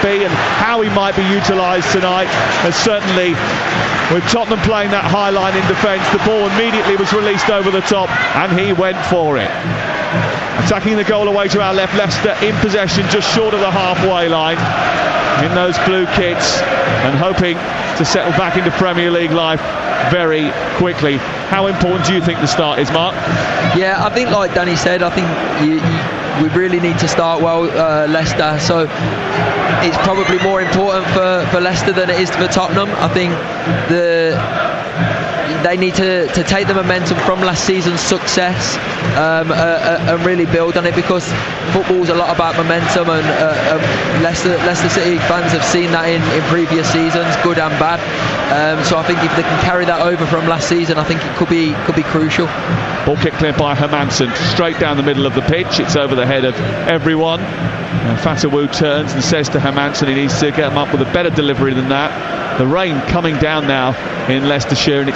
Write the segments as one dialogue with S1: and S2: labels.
S1: be and how he might be utilised tonight. And certainly with Tottenham playing that high line in defence, the ball immediately was released over the top and he went for it. Attacking the goal away to our left, Leicester in possession just short of the halfway line in those blue kits and hoping to settle back into Premier League life very quickly. How important do you think the start is, Mark?
S2: Yeah, I think like Danny said, I think we really need to start well, Leicester, so it's probably more important for Leicester than it is for Tottenham. I think they need to take the momentum from last season's success and really build on it, because football's a lot about momentum, and Leicester City fans have seen that in previous seasons, good and bad. So I think if they can carry that over from last season, I think it could be crucial.
S1: Ball kicked clear by Hermansen, straight down the middle of the pitch. It's over the head of everyone. Fatawu turns and says to Hermansen he needs to get him up with a better delivery than that. The rain coming down now in Leicestershire, and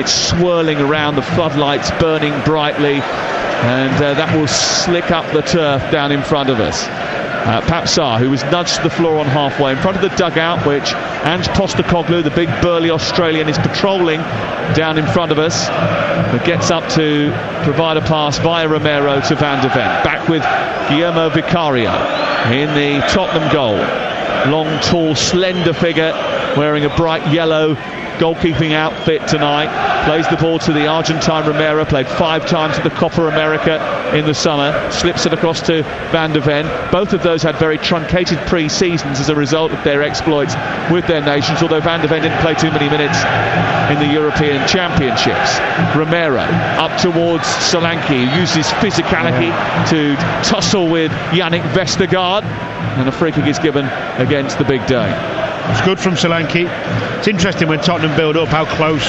S1: it's swirling around, the floodlights burning brightly, and that will slick up the turf down in front of us. Papsar, who was nudged to the floor on halfway in front of the dugout, which Ange Postecoglou, the big burly Australian, is patrolling down in front of us, but gets up to provide a pass via Romero to Van de Ven. Back with Guillermo Vicario in the Tottenham goal. Long, tall, slender figure wearing a bright yellow goalkeeping outfit tonight. Plays the ball to the Argentine Romero, played 5 times at the Copa America in the summer, slips it across to Van de Ven. Both of those had very truncated pre-seasons as a result of their exploits with their nations, although Van de Ven didn't play too many minutes in the European Championships. Romero up towards Solanke, who uses physicality to tussle with Yannick Vestergaard, and a free kick is given against the big Dane.
S3: It's good from Solanke. It's interesting when Tottenham build up how close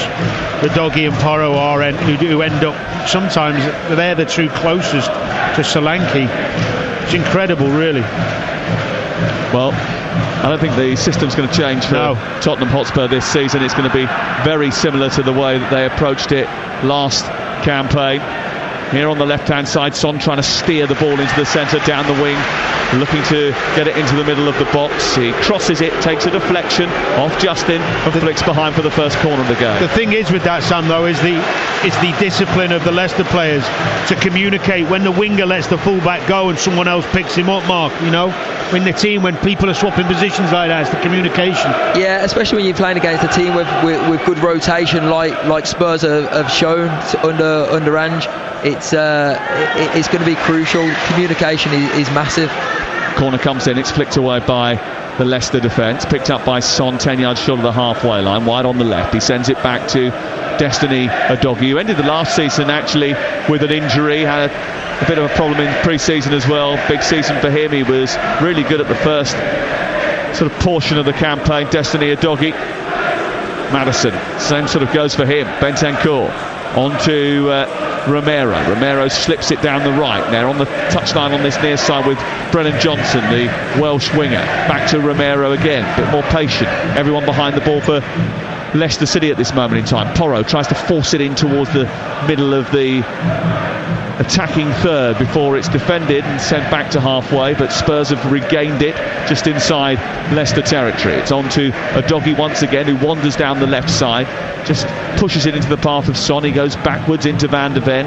S3: the Doggy and Porro are, and who end up sometimes they're the two closest to Solanke. It's incredible, really.
S1: Well, I don't think the system's going to change for Tottenham Hotspur this season. It's going to be very similar to the way that they approached it last campaign. Here on the left-hand side, Son trying to steer the ball into the centre, down the wing, looking to get it into the middle of the box. He crosses it, takes a deflection off Justin and flicks behind for the first corner of the game.
S3: The thing is with that, Sam, though, it's the discipline of the Leicester players to communicate when the winger lets the fullback go and someone else picks him up, Mark, you know, in the team when people are swapping positions like that. It's the communication.
S2: Yeah, especially when you're playing against a team with good rotation like Spurs have shown under Ange. It's going to be crucial. Communication is massive.
S1: Corner comes in, it's flicked away by the Leicester defence, picked up by Son 10 yards short of the halfway line, wide on the left. He sends it back to Destiny Udogie, who ended the last season actually with an injury, had a bit of a problem in pre-season as well. Big season for him. He was really good at the first sort of portion of the campaign. Destiny Udogie. Maddison, same sort of goes for him. Bentancur on to Romero slips it down the right. They're on the touchline on this near side with Brennan Johnson, the Welsh winger. Back to Romero again, a bit more patient. Everyone behind the ball for Leicester City at this moment in time. Porro tries to force it in towards the middle of the attacking third before it's defended and sent back to halfway, but Spurs have regained it just inside Leicester territory. It's on to Udogie once again, who wanders down the left side, just pushes it into the path of Son. He goes backwards into Van de Ven.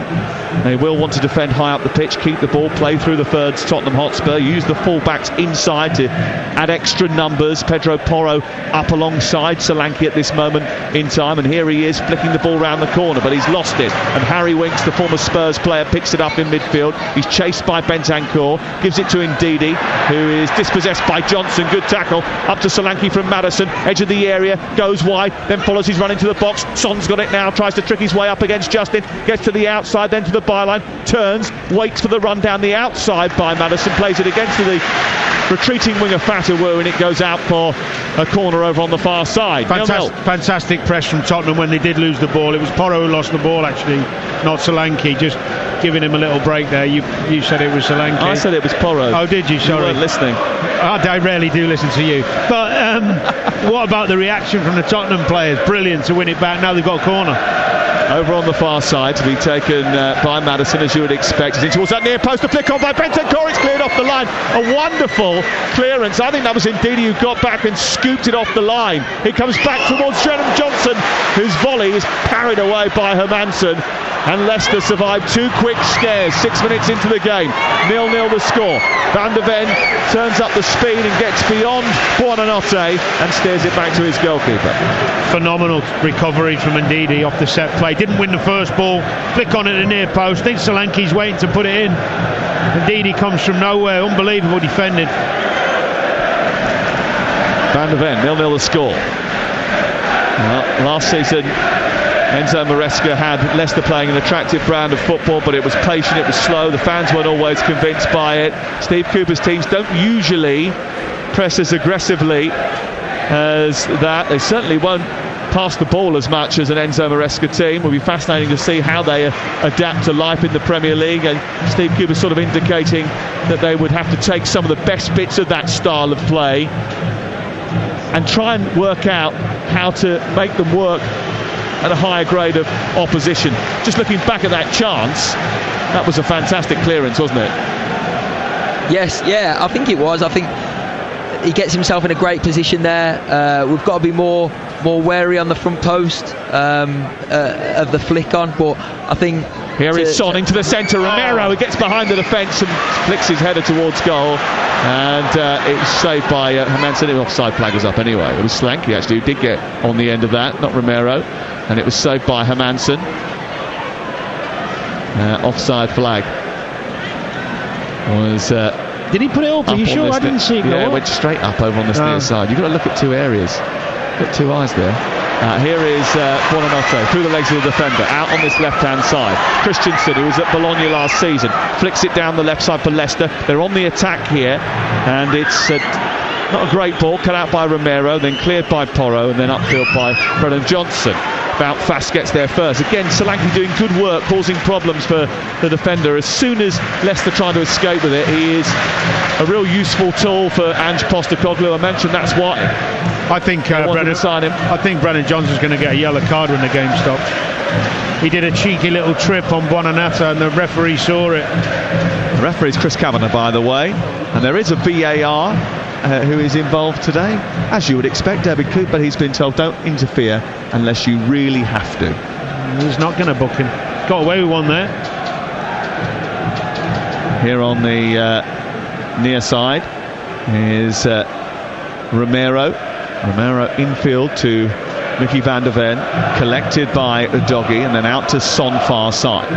S1: They will want to defend high up the pitch, keep the ball, play through the thirds. Tottenham Hotspur use the fullbacks inside to add extra numbers. Pedro Porro up alongside Solanke at this moment in time, and here he is flicking the ball round the corner, but he's lost it, and Harry Winks, the former Spurs player, picks it up in midfield. He's chased by Bentancur, gives it to Ndidi, who is dispossessed by Johnson. Good tackle up to Solanke from Maddison, edge of the area, goes wide, then follows his run into the box. Son's got it now, tries to trick his way up against Justin, gets to the outside, then to the byline, turns, waits for the run down the outside by Maddison, plays it against the retreating winger Fatawu, and it goes out for a corner over on the far side.
S3: Fantastic press from Tottenham when they did lose the ball. It was Porro who lost the ball actually, not Solanke. Just giving him a little break there. You said it was Solanke.
S1: I said it was Porro.
S3: Oh, did you? Sorry.
S1: You weren't listening.
S3: I rarely do listen to you. But what about the reaction from the Tottenham players? Brilliant to win it back. Now they've got a corner.
S1: over on the far side to be taken by Maddison, as you would expect. He's in towards that near post, a flick on by Bentancur. It's cleared off the line. A wonderful clearance. I think that was Ndidi who got back and scooped it off the line. It comes back towards Brennan Johnson, whose volley is parried away by Hermansen. And Leicester survived 2 quick scares 6 minutes into the game. 0-0 the score. Van der Ven turns up the speed and gets beyond Buonanotte and steers it back to his goalkeeper.
S3: Phenomenal recovery from Ndidi off the set play. Didn't win the first ball. Flick on at the near post. I think Solanke's waiting to put it in. Ndidi comes from nowhere. Unbelievable defending.
S1: Van der Ven, 0-0 the score. Last season, Enzo Maresca had Leicester playing an attractive brand of football, but it was patient, it was slow, the fans weren't always convinced by it. Steve Cooper's teams don't usually press as aggressively as that. They certainly won't pass the ball as much as an Enzo Maresca team. It will be fascinating to see how they adapt to life in the Premier League, and Steve Cooper sort of indicating that they would have to take some of the best bits of that style of play and try and work out how to make them work at a higher grade of opposition. Just looking back at that chance, that was a fantastic clearance, wasn't it?
S2: Yes, yeah, I think it was. I think he gets himself in a great position there. We've got to be more wary on the front post of the flick on, but I think
S1: here is Son into the centre. Romero, who gets behind the defence and flicks his header towards goal, and it's saved by Hermansen. The offside flag was up anyway. It was Solanke actually who did get on the end of that, not Romero, and it was saved by Hermansen. Offside flag was.
S3: Did he put it up? Are you sure? I didn't see it go
S1: Yeah,
S3: up.
S1: it went straight up over on this near side. You've got to look at 2 areas. Got 2 eyes there. Here is Buonanotte through the legs of the defender, out on this left-hand side. Christensen, who was at Bologna last season, flicks it down the left side for Leicester. They're on the attack here, and it's not a great ball, cut out by Romero, then cleared by Porro, and then upfield by Brennan Johnson. Bout Fast gets there first. Again, Solanke doing good work, causing problems for the defender. As soon as Leicester trying to escape with it, he is a real useful tool for Ange Postecoglou. I mentioned that's why
S3: I think Brennan Johnson's going to get a yellow card when the game stops. He did a cheeky little trip on Buonanotte and the referee saw it.
S1: The referee is Chris Kavanagh, by the way, and there is a VAR who is involved today, as you would expect. David Cooper, he's been told don't interfere unless you really have to.
S3: He's not going to book him. Got away with one there.
S1: Here on the near side is Romero infield to Mickey van der Ven, collected by Udogie, and then out to Son far side.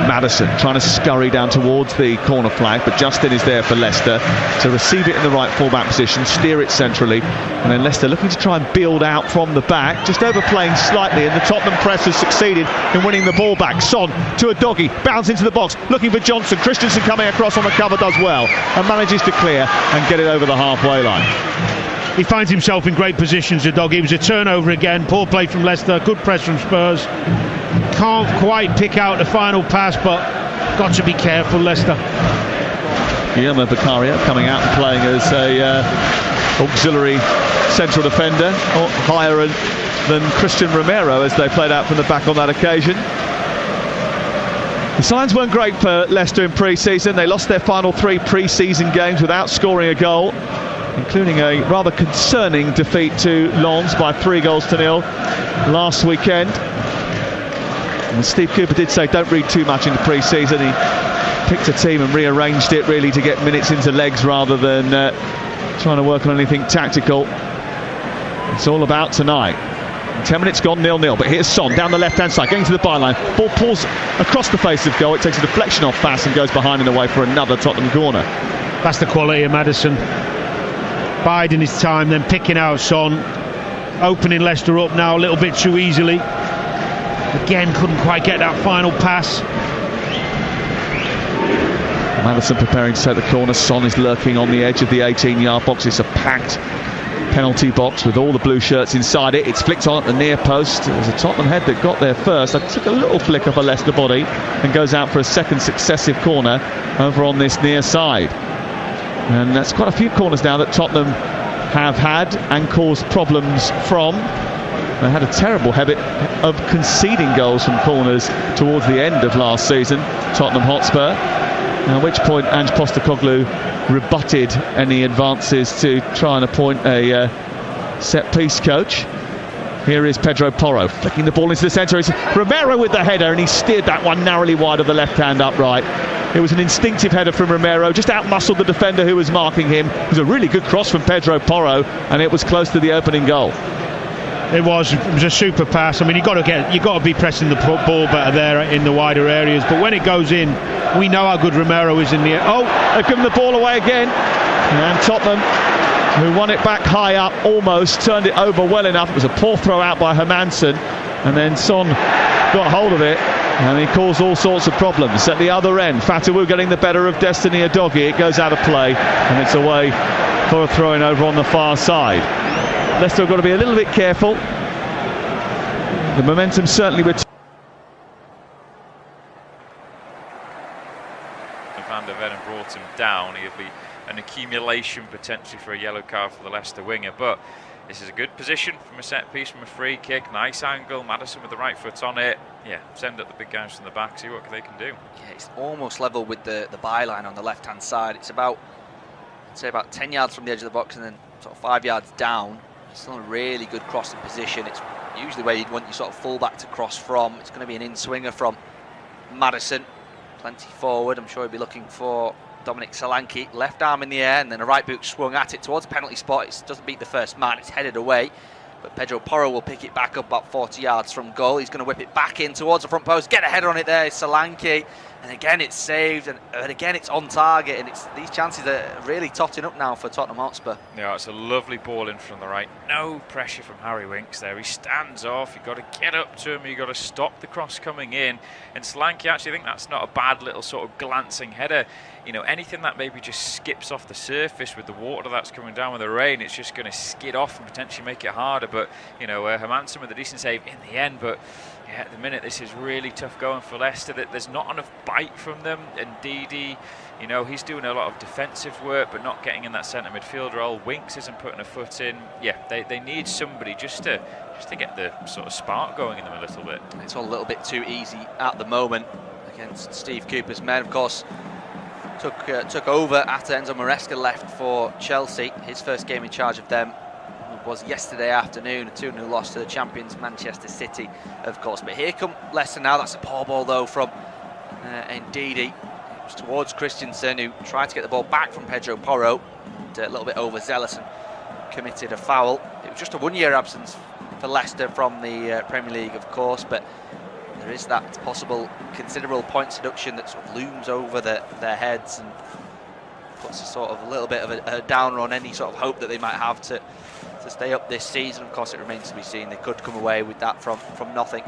S1: Maddison trying to scurry down towards the corner flag, but Justin is there for Leicester to receive it in the right fullback position, steer it centrally, and then Leicester looking to try and build out from the back, just overplaying slightly, and the Tottenham press has succeeded in winning the ball back. Son to Udogie, bounce into the box, looking for Johnson. Christensen coming across on the cover, does well, and manages to clear and get it over the halfway line.
S3: He finds himself in great positions, Udogie. It was a turnover again. Poor play from Leicester. Good press from Spurs. Can't quite pick out the final pass, but got to be careful, Leicester.
S1: Guillermo Beccaria coming out and playing as a auxiliary central defender, or higher than Christian Romero, as they played out from the back on that occasion. The signs weren't great for Leicester in pre-season. They lost their final 3 pre-season games without scoring a goal, including a rather concerning defeat to Lens by 3-0 last weekend. And Steve Cooper did say don't read too much into pre-season. He picked a team and rearranged it really to get minutes into legs rather than trying to work on anything tactical. It's all about tonight. 10 minutes gone, 0-0, but here's Son down the left-hand side, getting to the byline. Ball pulls across the face of goal. It takes a deflection off Fast and goes behind and away for another Tottenham corner.
S3: That's the quality of Maddison. Biding his time, then picking out Son, opening Leicester up now a little bit too easily. Again, couldn't quite get that final pass.
S1: Maddison preparing to take the corner. Son is lurking on the edge of the 18-yard box. It's a packed penalty box with all the blue shirts inside it. It's flicked on at the near post. It was a Tottenham head that got there first. That took a little flick of a Leicester body and goes out for a second successive corner over on this near side. And that's quite a few corners now that Tottenham have had and caused problems from. They had a terrible of conceding goals from corners towards the end of last season, Tottenham Hotspur. At which point Ange Postecoglou rebutted any advances to try and appoint a set-piece coach. Here is Pedro Porro flicking the ball into the centre. It's Romero with the header, and he steered that one narrowly wide of the left-hand upright. It was an instinctive header from Romero, just out-muscled the defender who was marking him. It was a really good cross from Pedro Porro, and it was close to the opening goal.
S3: It was a super pass. I mean, you've got to be pressing the ball better there in the wider areas. But when it goes in, we know how good Romero is in the air. Oh,
S1: they've given the ball away again. And Tottenham, who won it back high up, almost turned it over well enough. It was a poor throw out by Hermansen, and then Son got hold of it, and he caused all sorts of problems. At the other end, Fatawu getting the better of Destiny Udogie. It goes out of play, and it's away for a throw-in over on the far side. Leicester have got to be a little bit careful. The momentum certainly with
S4: Van der Ven brought him down. He'll be an accumulation potentially for a yellow card for the Leicester winger, but this is a good position from a set piece, from a free kick, nice angle, Maddison with the right foot on it. Yeah, send up the big guys from the back, see what they can do.
S5: Yeah, it's almost level with the byline on the left hand side. It's about, I'd say, about 10 yards from the edge of the box, and then sort of 5 yards down. It's still a really good crossing position. It's usually where you'd want your sort of fullback to cross from. It's going to be an in-swinger from Maddison. Plenty forward. I'm sure he'll be looking for Dominic Solanke. Left arm in the air, and then a right boot swung at it towards the penalty spot. It doesn't beat the first man. It's headed away. But Pedro Porro will pick it back up about 40 yards from goal. He's going to whip it back in towards the front post. Get a header on it there, Solanke. And again, it's saved. And again, it's on target. And these chances are really totting up now for Tottenham Hotspur.
S4: Yeah, it's a lovely ball in from the right. No pressure from Harry Winks there. He stands off. You've got to get up to him. You've got to stop the cross coming in. And Solanke, actually, I think that's not a bad little sort of glancing header. You know, anything that maybe just skips off the surface with the water that's coming down with the rain, it's just going to skid off and potentially make it harder. But, you know, Hermansen with a decent save in the end. But, yeah, at the minute, this is really tough going for Leicester. There's not enough bite from them. And Didi, you know, he's doing a lot of defensive work, but not getting in that centre midfield role. Winks isn't putting a foot in. Yeah, they need somebody just to get the sort of spark going in them a little bit.
S5: It's all a little bit too easy at the moment against Steve Cooper's men, of course. Took over after Enzo Maresca left for Chelsea. His first game in charge of them was yesterday afternoon, a 2-0 loss to the champions Manchester City, of course. But here come Leicester now. That's a poor ball though from Ndidi. It was towards Christensen, who tried to get the ball back from Pedro Porro, a little bit overzealous and committed a foul. It was just a one-year absence for Leicester from the Premier League, of course, but there is that possible considerable points deduction that sort of looms over their heads and puts a sort of a little bit of a downer on any sort of hope that they might have to stay up this season. Of course, it remains to be seen. They could come away with that from nothing.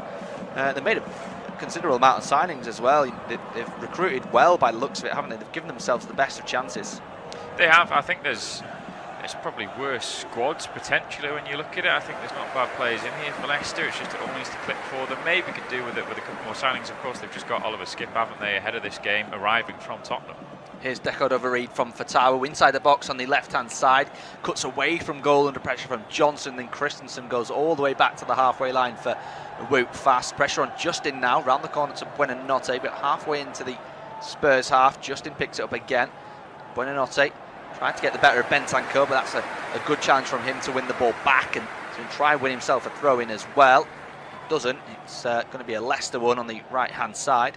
S5: They made a considerable amount of signings as well. They've recruited well by the looks of it, haven't they? They've given themselves the best of chances.
S4: They have. I think there's probably worse squads potentially when you look at it. I think there's not bad players in here for Leicester. It's just it all needs to click for them. Maybe could do with it with a couple more signings. Of course, they've just got Oliver Skipp, haven't they, ahead of this game, arriving from Tottenham.
S5: Here's Deco Overeed from Fatawu inside the box on the left-hand side. Cuts away from goal under pressure from Johnson. Then Christensen goes all the way back to the halfway line for Wout Fast. Pressure on Justin now, round the corner to Buonanotte, but halfway into the Spurs half. Justin picks it up again. Buonanotte trying to get the better of Bentancur, but that's a good challenge from him to win the ball back and to try and win himself a throw-in as well. Doesn't. It's going to be a Leicester one on the right-hand side.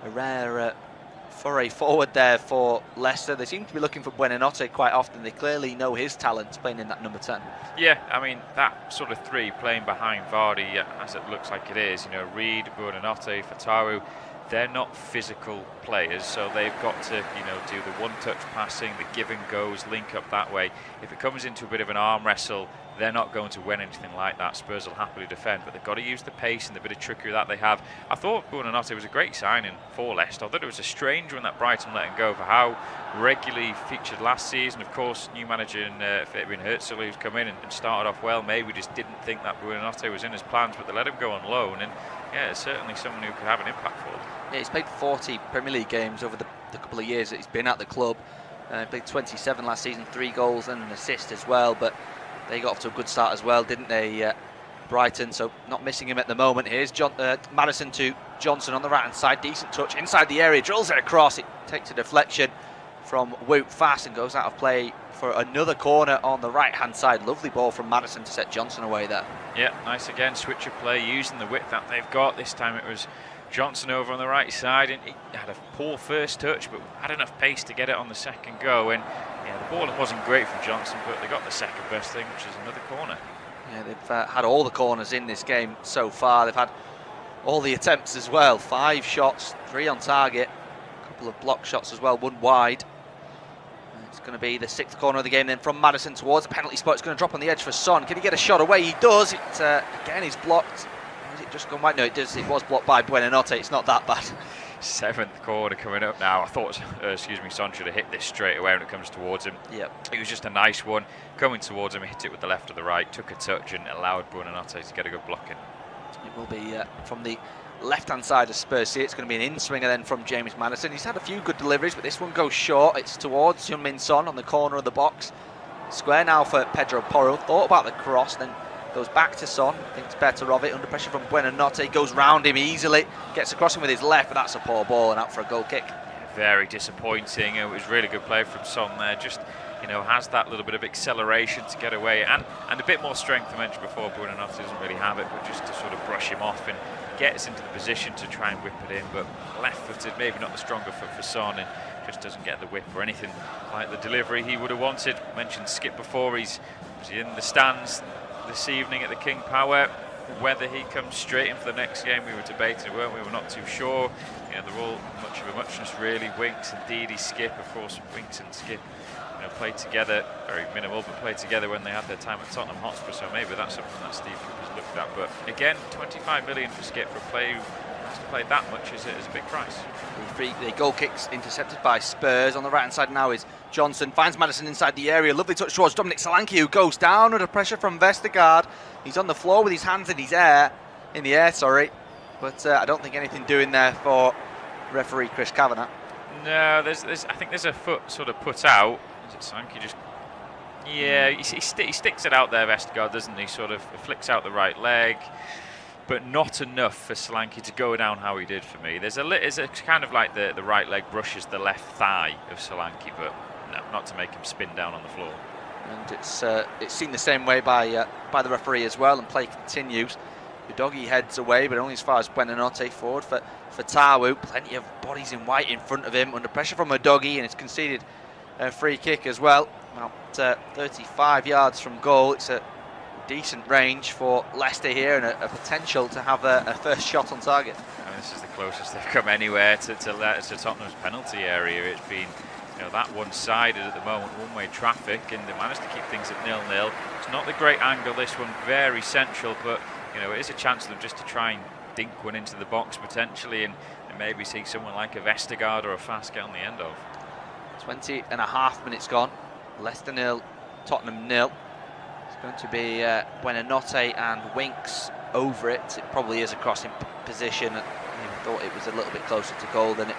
S5: A rare foray forward there for Leicester. They seem to be looking for Buonanotte quite often. They clearly know his talent playing in that number 10.
S4: Yeah, I mean, that sort of three playing behind Vardy, as it looks like it is, you know, Reed, Buonanotte, Fatawu, they're not physical players, so they've got to, you know, do the one-touch passing, the give and goes, link up that way. If it comes into a bit of an arm wrestle, they're not going to win anything like that. Spurs will happily defend, but they've got to use the pace and the bit of trickery that they have. I thought Buonanotte was a great signing for Leicester. I thought it was a strange one that Brighton let him go for how regularly featured last season. Of course, new manager in Fabian Herzl, who's come in and started off well. Maybe just didn't think that Buonanotte was in his plans, but they let him go on loan, and yeah, it's certainly someone who could have an impact for them.
S5: Yeah, he's played 40 Premier League games over the couple of years that he's been at the club. He played 27 last season, 3 goals and an assist as well, but they got off to a good start as well, didn't they? Brighton, so not missing him at the moment. Here's Maddison to Johnson on the right hand side, decent touch inside the area, drills it across, it takes a deflection from Wout fast and goes out of play for another corner on the right hand side. Lovely ball from Maddison to set Johnson away there.
S4: Yeah, nice again, switch of play using the width that they've got. This time it was Johnson over on the right side, and he had a poor first touch but had enough pace to get it on the second go. And yeah, the ball wasn't great for Johnson, but they got the second best thing, which is another corner.
S5: Yeah, they've had all the corners in this game so far. They've had all the attempts as well. 5 shots, 3 on target, a couple of block shots as well, 1 wide. It's going to be the 6th corner of the game then from Maddison towards the penalty spot. It's going to drop on the edge for Son. Can he get a shot away? He does. It again is blocked. Has it just gone wide? No, it does. It was blocked by Buonanotte. It's not that bad.
S4: 7th corner coming up now. I thought, Son should have hit this straight away when it comes towards him.
S5: Yep.
S4: It was just a nice one. Coming towards him, he hit it with the left or the right, took a touch and allowed Buonanotte to get a good block in.
S5: It will be from the left-hand side of Spurs. It's going to be an in-swinger then from James Maddison. He's had a few good deliveries, but this one goes short. It's towards Heung-min Son on the corner of the box. Square now for Pedro Porro. Thought about the cross, then goes back to Son, thinks better of it, under pressure from Buonanotte, goes round him easily, gets across him with his left, but that's a poor ball and out for a goal kick.
S4: Yeah, very disappointing. It was really good play from Son there, just has that little bit of acceleration to get away, and a bit more strength. I mentioned before, Buonanotte doesn't really have it, but just to sort of brush him off and gets into the position to try and whip it in, but left-footed, maybe not the stronger foot for Son, and just doesn't get the whip or anything like the delivery he would have wanted. Mentioned Skip before, he's in the stands this evening at the King Power. Whether he comes straight in for the next game, we were debating, weren't we? We're not too sure. They're all much of a muchness really. Winks and Didi, Skip, of course. Winks and Skip, played together, very minimal, but played together when they had their time at Tottenham Hotspur. So maybe that's something that Steve Cooper's looked at. But again, 25 million for Skip for a player who has to play that much is a big price.
S5: The goal kicks intercepted by Spurs. On the right hand side now is Johnson, finds Maddison inside the area. Lovely touch towards Dominic Solanke, who goes down under pressure from Vestergaard. He's on the floor with his hands in the air, but I don't think anything doing there for referee Chris Kavanagh.
S4: No, I think there's a foot sort of put out. Is it Solanke just? Yeah, he sticks it out there, Vestergaard, doesn't he? Sort of flicks out the right leg, but not enough for Solanke to go down how he did for me. There's a kind of like the right leg brushes the left thigh of Solanke, but no, not to make him spin down on the floor.
S5: And it's seen the same way by the referee as well, and play continues. Udogie heads away, but only as far as Buonanotte. Forward for Tawu. Plenty of bodies in white in front of him, under pressure from Udogie, and it's conceded a free kick as well. About 35 yards from goal. It's a decent range for Leicester here, and a potential to have a first shot on target.
S4: This is the closest they've come anywhere to Tottenham's penalty area. It's been that one-sided at the moment, one-way traffic, and they managed to keep things at 0-0. It's not the great angle, this one, very central, but it is a chance for them just to try and dink one into the box potentially, and maybe see someone like a Vestergaard or a Fast get on the end of.
S5: 20.5 minutes gone. Leicester 0, Tottenham 0. It's going to be Buonanotte and Winks over it. It probably is a crossing position. I thought it was a little bit closer to goal than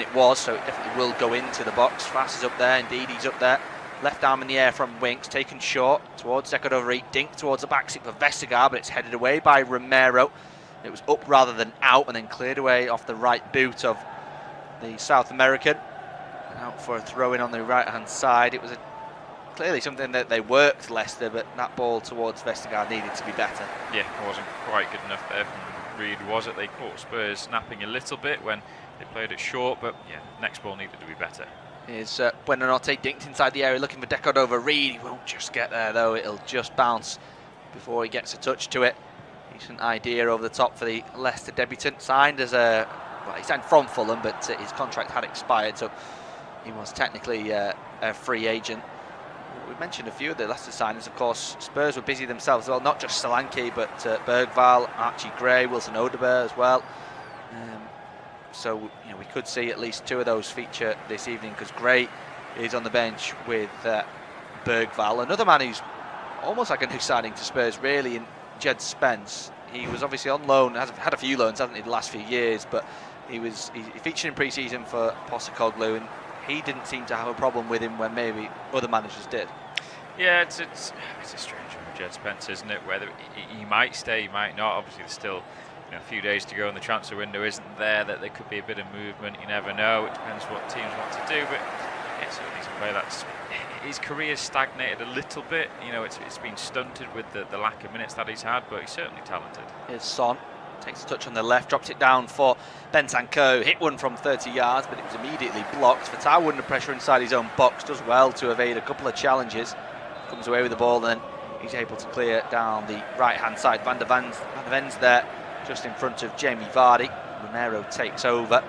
S5: it was, so it definitely will go into the box. Fast is up there, indeed he's up there. Left arm in the air from Winks, taken short towards Zekadoveri, dink towards the back seat for Vestergaard, but it's headed away by Romero. It was up rather than out, and then cleared away off the right boot of the South American. And out for a throw-in on the right-hand side. It was clearly something that they worked, Leicester, but that ball towards Vestergaard needed to be better.
S4: Yeah, it wasn't quite good enough there from Reed, was it? They caught Spurs snapping a little bit when they played it short, but yeah, next ball needed to be better.
S5: Here's Buonanotte dinked inside the area looking for Decordova-Reid. He won't just get there though, it'll just bounce before he gets a touch to it. Decent idea over the top for the Leicester debutant. Signed as he signed from Fulham, but his contract had expired, so he was technically a free agent. We mentioned a few of the Leicester signings, of course. Spurs were busy themselves as well, not just Solanke, but Bergvall, Archie Gray, Wilson Odobert as well. So we could see at least 2 of those feature this evening, because Gray is on the bench with Bergvall. Another man who's almost like a new signing to Spurs, really, in Jed Spence. He was obviously on loan, has had a few loans, hasn't he, the last few years, but he featured in pre-season for Postecoglou, and he didn't seem to have a problem with him when maybe other managers did.
S4: Yeah, it's a strange one with Jed Spence, isn't it? Whether he might stay, he might not. Obviously, there's still a few days to go and the transfer window isn't there, that there could be a bit of movement. You never know. It depends what teams want to do, but yeah, certainly he's a player that's his career's stagnated a little bit. It's been stunted with the lack of minutes that he's had, but he's certainly talented.
S5: Here's Son. Takes a touch on the left, drops it down for Bentancur. Hit one from 30 yards, but it was immediately blocked. Fatah under pressure inside his own box, does well to evade a couple of challenges. Comes away with the ball, and then he's able to clear down the right-hand side. Van der Ven's there, just in front of Jamie Vardy. Romero takes over.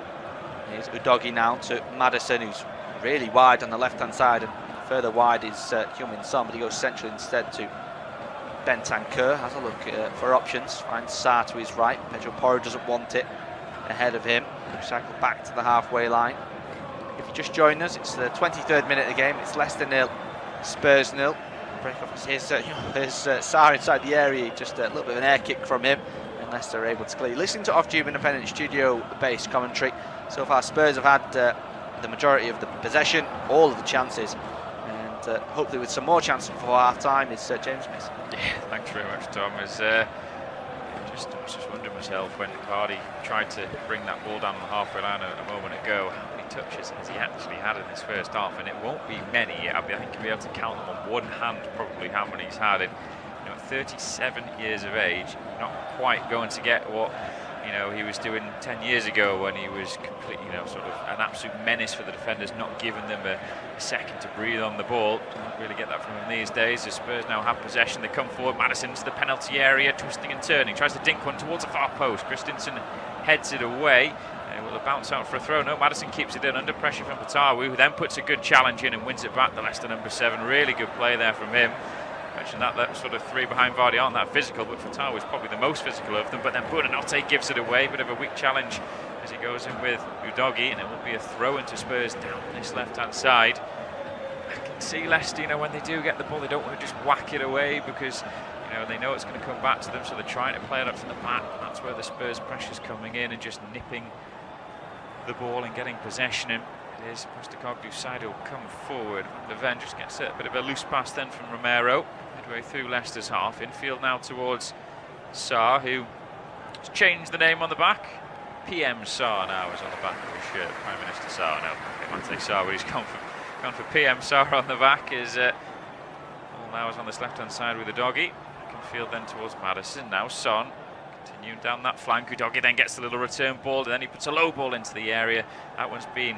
S5: Here's Udogie now to Maddison, who's really wide on the left-hand side, and further wide is Heung-min Son, but he goes central instead to Bentancur. Has a look for options, finds Sarr to his right. Pedro Porro doesn't want it ahead of him. Cycle back to the halfway line. If you just joined us, it's the 23rd minute of the game. It's Leicester 0, Spurs 0. Break off. Here's Sarr inside the area. Just a little bit of an air kick from him, and Leicester are able to clear. Listening to Off-Tube Independent studio-based commentary. So far, Spurs have had the majority of the possession, all of the chances, and hopefully with some more chances before half-time is James Mason.
S4: Yeah, thanks very much, Tom. I was just wondering myself when Vardy tried to bring that ball down the halfway line a moment ago, how many touches has he actually had in this first half? And it won't be many. I think you'll be able to count them on one hand probably how many he's had. And, 37 years of age, not quite going to get what he was doing 10 years ago when he was completely, sort of an absolute menace for the defenders, not giving them a second to breathe on the ball. Don't really get that from him these days. The Spurs now have possession. They come forward. Maddison to the penalty area, twisting and turning. Tries to dink one towards the far post. Christensen heads it away. Will it bounce out for a throw? No, Maddison keeps it in under pressure from Patawu, who then puts a good challenge in and wins it back. The Leicester number 7. Really good play there from him. Mentioned that sort of three behind Vardy aren't that physical, but Fatah was probably the most physical of them. But then Buonanotte gives it away, bit of a weak challenge as he goes in with Udogie, and it will be a throw into Spurs down this left-hand side. I can see Leicester, when they do get the ball, they don't want to just whack it away because they know it's going to come back to them, so they're trying to play it up from the back. That's where the Spurs pressure's coming in and just nipping the ball and getting possession in. It is Postecoglou side will come forward. Van der Ven just gets a bit of a loose pass then from Romero. Midway through Leicester's half. Infield now towards Sarr, who has changed the name on the back. PM Sarr now is on the back of his shirt. Prime Minister Sarr now. Mate Sarr, but he's gone for PM Sarr on the back. All now is on this left-hand side with Udogie. Infield then towards Maddison. Now Son. Continuing down that flank. Udogie then gets the little return ball, and then he puts a low ball into the area. That one's been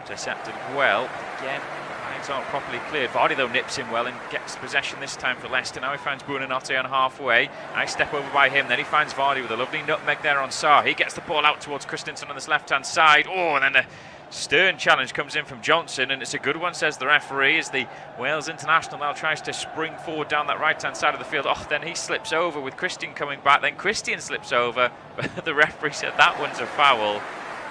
S4: intercepted well. Again, lines aren't properly cleared. Vardy though nips in well and gets possession this time for Leicester. Now he finds Buonanotte on halfway. Nice step over by him. Then he finds Vardy with a lovely nutmeg there on Sarr. He gets the ball out towards Christensen on this left-hand side. Oh, and then a stern challenge comes in from Johnson, and it's a good one, says the referee, as the Wales international now tries to spring forward down that right-hand side of the field. Oh, then he slips over with Christian coming back. Then Christian slips over, but the referee said that one's a foul.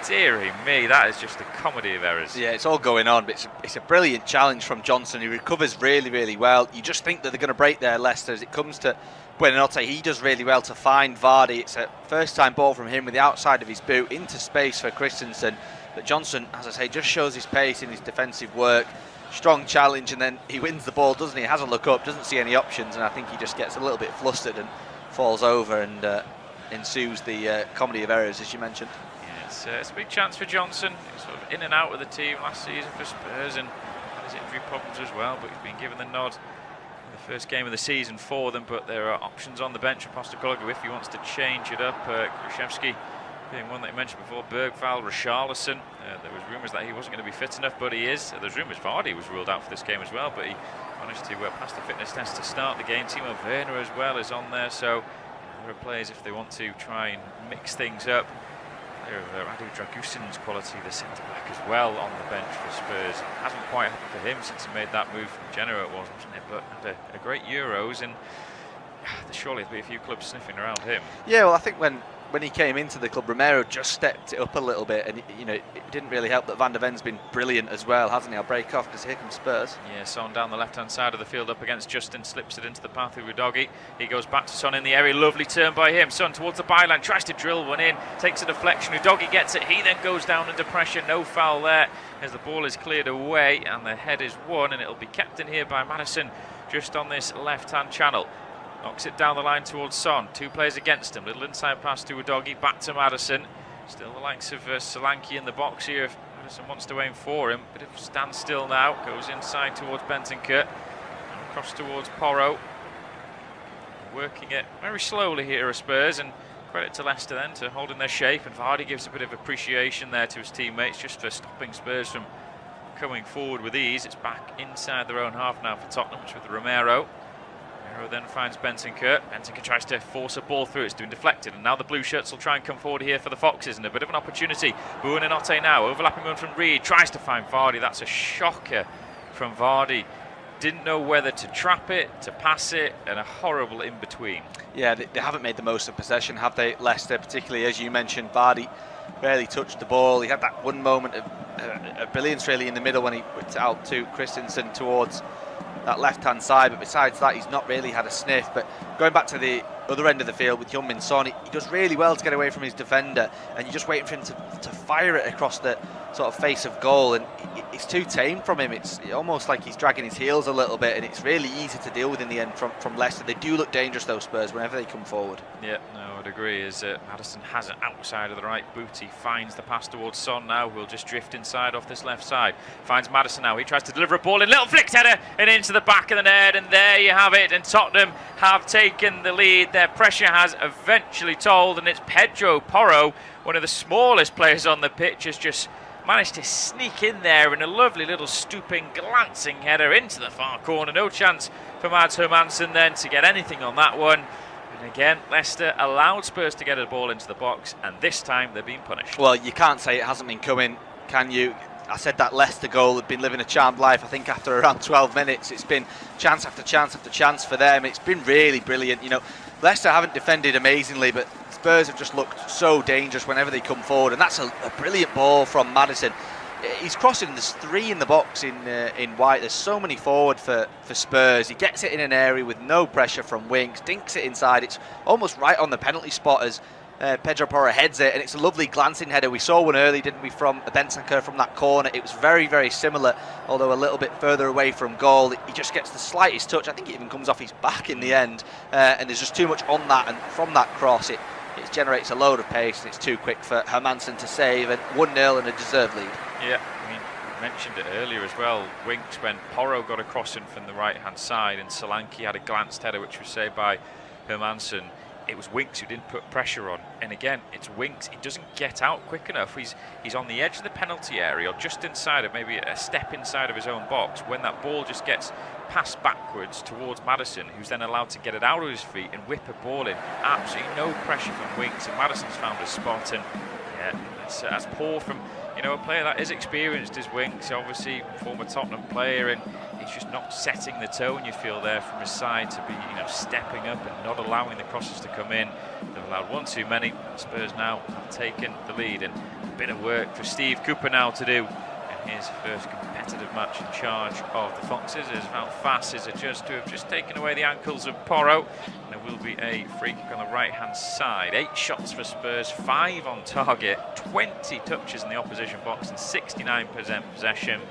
S4: Deary me, that is just a comedy of errors. Yeah,
S5: it's all going on, but it's a brilliant challenge from Johnson. He recovers really, really well. You just think that they're going to break there, Leicester. As it comes to Buonanotte, he does really well to find Vardy. It's a first-time ball from him with the outside of his boot into space for Christensen. But Johnson, as I say, just shows his pace in his defensive work. Strong challenge, and then he wins the ball, doesn't he? Has a look up, doesn't see any options, and I think he just gets a little bit flustered and falls over, and ensues the comedy of errors, as you mentioned.
S4: It's a big chance for Johnson. He's sort of in and out with the team last season for Spurs and had his injury problems as well, but he's been given the nod in the first game of the season for them. But there are options on the bench for Postecoglou if he wants to change it up. Krzyzewski being one that you mentioned before, Bergvall, Richarlison. There was rumours that he wasn't going to be fit enough, but he is. There's rumours Vardy was ruled out for this game as well, but he managed to pass the fitness test to start the game. Timo Werner as well is on there, so there are players if they want to try and mix things up. Radu Dragusin's quality, the centre-back as well, on the bench for Spurs. Hasn't quite happened for him since he made that move from Genoa, wasn't it? But had a great Euros, and surely there'll be a few clubs sniffing around him.
S5: Yeah, well, I think when when he came into the club, Romero just stepped it up a little bit, and you know, it didn't really help that Van der Ven's been brilliant as well, hasn't he? I'll break off because here comes Spurs.
S4: Yeah, Son down the left-hand side of the field up against Justin, slips it into the path of Udogie. He goes back to Son in the area, lovely turn by him. Son towards the byline, tries to drill one in, takes a deflection. Udogie gets it, he then goes down under pressure, no foul there as the ball is cleared away and the head is won, and it'll be kept in here by Maddison just on this left-hand channel. Knocks it down the line towards Son. 2 players against him. Little inside pass to Udogie. Back to Maddison. Still the likes of Solanke in the box here. If Maddison wants to aim for him. Bit of standstill now. Goes inside towards Bentancur. Across towards Porro. Working it very slowly here at Spurs. And credit to Leicester then to holding their shape. And Vardy gives a bit of appreciation there to his teammates just for stopping Spurs from coming forward with ease. It's back inside their own half now for Tottenham, which with Romero. Romero then finds Bentancur. Bentancur tries to force a ball through. It's been deflected, and now the blue shirts will try and come forward here for the Foxes, and a bit of an opportunity. Buonanotte now, overlapping one from Reed, tries to find Vardy. That's a shocker from Vardy. Didn't know whether to trap it, to pass it, and a horrible in-between. Yeah, they haven't made the most of possession, have they, Leicester? Particularly, as you mentioned, Vardy barely touched the ball. He had that one moment of brilliance, really, in the middle when he whipped it out to Christensen towards that left-hand side, but besides that, he's not really had a sniff. But going back to the other end of the field with Heung-min Son, he does really well to get away from his defender, and you're just waiting for him to fire it across the sort of face of goal, and it's too tame from him. It's almost like he's dragging his heels a little bit, and it's really easy to deal with in the end from Leicester. They do look dangerous, those Spurs, whenever they come forward. Yeah, no, I'd agree. As Maddison has it outside of the right boot, he finds the pass towards Son now, who'll just drift inside off this left side. Finds Maddison now, he tries to deliver a ball in, little flicked header and into the back of the net, and there you have it, and Tottenham have taken the lead. Their pressure has eventually told, and it's Pedro Porro, one of the smallest players on the pitch, has just managed to sneak in there in a lovely little stooping, glancing header into the far corner. No chance for Mads Hermansen then to get anything on that one. And again, Leicester allowed Spurs to get a ball into the box, and this time they're being punished. Well, you can't say it hasn't been coming, can you? I said that Leicester goal had been living a charmed life. I think after around 12 minutes, it's been chance after chance after chance for them. It's been really brilliant. You know, Leicester haven't defended amazingly, but Spurs have just looked so dangerous whenever they come forward, and that's a brilliant ball from Maddison. He's crossing, there's 3 in the box in white. There's so many forward for Spurs. He gets it in an area with no pressure from Winks, dinks it inside. It's almost right on the penalty spot as Pedro Porro heads it, and it's a lovely glancing header. We saw one early, didn't we, from Bentancur from that corner. It was very, very similar, although a little bit further away from goal. He just gets the slightest touch. I think it even comes off his back in the end, and there's just too much on that, and from that cross it generates a load of pace, and it's too quick for Hermansen to save, and 1-0 and a deserved lead. Yeah, I mean, we mentioned it earlier as well. Winks, when Porro got a crossing from the right-hand side and Solanke had a glanced header, which was saved by Hermansen, it was Winks who didn't put pressure on. And again, it's Winks. He doesn't get out quick enough. He's on the edge of the penalty area, or just inside of, maybe a step inside of his own box, when that ball just gets passed backwards towards Maddison, who's then allowed to get it out of his feet and whip a ball in. Absolutely no pressure from Winks, and Maddison's found a spot. And yeah, that's poor from, you know, a player that is experienced as Winks, obviously former Tottenham player, and he's just not setting the tone, you feel, there from his side to be, you know, stepping up and not allowing the crosses to come in. They've allowed one too many. Spurs now have taken the lead, and a bit of work for Steve Cooper now to do in his first competitive match in charge of the Foxes, as Val Fass is adjudged to have just taken away the ankles of Porro. And there will be a free kick on the right-hand side. 8 shots for Spurs, 5 on target, 20 touches in the opposition box and 69% possession.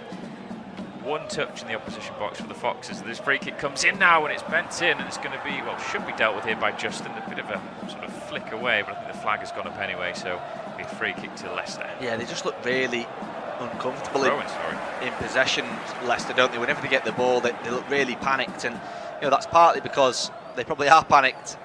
S4: 1 touch in the opposition box for the Foxes. This free kick comes in now, and it's bent in, and it's going to be, well, should be dealt with here by Justin. A bit of a sort of flick away, but I think the flag has gone up anyway, so it'll be a free kick to Leicester. Yeah, they just look really uncomfortable in possession, Leicester, don't they? Whenever they get the ball, they look really panicked, and you know, that's partly because they probably are panicked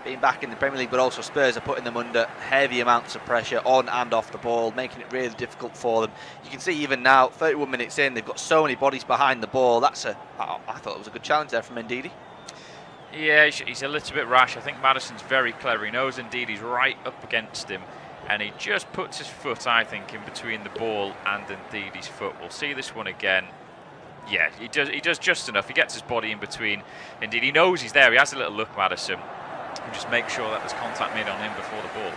S4: being back in the Premier League, but also Spurs are putting them under heavy amounts of pressure on and off the ball, making it really difficult for them. You can see even now, 31 minutes in, they've got so many bodies behind the ball. I thought it was a good challenge there from Ndidi. Yeah, he's a little bit rash. I think Maddison's very clever. He knows Ndidi's right up against him, and he just puts his foot, I think, in between the ball and Ndidi's foot. We'll see this one again. Yeah, he does just enough. He gets his body in between. Indeed, he knows he's there. He has a little look, Maddison. and just make sure that there's contact made on him before the ball.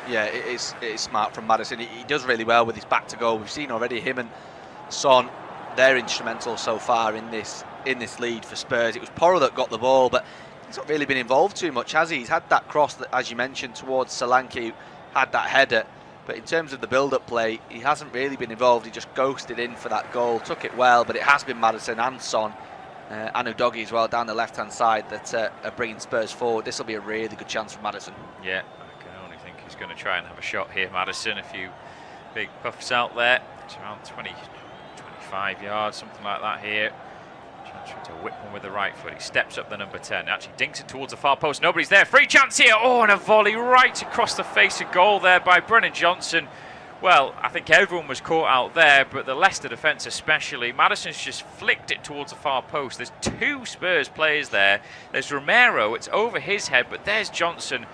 S5: Yeah, it is smart from Maddison. He does really well with his back to goal. We've seen already him and Son, they're instrumental so far in this lead for Spurs. It was Porro that got the ball, but he's not really been involved too much, has he? He's had that cross, that, as you mentioned, towards Solanke, had that header. But in terms of the build-up play, he hasn't really been involved. He just ghosted in for that goal, took it well, but it has been Maddison and Son, and Udogie as well, down the left-hand side, that are bringing Spurs forward. This will be a really good chance for Maddison.
S4: Yeah, I can only think he's going to try and have a shot here, Maddison. A few big puffs out there. It's around 20, 25 yards, something like that here. Trying to whip one with the right foot. He steps up the number 10. Actually dinks it towards the far post. Nobody's there. Free chance here. Oh, and a volley right across the face of goal there by Brennan Johnson. Well, I think everyone was caught out there, but the Leicester defence especially. Maddison's just flicked it towards the far post. There's two Spurs players there. There's Romero. It's over his head, but there's Johnson.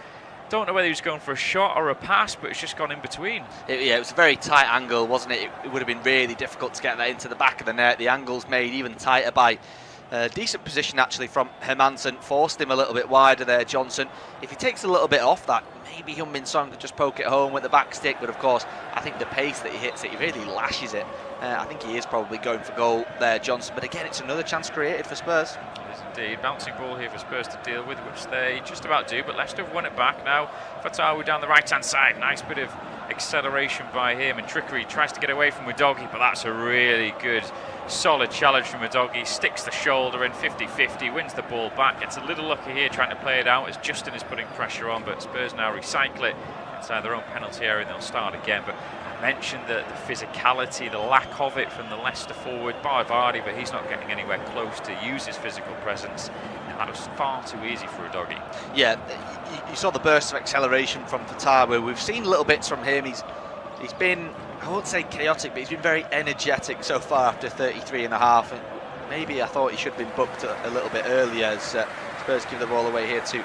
S4: Don't know whether he was going for a shot or a pass, but it's just gone in between.
S5: Yeah, it was a very tight angle, wasn't it? It would have been really difficult to get that into the back of the net. The angle's made even tighter by decent position actually from Hermansen. Forced him a little bit wider there, Johnson. If he takes a little bit off that, maybe Heung-min Son could just poke it home with the back stick, but of course, I think the pace that he hits it, he really lashes it. I think he is probably going for goal there, Johnson, but again, it's another chance created for Spurs.
S4: It is indeed. Bouncing ball here for Spurs to deal with, which they just about do, but Leicester have won it back now. Fatawu down the right-hand side. Nice bit of acceleration by him, and trickery. Tries to get away from Udogie, but that's a really good, solid challenge from Udogie. Sticks the shoulder in 50-50, wins the ball back. Gets a little lucky here trying to play it out as Justin is putting pressure on, but Spurs now recycle it inside their own penalty area and they'll start again. But I mentioned the physicality, the lack of it from the Leicester forward by Vardy, but he's not getting anywhere close to use his physical presence. And that was far too easy for Udogie.
S5: Yeah, you saw the burst of acceleration from Fatawu. We've seen little bits from him. He's been, I won't say chaotic, but he's been very energetic so far after 33 and a half. And maybe I thought he should have been booked a little bit earlier as Spurs give the ball away here to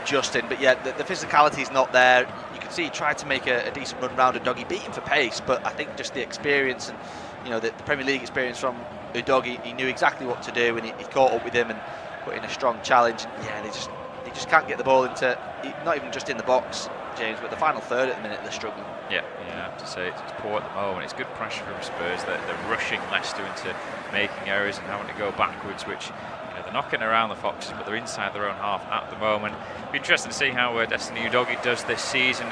S5: Justin. But yeah, the physicality is not there. You can see he tried to make a decent run round Udogie, beat him for pace, but I think just the experience and the Premier League experience from Udogie, he knew exactly what to do, and he caught up with him and put in a strong challenge. And yeah, they just can't get the ball into, not even just in the box, James, but the final third at the minute they're struggling.
S4: Yeah, I have to say it's poor at the moment. It's good pressure from Spurs. They're rushing Leicester into making errors and having to go backwards, which they're knocking around the Foxes, but they're inside their own half at the moment. It'll be interesting to see how Destiny Udogie does this season.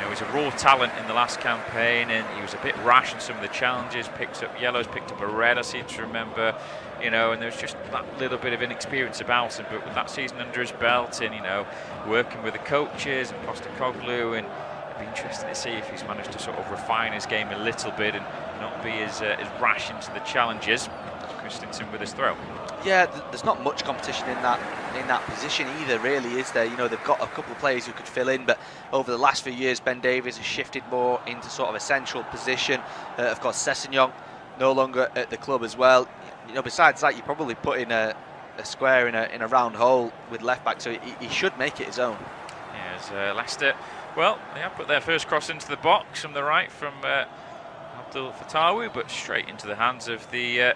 S4: He's a raw talent in the last campaign, and he was a bit rash in some of the challenges. Picked up yellows, picked up a red, I seem to remember. And there was just that little bit of inexperience about him. But with that season under his belt, and working with the coaches and Postecoglou, and it'd be interesting to see if he's managed to sort of refine his game a little bit and not be as rash into the challenges. Christensen with his throw.
S5: Yeah, there's not much competition in that position either, really, is there? They've got a couple of players who could fill in, but over the last few years, Ben Davies has shifted more into sort of a central position. Of course, Sessegnon no longer at the club as well. Besides that, you probably put in a square in a round hole with left back, so he should make it his own.
S4: Yes, Leicester. Well, they have put their first cross into the box from the right from Abdul Fatawu, but straight into the hands of the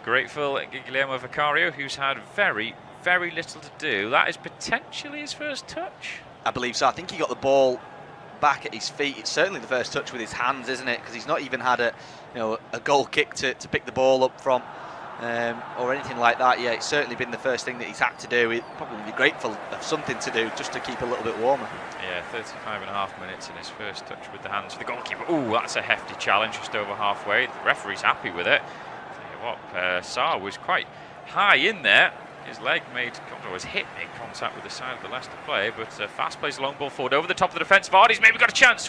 S4: grateful Guillermo Vicario, who's had very, very little to do. That is potentially his first touch.
S5: I believe so. I think he got the ball back at his feet. It's certainly the first touch with his hands, isn't it? Because he's not even had a goal kick to pick the ball up from or anything like that. Yeah, it's certainly been the first thing that he's had to do. He'd probably be grateful of something to do just to keep a little bit warmer.
S4: Yeah, 35.5 minutes in his first touch with the hands. The goalkeeper, that's a hefty challenge, just over halfway. The referee's happy with it. Sarr was quite high in there. His leg made contact with the side of the Leicester player, but fast plays a long ball forward over the top of the defence. Vardy's maybe got a chance.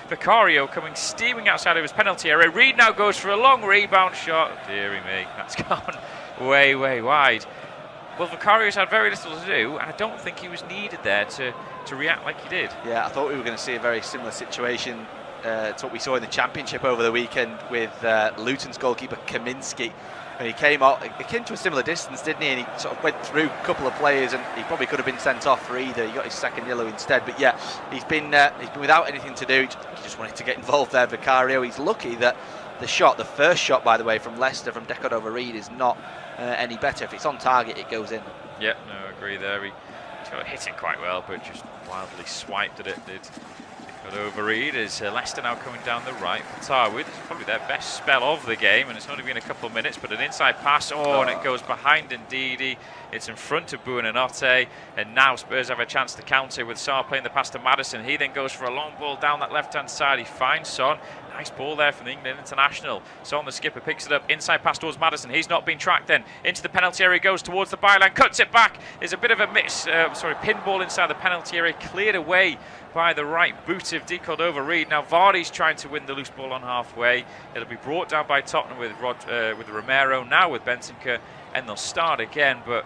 S4: Vicario coming steaming outside of his penalty area. Reed now goes for a long rebound shot. Deary me, that's gone way, way wide. Well, Vicario's had very little to do, and I don't think he was needed there to react like he did.
S5: Yeah, I thought we were going to see a very similar situation to what we saw in the Championship over the weekend with Luton's goalkeeper Kaminski. And he came to a similar distance, didn't he? And he sort of went through a couple of players, and he probably could have been sent off for either. He got his second yellow instead. But yeah, he's been without anything to do. He just wanted to get involved there, Vicario. He's lucky that the first shot, by the way, from Leicester from Deckard over Reed is not any better. If it's on target, it goes in.
S4: Yeah, no, I agree there. He Sort of hit it quite well, but just wildly swiped at it. Got over Reed as Leicester now coming down the right for Tarwood. It's probably their best spell of the game, and it's only been a couple of minutes, but an inside pass, and it goes behind Ndidi. It's in front of Buonanotte, and now Spurs have a chance to counter with Sarr playing the pass to Maddison. He then goes for a long ball down that left-hand side. He finds Son. Nice ball there from the England international. Son, the skipper, picks it up. Inside pass towards Maddison. He's not been tracked then. Into the penalty area goes towards the byline. Cuts it back. There's a bit of a pinball inside the penalty area. Cleared away by the right boot of Cordova-Reid. Now Vardy's trying to win the loose ball on halfway. It'll be brought down by Tottenham with Romero, now with Bentancur, and they'll start again. But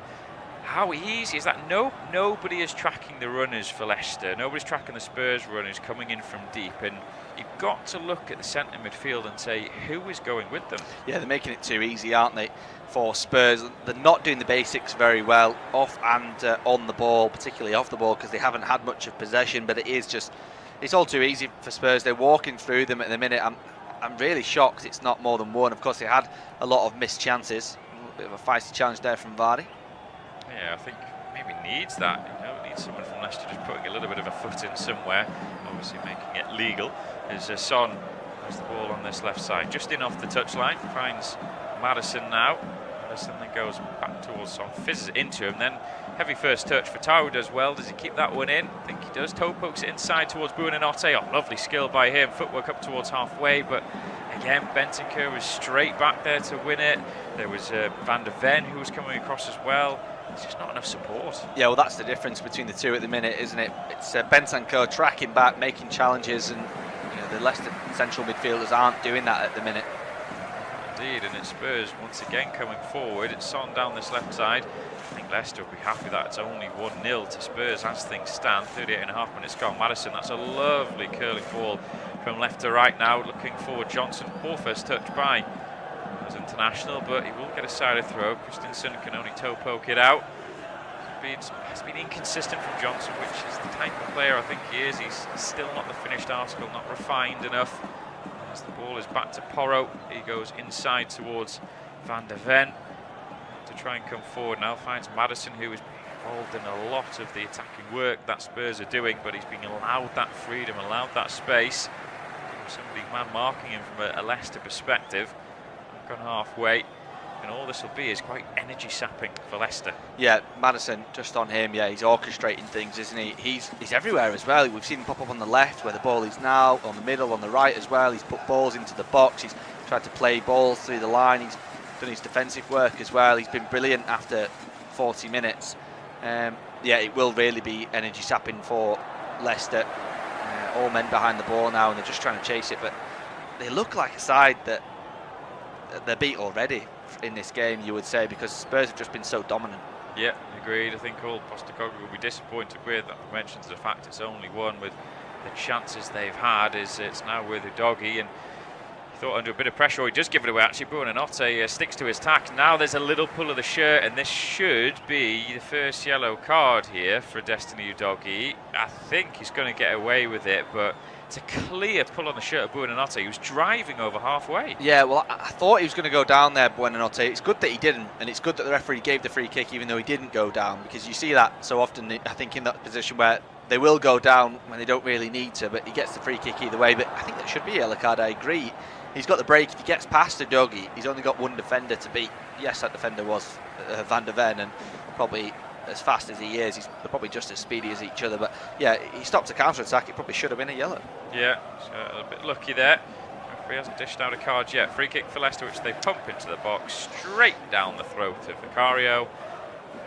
S4: how easy is that? Nobody is tracking the runners for Leicester. Nobody's tracking the Spurs runners coming in from deep, and you've got to look at the centre midfield and say, who is going with them? Yeah, they're making it too easy, aren't they, for Spurs? They're not doing the basics very well, off and on the ball, particularly off the ball, because they haven't had much of possession, but it's all too easy for Spurs. They're walking through them at the minute. I'm really shocked it's not more than one. Of course, they had a lot of missed chances. A little bit of a feisty challenge there from Vardy. Yeah, I think maybe needs that. It needs someone from Leicester just putting a little bit of a foot in somewhere, obviously making it legal. As Son has the ball on this left side, just in off the touchline, finds Maddison now. Maddison then goes back towards Son, fizzes it into him, then heavy first touch for Tau does well. Does he keep that one in? I think he does. Toe pokes it inside towards Buonanotte. Oh, lovely skill by him. Footwork up towards halfway, but again, Bentancur was straight back there to win it. There was Van der Ven who was coming across as well. There's just not enough support. Yeah, well, that's the difference between the two at the minute, isn't it? It's Bentancur tracking back, making challenges, and the Leicester central midfielders aren't doing that at the minute. Indeed, and it's Spurs once again coming forward. It's Son down this left side. I think Leicester will be happy that it's only 1-0 to Spurs as things stand. 38.5 minutes gone. Maddison, that's a lovely curling ball from left to right now. Looking forward, Johnson. Poor first touch by as international, but he will get a sided throw. Christensen can only toe poke it out. It's been inconsistent from Johnson, which is the type of player I think he is. He's still not the finished article, not refined enough. As the ball is back to Porro, he goes inside towards Van der Ven to try and come forward now. Finds Maddison, who is involved in a lot of the attacking work that Spurs are doing, but he's being allowed that freedom, allowed that space. Somebody man marking him from a Leicester perspective. Gone halfway, and all this will be is quite energy sapping for Leicester. Yeah, Maddison, just on him, yeah, he's orchestrating things, isn't he? He's everywhere as well. We've seen him pop up on the left where the ball is now, on the middle, on the right as well. He's put balls into the box. He's tried to play balls through the line. He's done his defensive work as well. He's been brilliant after 40 minutes. Yeah, it will really be energy sapping for Leicester. All men behind the ball now, and they're just trying to chase it, but they look like a side that they're beat already in this game, you would say, because Spurs have just been so dominant. Yeah, agreed. I think all Postecoglou will be disappointed with. That mentions the fact it's only one with the chances they've had. It's now with Udogie, and he thought under a bit of pressure, he does give it away. Actually, Buonanotte sticks to his tack. Now there's a little pull of the shirt, and this should be the first yellow card here for Destiny Udogie. I think he's going to get away with it, but it's a clear pull on the shirt of Buonanotte. He was driving over halfway. Yeah, well, I thought he was going to go down there, Buonanotte. It's good that he didn't, and it's good that the referee gave the free kick even though he didn't go down, because you see that so often, I think, in that position where they will go down when they don't really need to, but he gets the free kick either way. But I think that should be a yellow card, I agree. He's got the break. If he gets past Udogie, he's only got one defender to beat. Yes, that defender was Van der Ven, and probably as fast as he is, they're probably just as speedy as each other. But yeah, he stopped a counter-attack. It probably should have been a yellow. Yeah, so a bit lucky there. Referee hasn't dished out a card yet. Free kick for Leicester, which they pump into the box, straight down the throat of Vicario.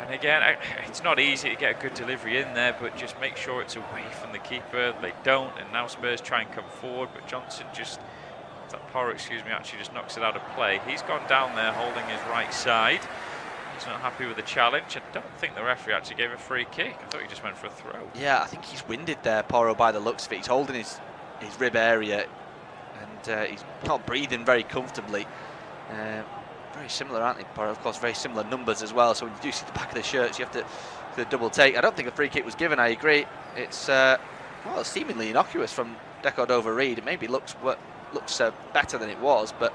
S4: And again, it's not easy to get a good delivery in there, but just make sure it's away from the keeper. They don't, and now Spurs try and come forward, but Johnson Porro, actually just knocks it out of play. He's gone down there holding his right side. He's not happy with the challenge. I don't think the referee actually gave a free kick. I thought he just went for a throw. Yeah, I think he's winded there, Porro, by the looks of it. He's holding his rib area, and he's not breathing very comfortably. Very similar, aren't they, Porro? Of course, very similar numbers as well. So when you do see the back of the shirts, you have to double take. I don't think a free kick was given. I agree. It's well, seemingly innocuous from Cordova-Reid. It maybe looks better than it was, but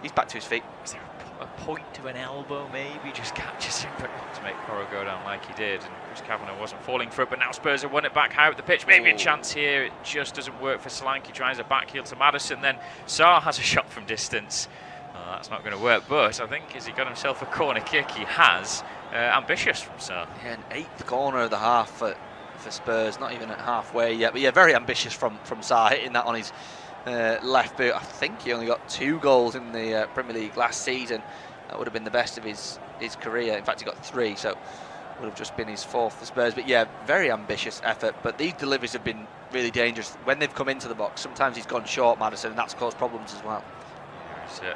S4: he's back to his feet. Is there a a point to an elbow, maybe just catches him, but not to make Porro go down like he did. And Chris Kavanagh wasn't falling for it, but now Spurs have won it back high up the pitch. Maybe a chance here. It just doesn't work for Solanke. Tries a back heel to Maddison. Then Sarr has a shot from distance. Oh, that's not going to work, but I think has he got himself a corner kick? He has. Ambitious from Sarr.
S5: Yeah, an 8th corner of the half for Spurs, not even at halfway yet, but yeah, very ambitious from Sarr, hitting that on his left boot. I think he only got 2 goals in the Premier League last season. That would have been the best of his career. In fact, he got 3, so would have just been his 4th for Spurs. But yeah, very ambitious effort, but these deliveries have been really dangerous. When they've come into the box, sometimes he's gone short, Maddison, and that's caused problems as well.
S4: Here's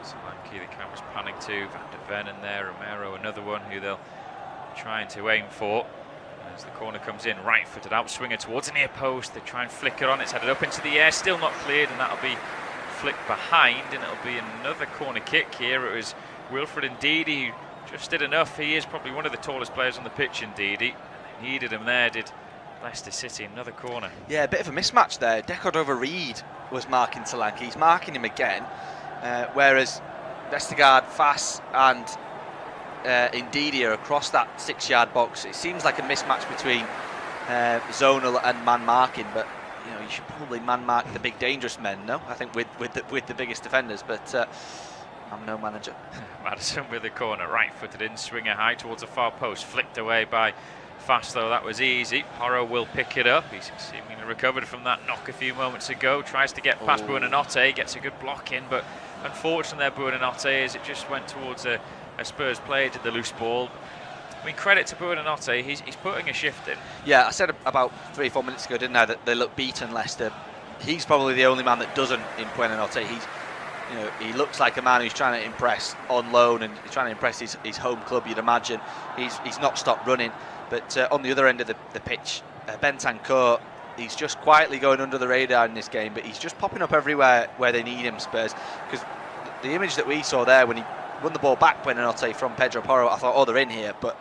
S4: Solanke, the camera's panning to, Van der Ven in there, Romero, another one who they'll be trying to aim for. As the corner comes in, right-footed outswinger towards the near post. They try and flick it on. It's headed up into the air, still not cleared, and that'll be flicked behind, and it'll be another corner kick here. It was Wilfred Ndidi who just did enough. He is probably one of the tallest players on the pitch, Ndidi. They needed him there, did Leicester City. Another corner.
S5: Yeah, a bit of a mismatch there. Decordova-Reid was marking Solanke. He's marking him again, whereas Vestergaard, Fass, and Ndidi are across that 6-yard box. It seems like a mismatch between zonal and man marking, but you know, you should probably man mark the big dangerous men, no? I think with the biggest defenders, but I'm no manager.
S4: Maddison with the corner, right-footed in, swinger high towards the far post, flicked away by Fass, though that was easy. Porro will pick it up. He's seemingly recovered from that knock a few moments ago. Tries to get past Buonanotte, gets a good block in, but unfortunately there Buonanotte, as it just went towards a Spurs player, did the loose ball. I mean, credit to Buonanotte, he's putting a shift in.
S5: Yeah, I said about 3-4 minutes ago, didn't I, that they look beaten, Leicester. He's probably the only man that doesn't in Buonanotte. He looks like a man who's trying to impress on loan, and he's trying to impress his home club, you'd imagine. He's not stopped running, but on the other end of the pitch, Bentancur, he's just quietly going under the radar in this game, but he's just popping up everywhere where they need him, Spurs. Because the image that we saw there when he won the ball back, Buonanotte, from Pedro Porro, I thought, oh, they're in here, but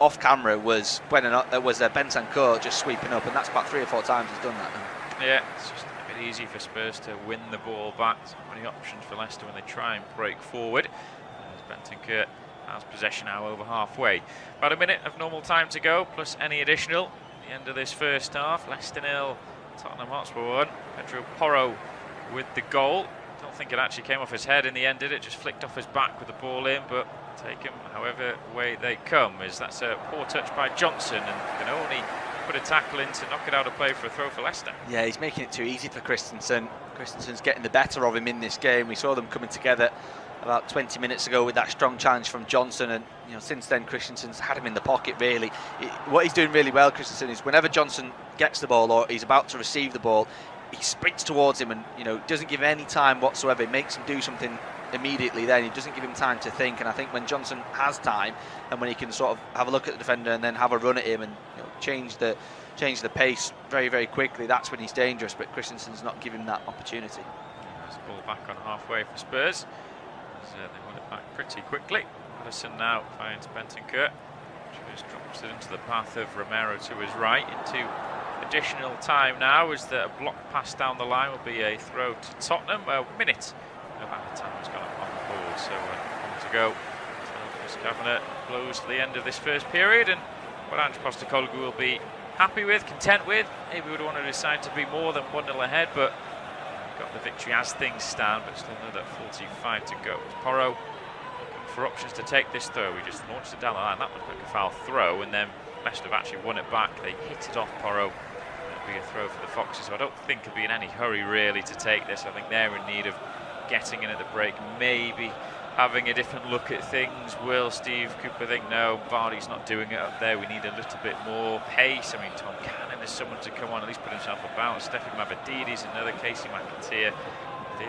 S5: off camera was Bentancur just sweeping up, and that's about 3 or 4 times he's done that now.
S4: Yeah, it's just a bit easy for Spurs to win the ball back. So many options for Leicester when they try and break forward. As Bentancur has possession now over halfway. About a minute of normal time to go, plus any additional at the end of this first half. Leicester 0, Tottenham Hotspur 1. Pedro Porro with the goal. I don't think it actually came off his head in the end, did it? Just flicked off his back with the ball in, but take him however way they come. That's a poor touch by Johnson, and can only put a tackle in to knock it out of play for a throw for Leicester. Yeah,
S5: he's making it too easy for Christensen. Christensen's getting the better of him in this game. We saw them coming together about 20 minutes ago with that strong challenge from Johnson, and since then Christensen's had him in the pocket really. What he's doing really well, Christensen, is whenever Johnson gets the ball or he's about to receive the ball, he sprints towards him and doesn't give any time whatsoever. It makes him do something immediately then. He doesn't give him time to think, and I think when Johnson has time and when he can sort of have a look at the defender and then have a run at him and change the pace very, very quickly, that's when he's dangerous. But Christensen's not giving that opportunity.
S4: There's the ball back on halfway for Spurs. They won it back pretty quickly. Maddison now finds Bentancur, just drops it into the path of Romero to his right. Into additional time now, as the block pass down the line will be a throw to Tottenham. A minute of added time has gone up on the board, so to go. So Chris Kavanagh blows for the end of this first period, and what Ange Postecoglou will be happy with, content with. Maybe would want to decide to be more than 1-0 ahead, but got the victory as things stand, but still another 45 to go. Porro looking for options to take this throw. He just launched it down the line. That looked like a foul throw, and then Leicester have actually won it back. They hit it off Porro. That'll be a throw for the Foxes, so I don't think he'll be in any hurry really to take this. I think they're in need of getting in at the break, maybe having a different look at things. Will Steve Cooper think, no, Vardy's not doing it up there, we need a little bit more pace? I mean, Tom Cannon is someone to come on, at least put himself about. Stefan Mavropanos, another. Casey McAteer.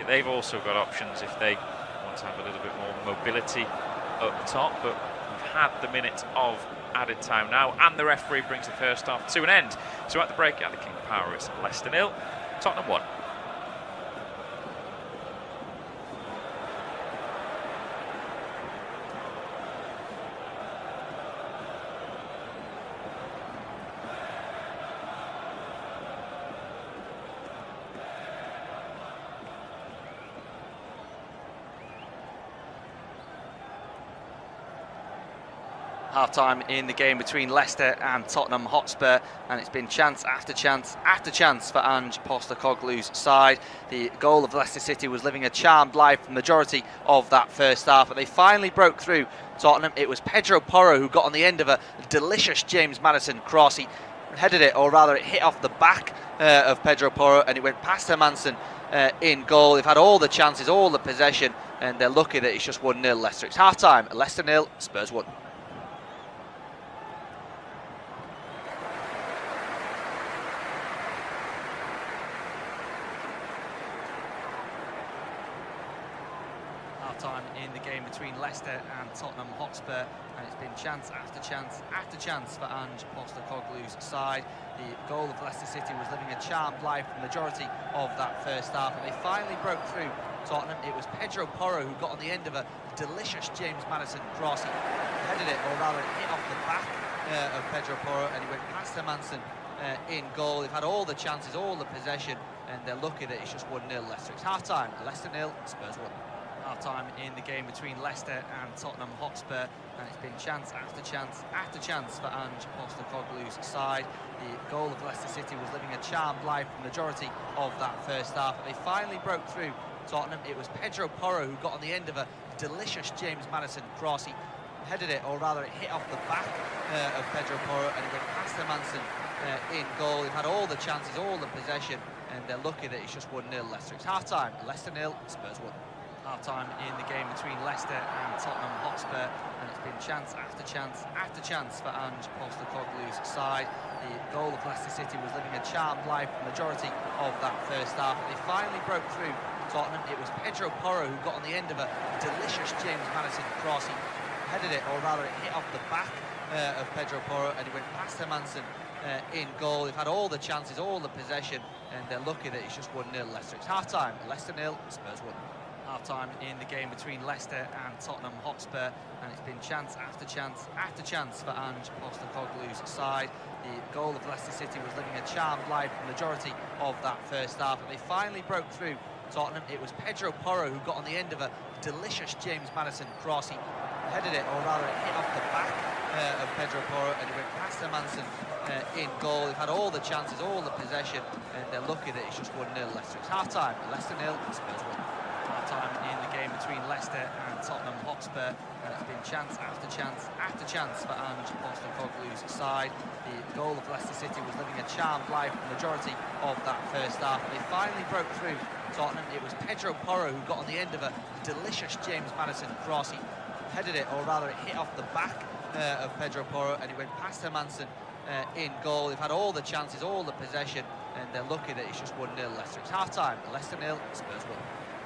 S4: They've also got options if they want to have a little bit more mobility up top, but we've had the minute of added time now, and the referee brings the first half to an end. So at the break, at the King Power, it's Leicester 0, Tottenham 1.
S5: Half-time in the game between Leicester and Tottenham Hotspur, and it's been chance after chance after chance for Ange Postecoglou's side. The goal of Leicester City was living a charmed life for the majority of that first half, but they finally broke through Tottenham. It was Pedro Porro who got on the end of a delicious James Maddison cross. He headed it, or rather it hit off the back of Pedro Porro, and it went past Hermansen in goal. They've had all the chances, all the possession, and they're lucky that it's just 1-0 Leicester. It's half-time, Leicester 0, Spurs 1. Time in the game between Leicester and Tottenham Hotspur, and it's been chance after chance after chance for Ange Postecoglou's side. The goal of Leicester City was living a charmed life for the majority of that first half, and they finally broke through Tottenham. It was Pedro Porro who got on the end of a delicious James Maddison cross. He headed it, or rather it hit off the back of Pedro Porro, and he went past Hermansen in goal. They've had all the chances, all the possession, and they're lucky that it's just 1-0 Leicester. It's half-time, Leicester 0, Spurs 1. Half-time in the game between Leicester and Tottenham Hotspur, and it's been chance after chance after chance for Ange Postecoglou's side. The goal of Leicester City was living a charmed life for the majority of that first half, but they finally broke through Tottenham. It was Pedro Porro who got on the end of a delicious James Maddison cross. He headed it, or rather it hit off the back of Pedro Porro, and it went past Hermansen in goal. They've had all the chances, all the possession, and they're lucky that it's just 1-0 Leicester. It's half-time, Leicester 0, Spurs 1. Half-time in the game between Leicester and Tottenham Hotspur, and it's been chance after chance after chance for Ange Postecoglou's side. The goal of Leicester City was living a charmed life for the majority of that first half, but they finally broke through Tottenham. It was Pedro Porro who got on the end of a delicious James Maddison cross. He headed it, or rather it hit off the back of Pedro Porro, and he went past Hermansen in goal. They've had all the chances, all the possession, and they're lucky that it's just 1-0 Leicester. It's half-time, Leicester 0, Spurs 1. Half-time in the game between Leicester and Tottenham Hotspur, and it's been chance after chance after chance for Ange Postecoglou's side. The goal of Leicester City was living a charmed life for the majority of that first half, but they finally broke through Tottenham. It was Pedro Porro who got on the end of a delicious James Maddison cross. He headed it, or rather it hit off the back of Pedro Porro, and it went past Hermansen in goal. They've had all the chances, all the possession, and they're lucky that it's just 1-0 Leicester. It's half-time, Leicester 0, Spurs 1. Time in the game between Leicester and Tottenham Hotspur, and it's been chance after chance after chance for Ange Postecoglou's side. The goal of Leicester City was living a charmed life for the majority of that first half, but they finally broke through Tottenham. It was Pedro Porro who got on the end of a delicious James Maddison cross. He headed it, or rather it hit off the back of Pedro Porro, and he went past Hermansen in goal. They've had all the chances, all the possession, and they're lucky that it's just 1-0 Leicester. It's half-time, Leicester 0, Spurs 1.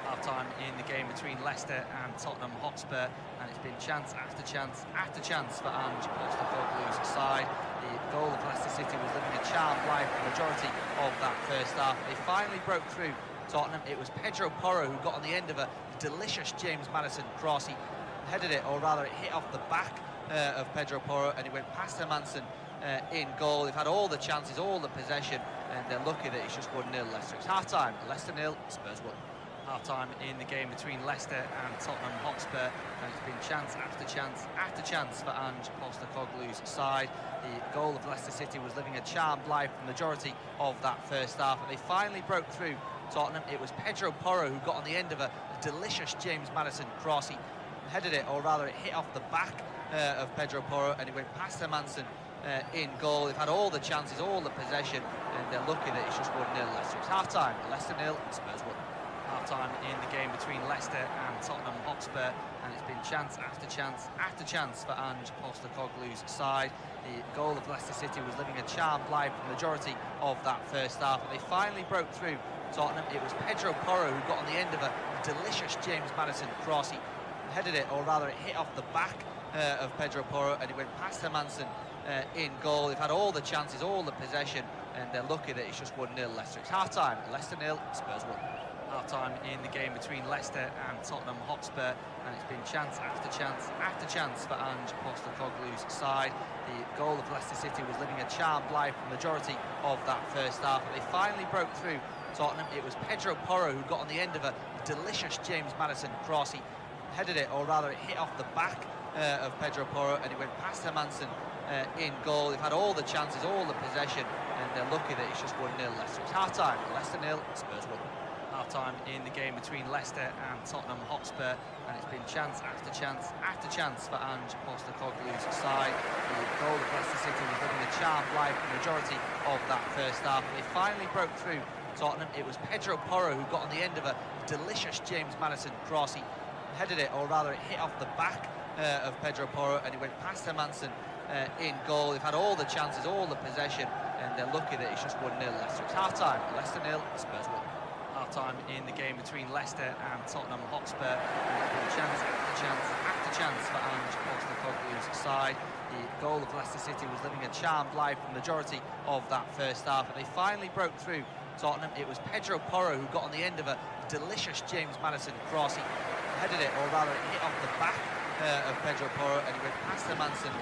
S5: Half-time in the game between Leicester and Tottenham Hotspur, and it's been chance after chance after chance for Ange Postecoglou's side. The goal of Leicester City was living a charmed life for the majority of that first half. They finally broke through Tottenham. It was Pedro Porro who got on the end of a delicious James Maddison cross. He headed it, or rather it hit off the back of Pedro Porro, and he went past Hermansen in goal. They've had all the chances, all the possession, and they're lucky that it's just 1-0 Leicester. It's half-time, Leicester 0, Spurs 1. Half-time in the game between Leicester and Tottenham Hotspur, and it's been chance after chance after chance for Ange Postecoglou's side. The goal of Leicester City was living a charmed life for the majority of that first half, but they finally broke through Tottenham. It was Pedro Porro who got on the end of a delicious James Maddison cross. He headed it, or rather it hit off the back of Pedro Porro, and he went past Hermansen in goal. They've had all the chances, all the possession, and they're lucky that it's just 1-0 Leicester. It's half-time, Leicester 0, Spurs 1. Half-time in the game between Leicester and Tottenham Hotspur, and it's been chance after chance after chance for Ange Postecoglou's side. The goal of Leicester City was living a charmed life for the majority of that first half, but they finally broke through Tottenham. It was Pedro Porro who got on the end of a delicious James Maddison cross. He headed it, or rather it hit off the back of Pedro Porro, and he went past Hermansen in goal. They've had all the chances, all the possession, and they're lucky that it's just 1-0 Leicester. It's half-time, Leicester 0, Spurs 1. Half-time in the game between Leicester and Tottenham Hotspur, and it's been chance after chance after chance for Ange Postecoglou's side. The goal of Leicester City was living a charmed life for the majority of that first half, but they finally broke through Tottenham. It was Pedro Porro who got on the end of a delicious James Maddison cross. He headed it, or rather it hit off the back of Pedro Porro, and it went past Hermansen in goal. They've had all the chances, all the possession, and they're lucky that it's just 1-0 Leicester. It's half-time, Leicester 0, Spurs 1. Half-time in the game between Leicester and Tottenham Hotspur, and it's been chance after chance after chance for Ange Postecoglou's side. The goal of Leicester City was living a charmed life for the majority of that first half, and they finally broke through Tottenham. It was Pedro Porro who got on the end of a delicious James Maddison cross. He headed it, or rather it hit off the back of Pedro Porro, and it went past Hermansen in goal. They've had all the chances, all the possession, and they're lucky that it's just 1-0 Leicester. It's half-time, Leicester 0, Spurs 1. Half-time in the game between Leicester and Tottenham Hotspur, and it's been chance after chance after chance for Ange Postecoglou's side. The goal of Leicester City was living a charmed life for the majority of that first half, and they finally broke through Tottenham. It was Pedro Porro who got on the end of a delicious James Maddison cross. He headed it, or rather it hit off the back of Pedro Porro, and it went past Hermansen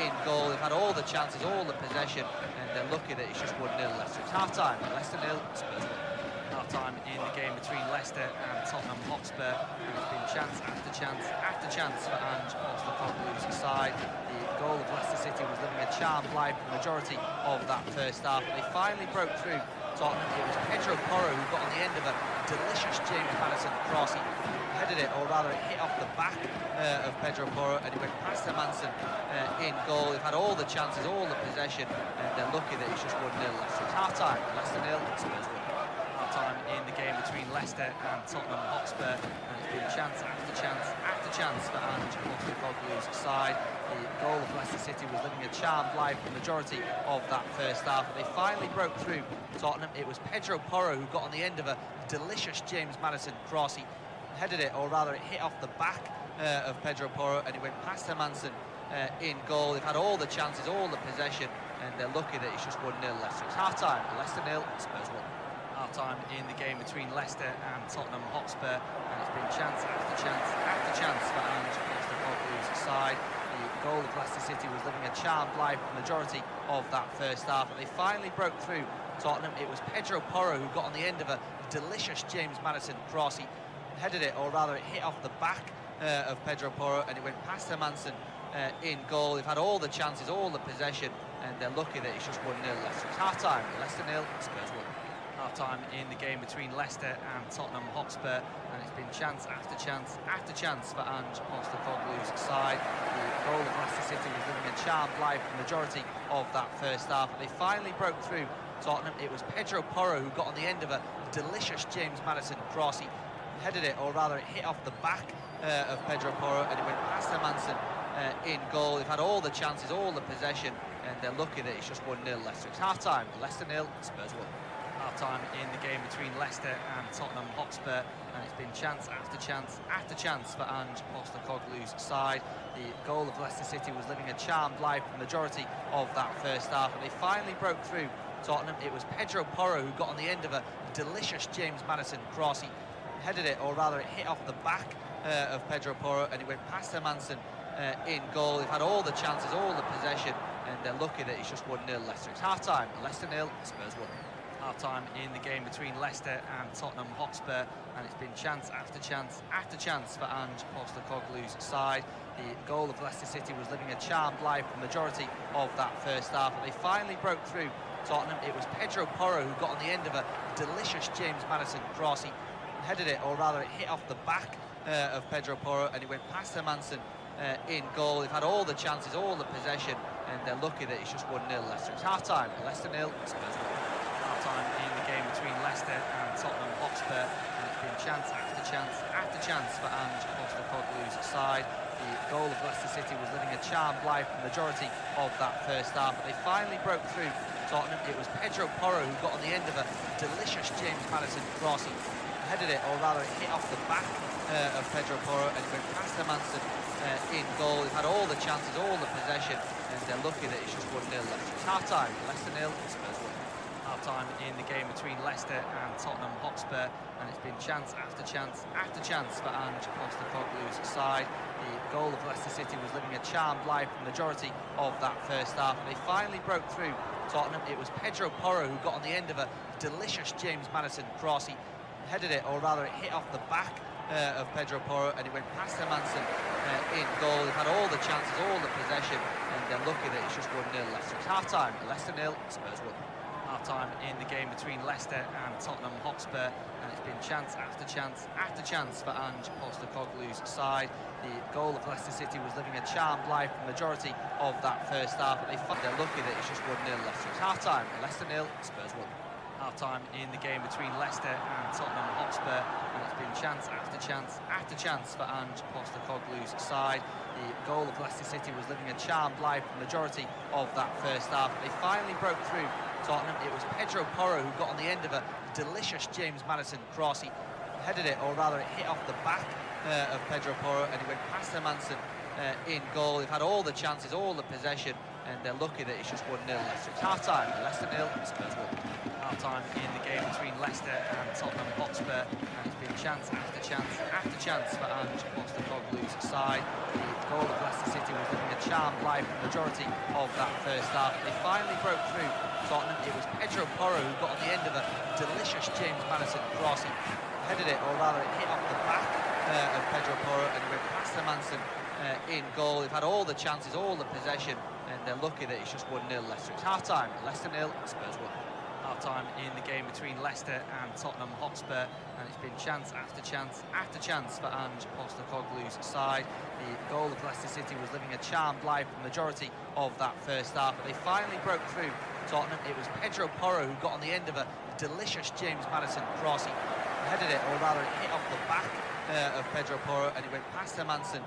S5: in goal. They've had all the chances, all the possession, and they're lucky that it's just 1-0 Leicester. It's half-time, Leicester 0, Spurs 1. Half-time in the game between Leicester and Tottenham Hotspur, and it's been chance after chance after chance for Ange Postecoglou's side. The goal of Leicester City was living a charmed life for the majority of that first half, and they finally broke through Tottenham. It was Pedro Porro who got on the end of a delicious James Maddison cross. He headed it, or rather it hit off the back of Pedro Porro, and it went past Hermansen in goal. They've had all the chances, all the possession, and they're lucky that it's just 1-0 Leicester. It's half-time, Leicester 0, Spurs 1. Half-time in the game between Leicester and Tottenham Hotspur, and it's been chance after chance after chance for Ange Postecoglou's side. The goal of Leicester City was living a charmed life for the majority of that first half, but they finally broke through Tottenham. It was Pedro Porro who got on the end of a delicious James Maddison cross. He headed it, or rather it hit off the back of Pedro Porro, and it went past Hermansen in goal. They've had all the chances, all the possession, and they're lucky that it's just 1-0 Leicester. It's half-time, Leicester 0, Spurs 1. Half-time in the game between Leicester and Tottenham Hotspur, and it's been chance after chance after chance for Ange Postecoglou's side. The goal of Leicester City was living a charmed life for the majority of that first half, and they finally broke through Tottenham. It was Pedro Porro who got on the end of a delicious James Maddison cross. He headed it, or rather it hit off the back of Pedro Porro, and it went past Hermansen in goal. They've had all the chances, all the possession, and they're lucky that it's just 1-0 Leicester. It's half-time, Leicester 0, Spurs 1. Half-time in the game between Leicester and Tottenham Hotspur, and it's been chance after chance after chance for Ange Postecoglou's side. The goal of Leicester City was living a charmed life for the majority of that first half, and they finally broke through Tottenham. It was Pedro Porro who got on the end of a delicious James Maddison cross. He headed it, or rather it hit off the back of Pedro Porro, and it went past Hermansen in goal. They've had all the chances, all the possession, and they're lucky that it's just 1-0 Leicester. It's half-time, Leicester 0, Spurs 1. Half-time in the game between Leicester and Tottenham Hotspur, and it's been chance after chance after chance for Ange Postecoglou's side. The goal of Leicester City was living a charmed life for the majority of that first half, and they finally broke through Tottenham. It was Pedro Porro who got on the end of a delicious James Maddison cross. He headed it, or rather it hit off the back of Pedro Porro, and it went past Hermansen in goal. They've had all the chances, all the possession, and they're lucky that it's just 1-0 Leicester. It's half-time, Leicester 0, Spurs 1. Half-time in the game between Leicester and Tottenham Hotspur, and it's been chance after chance after chance for Ange Postecoglou's side. The goal of Leicester City was living a charmed life for the majority of that first half, and they finally broke through Tottenham. It was Pedro Porro who got on the end of a delicious James Maddison cross. He headed it, or rather it hit off the back of Pedro Porro, and it went past Hermansen in goal. They've had all the chances, all the possession, and they're lucky that it's just 1-0 Leicester. It's half-time, Leicester 0, Spurs 1. Half-time in the game between Leicester and Tottenham Hotspur, and it's been chance after chance after chance for Ange Postecoglou's side. The goal of Leicester City was living a charmed life for the majority of that first half, but they finally broke through Tottenham. It was Pedro Porro who got on the end of a delicious James Maddison cross. He headed it, or rather it hit off the back of Pedro Porro, and it went past Hermansen in goal. They've had all the chances, all the possession, and they're lucky that it's just 1-0 Leicester. It's half-time, Leicester 0, Spurs 1. Half-time in the game between Leicester and Tottenham Hotspur, and it's been chance after chance after chance for Ange Postecoglou's side. The goal of Leicester City was living a charmed life for the majority of that first half, and they finally broke through Tottenham. It was Pedro Porro who got on the end of a delicious James Maddison cross. He headed it, or rather it hit off the back of Pedro Porro, and it went past Hermansen in goal. They've had all the chances, all the possession, and they're lucky that it's just 1-0 Leicester. It's half-time, Leicester 0, Spurs 1. Half-time in the game between Leicester and Tottenham Hotspur, and it's been chance after chance after chance for Ange Postecoglou's side. The goal of Leicester City was living a charmed life for the majority of that first half, but they're lucky that it's just 1-0 Leicester. It's half-time, Leicester 0, Spurs 1. Half-time in the game between Leicester and Tottenham Hotspur, and it's been chance after chance after chance for Ange Postecoglou's side. The goal of Leicester City was living a charmed life for the majority of that first half, but they finally broke through Tottenham. It was Pedro Porro who got on the end of a delicious James Maddison cross. He headed it, or rather it hit off the back of Pedro Porro, and it went past Hermansen in goal. They've had all the chances, all the possession, and they're lucky that it's just 1-0 Leicester. It's half-time, Leicester 0, Spurs 1. Half-time in the game between Leicester and Tottenham Hotspur, and it's been chance after chance after chance for Ange Postecoglou's side. The goal of Leicester City was living a charmed life for the majority of that first half. They finally broke through Tottenham. It was Pedro Porro who got on the end of a delicious James Maddison cross. He headed it, or rather it hit off the back of Pedro Porro, and it went past Hermansen in goal. They've had all the chances, all the possession, and they're lucky that it's just 1-0 Leicester. It's half-time, Leicester 0, Spurs 1. Half-time in the game between Leicester and Tottenham Hotspur, and it's been chance after chance after chance for Ange Postecoglou's side. The goal of Leicester City was living a charmed life for the majority of that first half, but they finally broke through Tottenham. It was Pedro Porro who got on the end of a delicious James Maddison cross. He headed it, or rather it hit off the back of Pedro Porro, and it went past Hermansen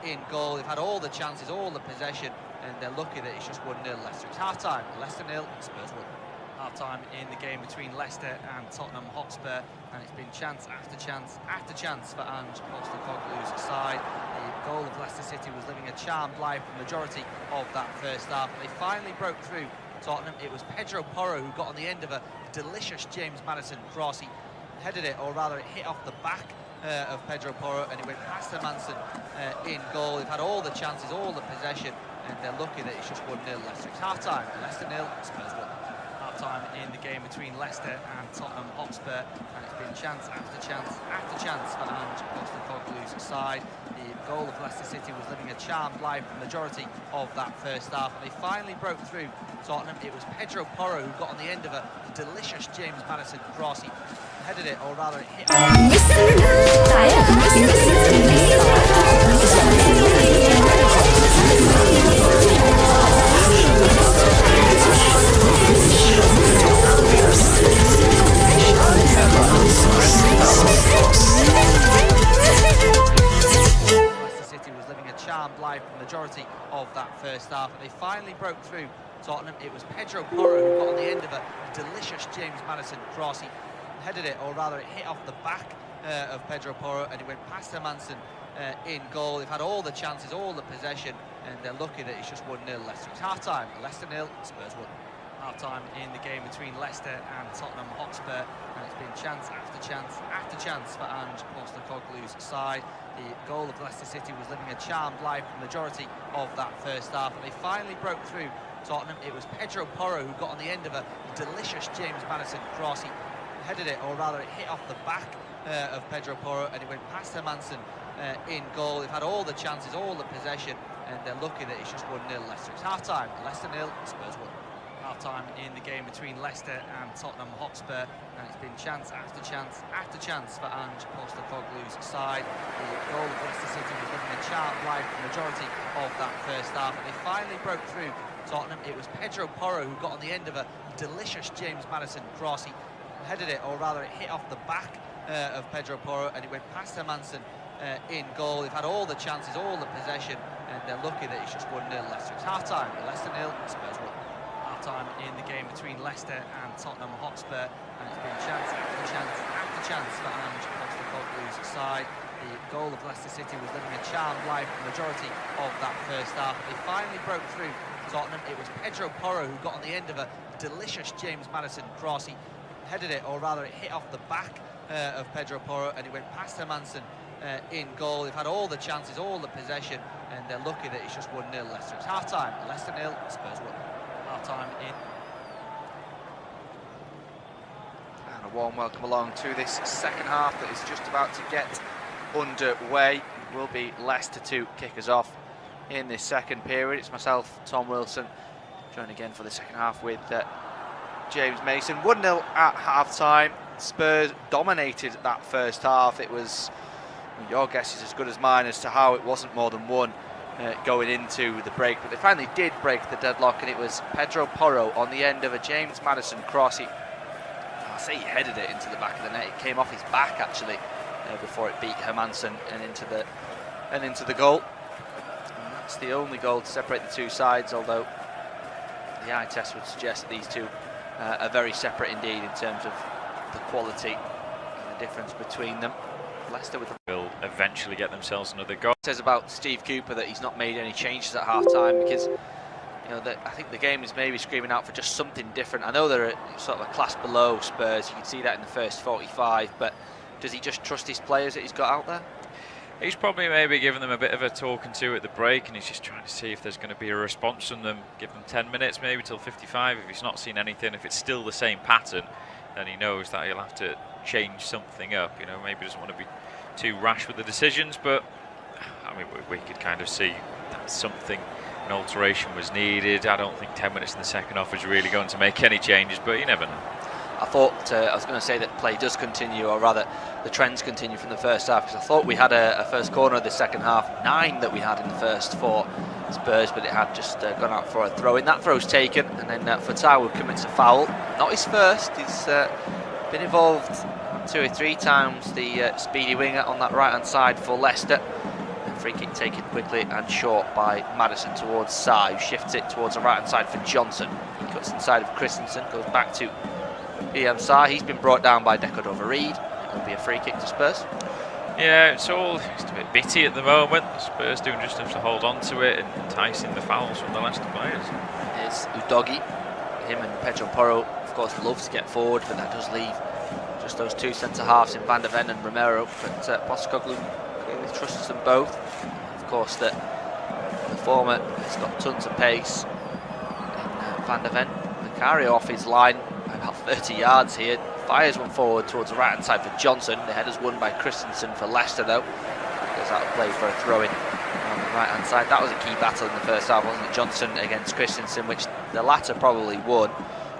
S5: in goal. They've had all the chances, all the possession, and they're lucky that it's just 1-0 Leicester. It's half-time, Leicester 0, Spurs 1. Half-time in the game between Leicester and Tottenham Hotspur, and it's been chance after chance after chance for Ange Postecoglou's side. The goal of Leicester City was living a charmed life for the majority of that first half. They finally broke through Tottenham. It was Pedro Porro who got on the end of a delicious James Maddison cross. He headed it, or rather it hit off the back of Pedro Porro, and it went past Hermansen in goal. They've had all the chances, all the possession, and they're lucky that it's just 1-0 Leicester. It's half-time, Leicester 0, Spurs 1. Half-time in the game between Leicester and Tottenham Hotspur, and it's been chance after chance after chance for Ange Postecoglou's side. The goal of Leicester City was living a charmed life for the majority of that first half, and they finally broke through Tottenham. It was Pedro Porro who got on the end of a delicious James Maddison cross. He headed it, or rather it hit Leicester City was living a charmed life for the majority of that first half, and they finally broke through Tottenham. It was Pedro Porro who got on the end of a delicious James Maddison cross. He headed it, or rather it hit off the back of Pedro Porro, and it went past Hermansen in goal. They've had all the chances, all the possession, and they're lucky that it's just 1-0 Leicester. It's half-time, Leicester 0, Spurs 1. Half-time in the game between Leicester and Tottenham Hotspur, and it's been chance after chance after chance for Ange Postecoglou's side. The goal of Leicester City was living a charmed life for the majority of that first half, and they finally broke through Tottenham. It was Pedro Porro who got on the end of a delicious James Maddison cross. He headed it, or rather it hit off the back of Pedro Porro, and it went past Hermansen in goal. They've had all the chances, all the possession, and they're lucky that it's just 1-0 Leicester. It's half-time, Leicester 0, Spurs 1. Half-time in the game between Leicester and Tottenham Hotspur, and it's been chance after chance after chance for Ange Postecoglou's side. The goal of Leicester City was living a charmed life for the majority of that first half, and they finally broke through Tottenham. It was Pedro Porro who got on the end of a delicious James Maddison cross. He headed it, or rather it hit off the back of Pedro Porro, and it went past Hermansen in goal. They've had all the chances, all the possession, and they're lucky that it's just 1-0 Leicester. It's half-time, Leicester 0, Spurs 1. Half-time in the game between Leicester and Tottenham Hotspur, and it's been chance after chance after chance for Ange Postecoglou's side. The goal of Leicester City was living a charmed life for the majority of that first half. They finally broke through Tottenham. It was Pedro Porro who got on the end of a delicious James Maddison cross. He headed it, or rather it hit off the back of Pedro Porro, and it went past Hermansen in goal. They've had all the chances, all the possession, and they're lucky that it's just 1-0 Leicester. It's half-time, Leicester 0, Spurs 1. Half-time in.
S6: And a warm welcome along to this second half that is just about to get
S5: underway. It will be Leicester to kick us off in this second period. It's myself, Tom Wilson, joined again for the second half with James Mason. 1-0 at half-time. Spurs dominated that first half. It was, your guess is as good as mine as to how it wasn't more than one going into the break, but they finally did break the deadlock, and it was Pedro Porro on the end of a James Maddison cross. I say he headed it into the back of the net. It came off his back actually before it beat Hermansen and into the goal. And that's the only goal to separate the two sides, although the eye test would suggest that these two are very separate indeed in terms of the quality and the difference between them. Leicester will
S4: eventually get themselves another goal.
S5: It says about Steve Cooper that he's not made any changes at half-time because, you know, I think the game is maybe screaming out for just something different. I know they're sort of a class below Spurs. You can see that in the first 45, but does he just trust his players that he's got out there?
S4: He's probably maybe giving them a bit of a talking to at the break, and he's just trying to see if there's going to be a response from them. Give them 10 minutes, maybe till 55. If he's not seen anything, if it's still the same pattern, then he knows that he'll have to change something up. You know, maybe he doesn't want to be too rash with the decisions, but I mean, we could kind of see that something, an alteration was needed. I don't think 10 minutes in the second half is really going to make any changes, but you never know.
S5: I thought, I was going to say that play does continue, or rather the trends continue from the first half, because I thought we had a first corner of the second half, 9 that we had in the first for Spurs, but it had just gone out for a throw-in. That throw's taken, and then Fatawu commits a foul. Not his first, he's been involved 2 or 3 times, the speedy winger on that right-hand side for Leicester. And free kick taken quickly and short by Maddison towards Sai, who shifts it towards the right-hand side for Johnson. He cuts inside of Christensen, goes back to Sai. He's been brought down by Deco-Reed. It will be a free kick to Spurs.
S4: Yeah, it's a bit bitty at the moment. Spurs doing just enough to hold on to it and enticing the fouls from the Leicester players.
S5: It's Udogie. Him and Pedro Porro, of course, love to get forward, but that does leave just those 2 centre-halves in Van der Ven and Romero. But Postecoglou clearly trusts them both. Of course, the former has got tons of pace in Van der Ven. Vicario off his line by about 30 yards here. Fires one forward towards the right-hand side for Johnson. The header's won by Christensen for Leicester, though. Goes out of play for a throw-in on the right-hand side. That was a key battle in the first half, wasn't it? Johnson against Christensen, which the latter probably won.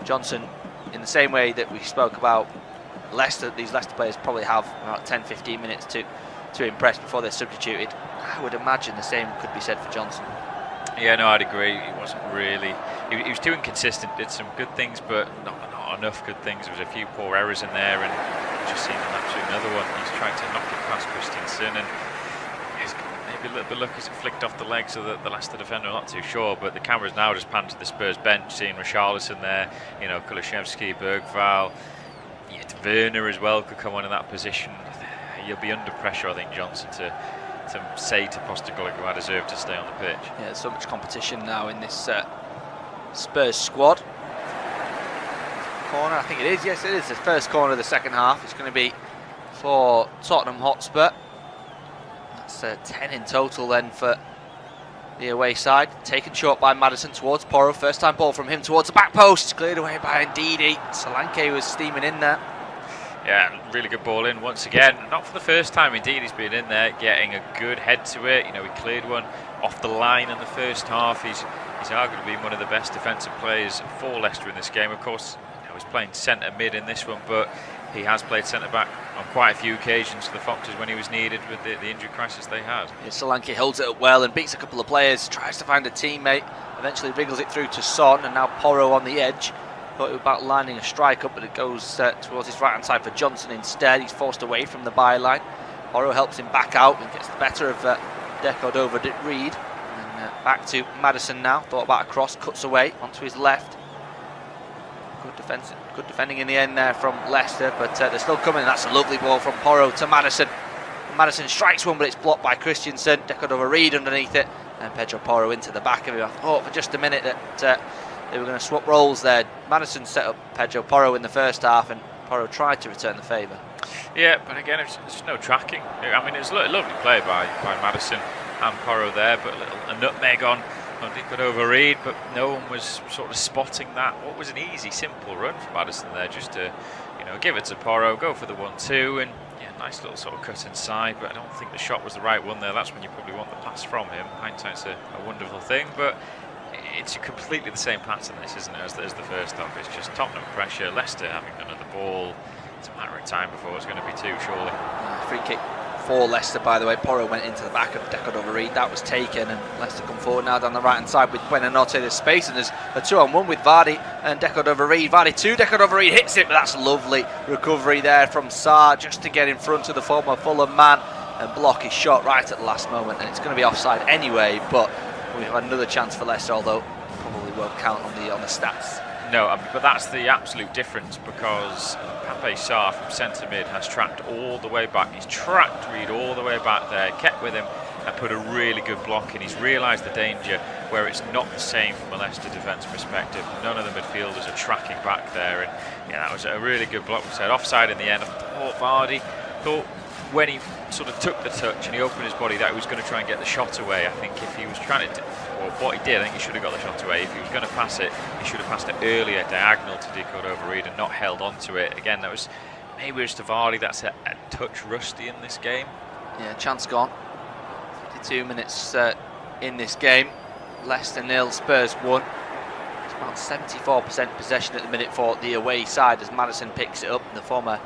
S5: Johnson, in the same way that we spoke about Leicester, these Leicester players probably have about 10-15 minutes to impress before they're substituted. I would imagine the same could be said for Johnson.
S4: Yeah, no, I'd agree. He wasn't really... He was too inconsistent, did some good things, but not enough good things. There was a few poor errors in there, and just seen an absolute another one. He's trying to knock it past Christensen, and maybe a little bit lucky, it flicked off the legs of the Leicester defender. I'm not too sure, but the camera's now just panned to the Spurs bench, seeing Richarlison there, you know, Kulusevski, Bergval, Werner as well could come on in that position. You'll be under pressure, I think, Johnson, to say to Postecoglou I deserve to stay on the pitch.
S5: Yeah, there's so much competition now in this Spurs squad. Corner, I think it is. Yes, it is the first corner of the second half. It's going to be for Tottenham Hotspur. That's 10 in total then for the away side. Taken short by Maddison towards Porro. First time ball from him towards the back post. It's cleared away by Ndidi. Solanke was steaming in there.
S4: Yeah, really good ball in once again. Not for the first time, indeed. He's been in there, getting a good head to it. You know, he cleared one off the line in the first half. He's arguably one of the best defensive players for Leicester in this game. Of course, you know, he's playing centre mid in this one, but he has played centre back on quite a few occasions for the Foxes when he was needed with the injury crisis they had.
S5: Yeah, Solanke holds it up well and beats a couple of players. Tries to find a teammate. Eventually wriggles it through to Son, and now Porro on the edge. Thought he was about lining a strike up, but it goes towards his right hand side for Johnson instead. He's forced away from the byline. Porro helps him back out and gets the better of Deco-Reed. And back to Maddison now. Thought about a cross, cuts away onto his left. Good defending in the end there from Leicester, but they're still coming. That's a lovely ball from Porro to Maddison. Maddison strikes one, but it's blocked by Christensen. Deco-Reed underneath it, and Pedro Porro into the back of him. I thought for just a minute that they were going to swap roles there. Maddison set up Pedro Porro in the first half, and Porro tried to return the favour.
S4: Yeah, but again, it's no tracking. I mean, it was a lovely play by Maddison and Porro there, but a nutmeg on Deco-Reed, but no one was sort of spotting that. What was an easy, simple run for Maddison there, just to, you know, give it to Porro, go for the 1-2, and Yeah, nice little sort of cut inside, but I don't think the shot was the right one there. That's when you probably want the pass from him. Hindsight's a wonderful thing, but it's completely the same pattern, this, isn't it, as the first half. It's just Tottenham pressure, Leicester having none of the ball. It's a matter of time before it's going to be two, surely.
S5: Free kick for Leicester, by the way. Porro went into the back of Deco-Reed. That was taken, and Leicester come forward now down the right hand side with Buonanotte. There's space, and there's a 2-on-1 with Vardy and Deco-Reed. Vardy 2, Deco-Reed hits it, but that's lovely recovery there from Sarr just to get in front of the former Fulham man and block his shot right at the last moment. And it's going to be offside anyway, but we have another chance for Leicester, although probably won't count on the stats.
S4: No, but that's the absolute difference, because Pape Sarr from centre mid has tracked all the way back. He's tracked Reed all the way back there, kept with him and put a really good block in. He's realised the danger, where it's not the same from a Leicester defence perspective. None of the midfielders are tracking back there, and yeah, that was a really good block. We said offside in the end. I thought Vardy thought when he sort of took the touch and he opened his body that he was going to try and get the shot away. I think if he was trying to, or what he did, I think he should have got the shot away. If he was going to pass it, he should have passed it earlier, diagonal to Deco-Reed, and not held on to it. Again, that was maybe just to Vardy. That's a touch rusty in this game.
S5: Yeah, chance gone. 52 minutes in this game. Leicester 0, Spurs 1. It's about 74% possession at the minute for the away side as Maddison picks it up. The former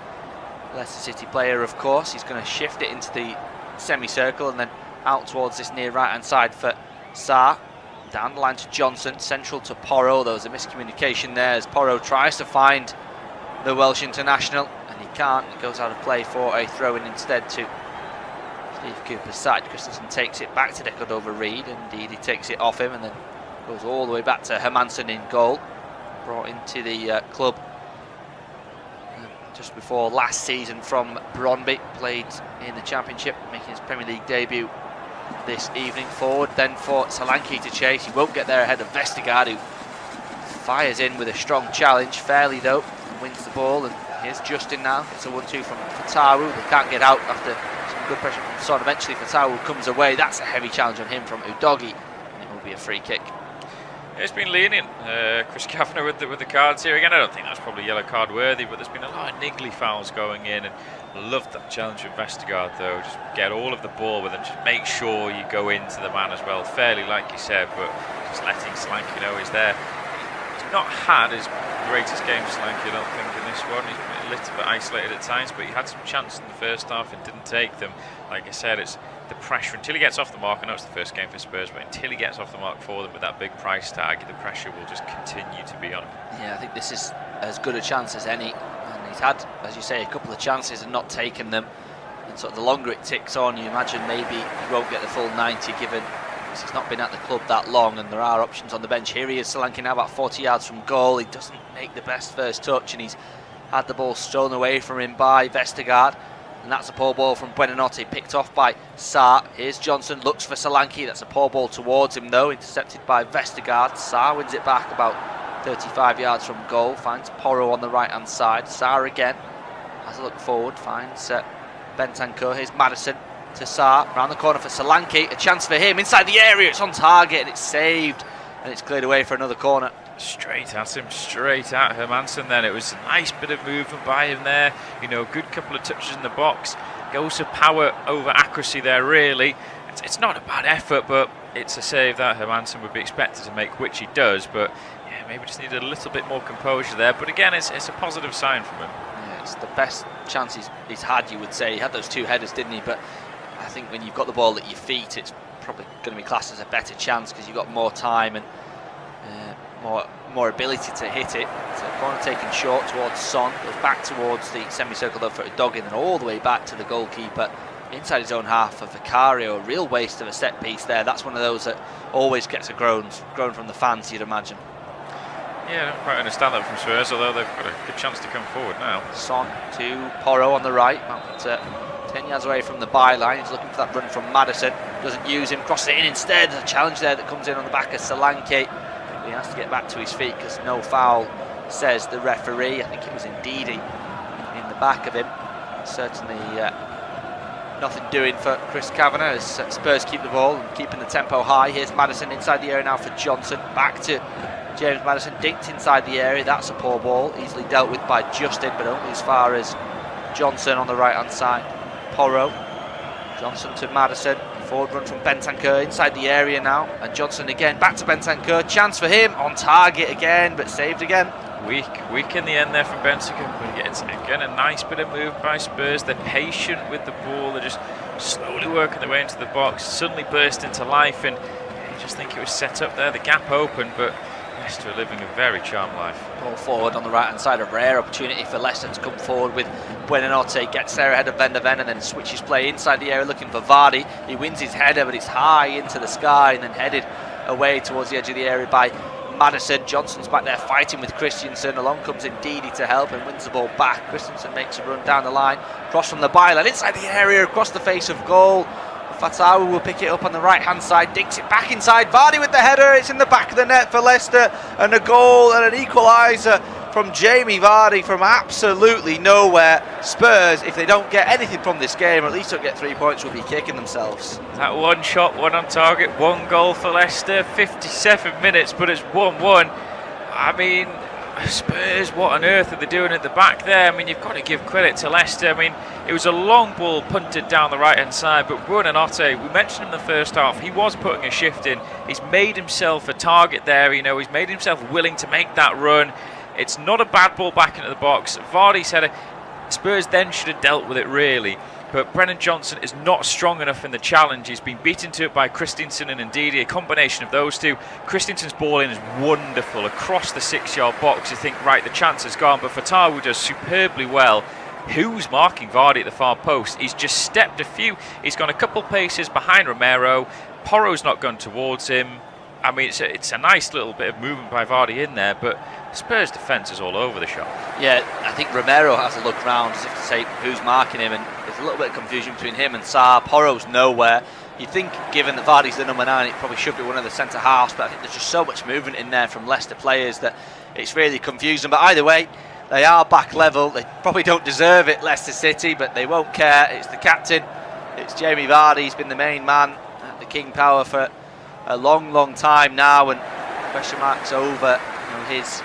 S5: Leicester City player, of course. He's going to shift it into the semicircle and then out towards this near right hand side for Sarr. Down the line to Johnson, central to Porro. There was a miscommunication there as Porro tries to find the Welsh international, and he can't. He goes out of play for a throw-in instead to Steve Cooper's side. Christensen takes it back to Deco-Reed. Indeed, he takes it off him and then goes all the way back to Hermansen in goal. Brought into the club just before last season from Brøndby. Played in the Championship, making his Premier League debut this evening. Forward then for Solanke to chase. He won't get there ahead of Vestergaard, who fires in with a strong challenge, fairly though, and wins the ball. And here's Justin now. It's a 1-2 from Fatawu. They can't get out after some good pressure from Son. Eventually Fatawu comes away. That's a heavy challenge on him from Udogie, and it will be a free kick.
S4: It's been lenient, Chris Kavanagh with the cards here again. I don't think that's probably yellow card worthy, but there's been a lot of niggly fouls going in, and loved that challenge from Vestergaard though. Just get all of the ball with him, just make sure you go into the man as well, fairly like you said, but just letting Solanke know he's there. He's not had his greatest game, Solanke, I don't think, in this one. He's been a little bit isolated at times, but he had some chances in the first half and didn't take them. Like I said, it's the pressure until he gets off the mark. I know it's the first game for Spurs, but until he gets off the mark for them with that big price tag, the pressure will just continue to be on him. Yeah,
S5: I think this is as good a chance as any, and he's had, as you say, a couple of chances and not taken them. And sort of the longer it ticks on, you imagine maybe he won't get the full 90, given he's not been at the club that long, and there are options on the bench. Here he is, Solanke now about 40 yards from goal. He doesn't make the best first touch, and he's had the ball stolen away from him by Vestergaard. And that's a poor ball from Buonanotte, picked off by Sarr. Here's Johnson, looks for Solanke. That's a poor ball towards him though, intercepted by Vestergaard. Sarr wins it back about 35 yards from goal, finds Porro on the right hand side. Sarr again has a look forward, finds Bentancur. Here's Maddison to Sarr, round the corner for Solanke. A chance for him inside the area, it's on target and it's saved, and it's cleared away for another corner.
S4: Straight at him, straight at Hermansen then. It was a nice bit of movement by him there. You know, good couple of touches in the box. Goes to power over accuracy there, really. It's not a bad effort, but it's a save that Hermansen would be expected to make, which he does. But yeah, maybe just needed a little bit more composure there. But again, it's a positive sign from him.
S5: Yeah, it's the best chance he's had, you would say. He had those two headers, didn't he? But I think when you've got the ball at your feet, it's probably going to be classed as a better chance because you've got more time and more ability to hit it. It's a corner taken short towards Son, goes back towards the semicircle though for Udogie, and then all the way back to the goalkeeper inside his own half for Vicario. A real waste of a set piece there. That's one of those that always gets a groan from the fans, you'd imagine.
S4: Yeah, I don't quite understand that from Spurs, although they've got a good chance to come forward now.
S5: Son to Porro on the right, about 10 yards away from the byline. He's looking for that run from Maddison, doesn't use him, crosses it in instead. A challenge there that comes in on the back of Solanke. He has to get back to his feet because no foul, says the referee. I think it was Ndidi in the back of him. Certainly nothing doing for Chris Kavanagh as Spurs keep the ball and keeping the tempo high. Here's Maddison inside the area now for Johnson. Back to James Maddison, dinked inside the area. That's a poor ball, easily dealt with by Justin, but only as far as Johnson on the right hand side. Porro. Johnson to Maddison. Forward run from Bentancur inside the area now. And Johnson again back to Bentancur. Chance for him on target again, but saved again.
S4: Weak in the end there from Bentancur. But it's again a nice bit of move by Spurs. They're patient with the ball. They're just slowly working their way into the box. Suddenly burst into life, and you just think it was set up there. The gap open, but Leicester are living a very charmed life.
S5: Ball forward on the right hand side, a rare opportunity for Leicester to come forward with Buonanotte, gets there ahead of Van der Ven and then switches play inside the area looking for Vardy. He wins his header, but it's high into the sky and then headed away towards the edge of the area by Maddison. Johnson's back there fighting with Christensen. Along comes Ndidi to help and wins the ball back. Christensen makes a run down the line, cross from the byline inside the area, across the face of goal. Fatawu will pick it up on the right hand side, dinks it back inside. Vardy with the header, it's in the back of the net for Leicester, and a goal and an equaliser from Jamie Vardy from absolutely nowhere. Spurs, if they don't get anything from this game, or at least don't get 3 points, will be kicking themselves.
S4: That one shot, one on target, one goal for Leicester, 57 minutes, but it's 1-1. I mean, Spurs, what on earth are they doing at the back there? I mean, you've got to give credit to Leicester. I mean, it was a long ball punted down the right hand side, but Buonanotte, we mentioned him in the first half, he was putting a shift in. He's made himself a target there, you know, he's made himself willing to make that run. It's not a bad ball back into the box. Vardy said Spurs then should have dealt with it really, but Brennan Johnson is not strong enough in the challenge. He's been beaten to it by Christensen and Ndidi, a combination of those two. Christensen's ball in is wonderful across the 6-yard box. You think, right, the chance has gone, but Fatawu does superbly well. Who's marking Vardy at the far post? He's just stepped a few. He's gone a couple paces behind Romero. Porro's not gone towards him. I mean, it's a nice little bit of movement by Vardy in there, but Spurs defence is all over the shop. Yeah,
S5: I think Romero has a look round as if to say who's marking him, and there's a little bit of confusion between him and Sarr. Porro's nowhere. You'd think, given that Vardy's the number 9, it probably should be one of the centre halves, but I think there's just so much movement in there from Leicester players that it's really confusing. But either way, they are back level. They probably don't deserve it, Leicester City, but they won't care. It's the captain. It's Jamie Vardy. He's been the main man at the King Power for a long time now, and question marks over his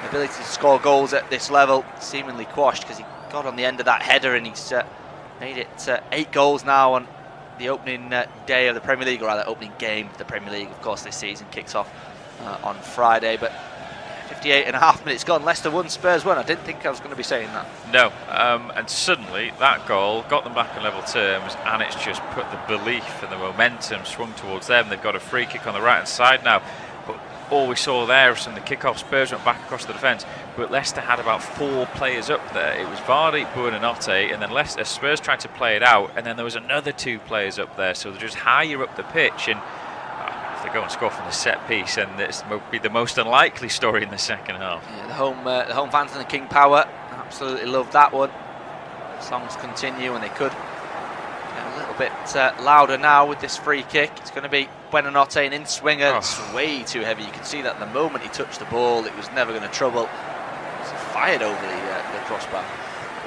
S5: ability to score goals at this level seemingly quashed, because he got on the end of that header and he's made it 8 goals now on the opening day of the Premier League, or rather opening game of the Premier League. Of course, this season kicks off on Friday, but 58.5 minutes gone. Leicester 1, Spurs 1. I didn't think I was going to be saying that.
S4: No, and suddenly that goal got them back in level terms, and it's just put the belief and the momentum swung towards them. They've got a free kick on the right hand side now, but all we saw there was from the kick-off, Spurs went back across the defence, but Leicester had about 4 players up there. It was Vardy, Buonanotte, and then Spurs tried to play it out, and then there was another 2 players up there, so they're just higher up the pitch, and if they go and score from the set piece, and this will be the most unlikely story in the second half.
S5: Yeah, the home fans in the King Power absolutely loved that one. Songs continue, and they could get a little bit louder now with this free kick. It's going to be Buonanotte, an in-swinger. It's way too heavy. You can see that the moment he touched the ball, it was never going to trouble. It's fired over the crossbar.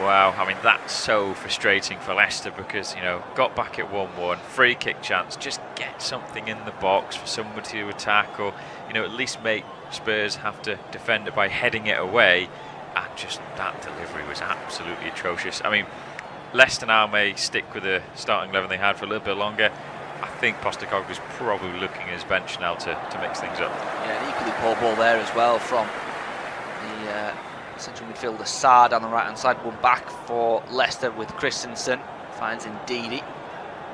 S4: Wow, I mean, that's so frustrating for Leicester, because, got back at 1-1, free kick chance, just get something in the box for somebody to attack, or, at least make Spurs have to defend it by heading it away, and just that delivery was absolutely atrocious. I mean, Leicester now may stick with the starting 11 they had for a little bit longer. I think Postecoglou's probably looking at his bench now to mix things up.
S5: Yeah, an equally poor ball there as well from the central midfielder Sarr down the right hand side. One back for Leicester with Christensen, finds Ndidi,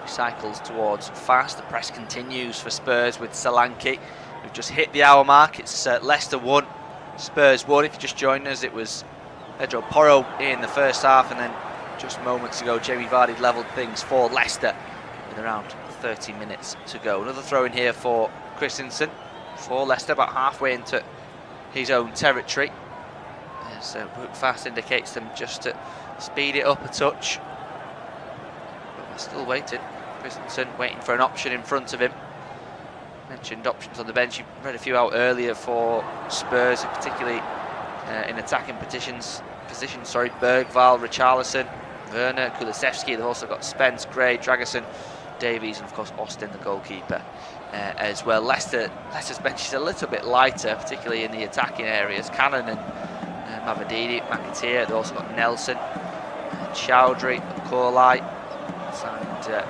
S5: cycles towards Fast. The press continues for Spurs with Solanke. We've just hit the hour mark. It's Leicester 1, Spurs 1. If you just joined us, it was Pedro Porro in the first half, and then just moments ago Jamie Vardy levelled things for Leicester with around 30 minutes to go. Another throw in here for Christensen for Leicester, about halfway into his own territory. As Fast indicates them just to speed it up a touch, but we're still waiting. Christensen waiting for an option in front of him. Mentioned options on the bench. You read a few out earlier for Spurs, particularly in attacking positions. Bergvall, Richarlison, Werner, Kulusevski. They've also got Spence, Gray, Dragerson, Davies, and of course Austin, the goalkeeper, as well. Leicester's bench is a little bit lighter, particularly in the attacking areas. Cannon and Mavadini, McAteer. They've also got Nelson, Chowdhury, Corlai, signed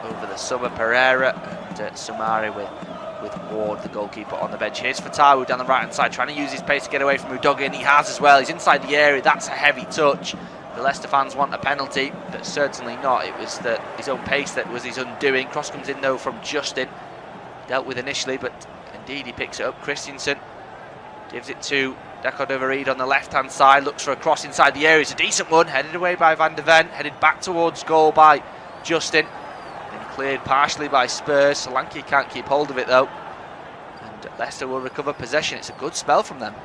S5: over the summer, Pereira, and Sumari with Ward, the goalkeeper, on the bench. Here's Fatawu down the right-hand side, trying to use his pace to get away from Udogie, and he has as well. He's inside the area. That's a heavy touch. The Leicester fans want a penalty, but certainly not. It was his own pace that was his undoing. Cross comes in, though, from Justin. Dealt with initially, but indeed he picks it up. Christensen gives it to Deco on the left-hand side. Looks for a cross inside the area. It's a decent one. Headed away by Van de Ven. Headed back towards goal by Justin. Then cleared partially by Spurs. Solanke can't keep hold of it, though. And Leicester will recover possession. It's a good spell from them.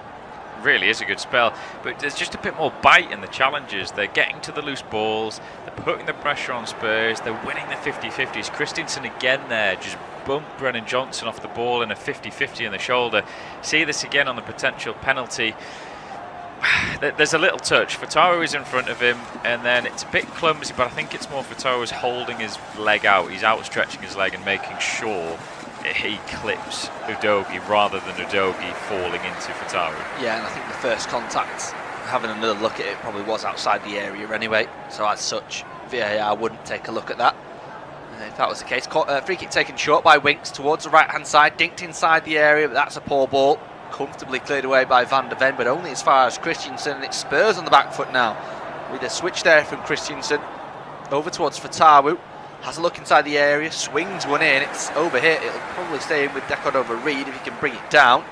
S4: Really is a good spell, but there's just a bit more bite in the challenges. They're getting to the loose balls, they're putting the pressure on Spurs, they're winning the 50-50s. Christensen again there, just bumped Brennan Johnson off the ball in a 50-50 in the shoulder. See this again on the potential penalty. There's a little touch. Fatawu is in front of him, and then it's a bit clumsy, but I think it's more Fatawu holding his leg out. He's outstretching his leg and making sure he clips Udogie rather than Udogie falling into Fatawu.
S5: Yeah, and I think the first contact, having another look at it, probably was outside the area anyway. So as such, VAR wouldn't take a look at that. If that was the case, free kick taken short by Winks towards the right-hand side, dinked inside the area, but that's a poor ball. Comfortably cleared away by Van de Ven, but only as far as Christensen, and it's Spurs on the back foot now. With a switch there from Christensen over towards Fatawu. Has a look inside the area, swings one in, it's over here, it'll probably stay in with Deco-Reed if he can bring it down.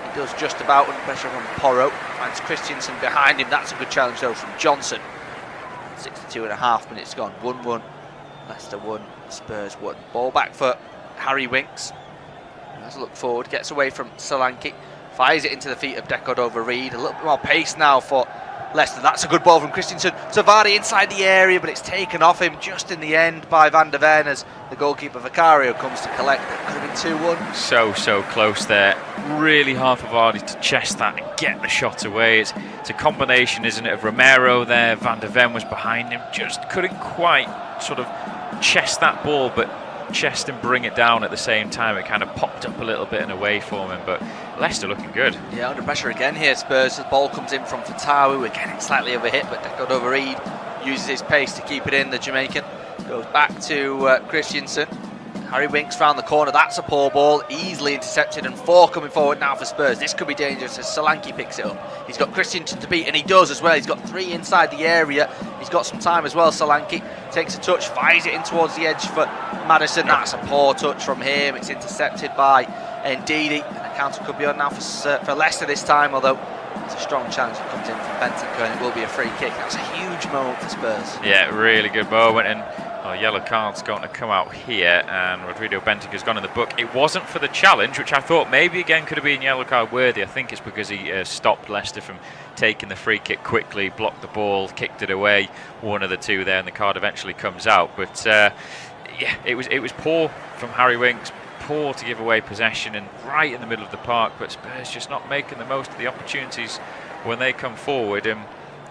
S5: He does just about, under pressure from Porro, finds Christensen behind him. That's a good challenge though from Johnson. 62.5 minutes gone, 1-1, Leicester 1, Spurs 1. Ball back for Harry Winks, has a look forward, gets away from Solanke, fires it into the feet of Deco-Reed. A little bit more pace now for Leicester. That's a good ball from Christensen to Vardy inside the area, but it's taken off him just in the end by Van de Ven as the goalkeeper Vicario comes to collect. It could have been 2-1.
S4: So close there. Really hard for Vardy to chest that and get the shot away. It's a combination, isn't it, of Romero there. Van de Ven was behind him. Just couldn't quite sort of chest that ball, but chest and bring it down at the same time. It kind of popped up a little bit and away for him, but Leicester looking good. Yeah,
S5: under pressure again here, Spurs. The ball comes in from Fatawu, again it's slightly overhit, but Deco-Reed uses his pace to keep it in. The Jamaican goes back to Christensen. Harry Winks round the corner, that's a poor ball, easily intercepted, and 4 coming forward now for Spurs. This could be dangerous as Solanke picks it up. He's got Christensen to beat, and he does as well. He's got 3 inside the area. He's got some time as well. Solanke takes a touch, fires it in towards the edge for Maddison. That's a poor touch from him. It's intercepted by Ndidi, and the counter could be on now for Leicester this time, although it's a strong challenge that comes in from Bentancur, and it will be a free kick. That's a huge moment for Spurs.
S4: Yeah, really good moment, and yellow card's going to come out here, and Rodrigo Bentancur's gone in the book. It wasn't for the challenge, which I thought maybe again could have been yellow card worthy. I think it's because he stopped Leicester from taking the free kick quickly, blocked the ball, kicked it away, one of the two there, and the card eventually comes out. But yeah, it was poor from Harry Winks, poor to give away possession and right in the middle of the park, but Spurs just not making the most of the opportunities when they come forward. And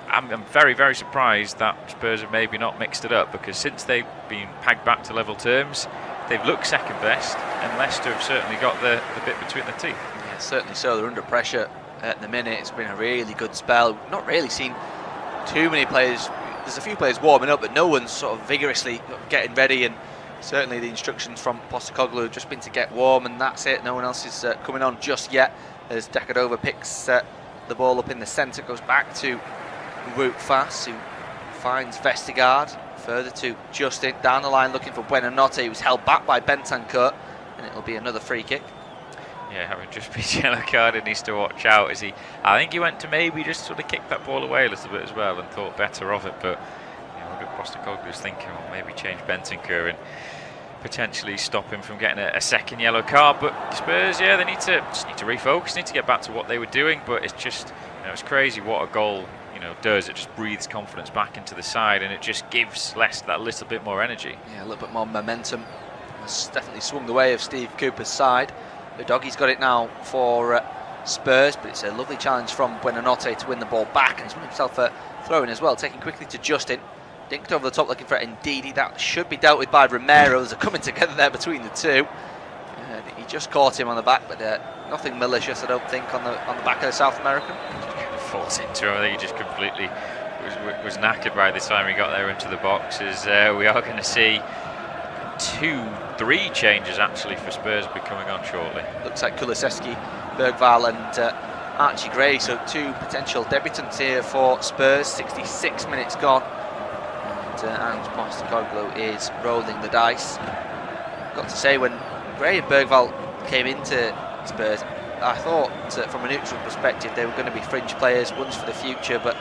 S4: I'm very, very surprised that Spurs have maybe not mixed it up, because since they've been pegged back to level terms, they've looked second best, and Leicester have certainly got the bit between the teeth.
S5: Yeah, certainly so. They're under pressure at the minute. It's been a really good spell. Not really seen too many players. There's a few players warming up, but no one's sort of vigorously getting ready, and certainly the instructions from Postecoglou have just been to get warm, and that's it. No one else is coming on just yet, as Decadova picks the ball up in the centre, goes back to Wout Faes, who finds Vestergaard, further to Justin, down the line looking for Buonanotte, who's held back by Bentancur, and it'll be another free kick.
S4: Yeah, having just been yellow card, he needs to watch out. I think he went to maybe just sort of kick that ball away a little bit as well and thought better of it, but Postecoglou's thinking, well, maybe change Bentancur and potentially stop him from getting a second yellow card. But Spurs, yeah, they need to refocus, need to get back to what they were doing. But it's just, it's crazy what a goal does. It just breathes confidence back into the side, and it just gives Leicester that little bit more energy.
S5: Yeah, a little bit more momentum. It's definitely swung the way of Steve Cooper's side. Udogie's got it now for Spurs, but it's a lovely challenge from Buonanotte to win the ball back, and he's won himself a throw-in as well, taking quickly to Justin. Dinked over the top looking for Ndidi. That should be dealt with by Romero. There's a coming together there between the two. He just caught him on the back, but nothing malicious, I don't think, on the back of the South American.
S4: Falls into him. I think he just completely was knackered by the time he got there into the box. As we are going to see 2-3 changes actually for Spurs will be coming on shortly.
S5: Looks like Kulusevski, Bergvall and Archie Gray, so 2 potential debutants here for Spurs. 66 minutes gone, and Postecoglou is rolling the dice. Got to say, when Gray and Bergvall came into Spurs, I thought from a neutral perspective they were going to be fringe players, ones for the future, but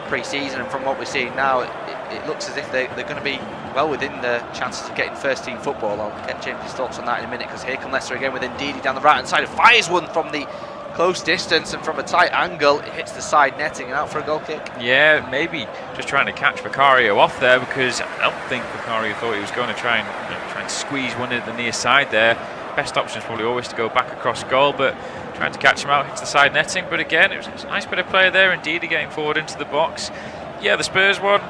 S5: pre-season and from what we're seeing now, it looks as if they're going to be well within the chances of getting first team football. I'll get James' thoughts on that in a minute, because here come Leicester again with Ndidi down the right hand side, and fires one from the close distance and from a tight angle. It hits the side netting and out for a goal kick.
S4: Yeah, maybe just trying to catch Vicario off there, because I don't think Vicario thought he was going to try and squeeze one in the near side there. Best option is probably always to go back across goal, but trying to catch him out, hits the side netting. But again, it was a nice bit of play there. Indeed, getting forward into the box. Yeah, the Spurs one,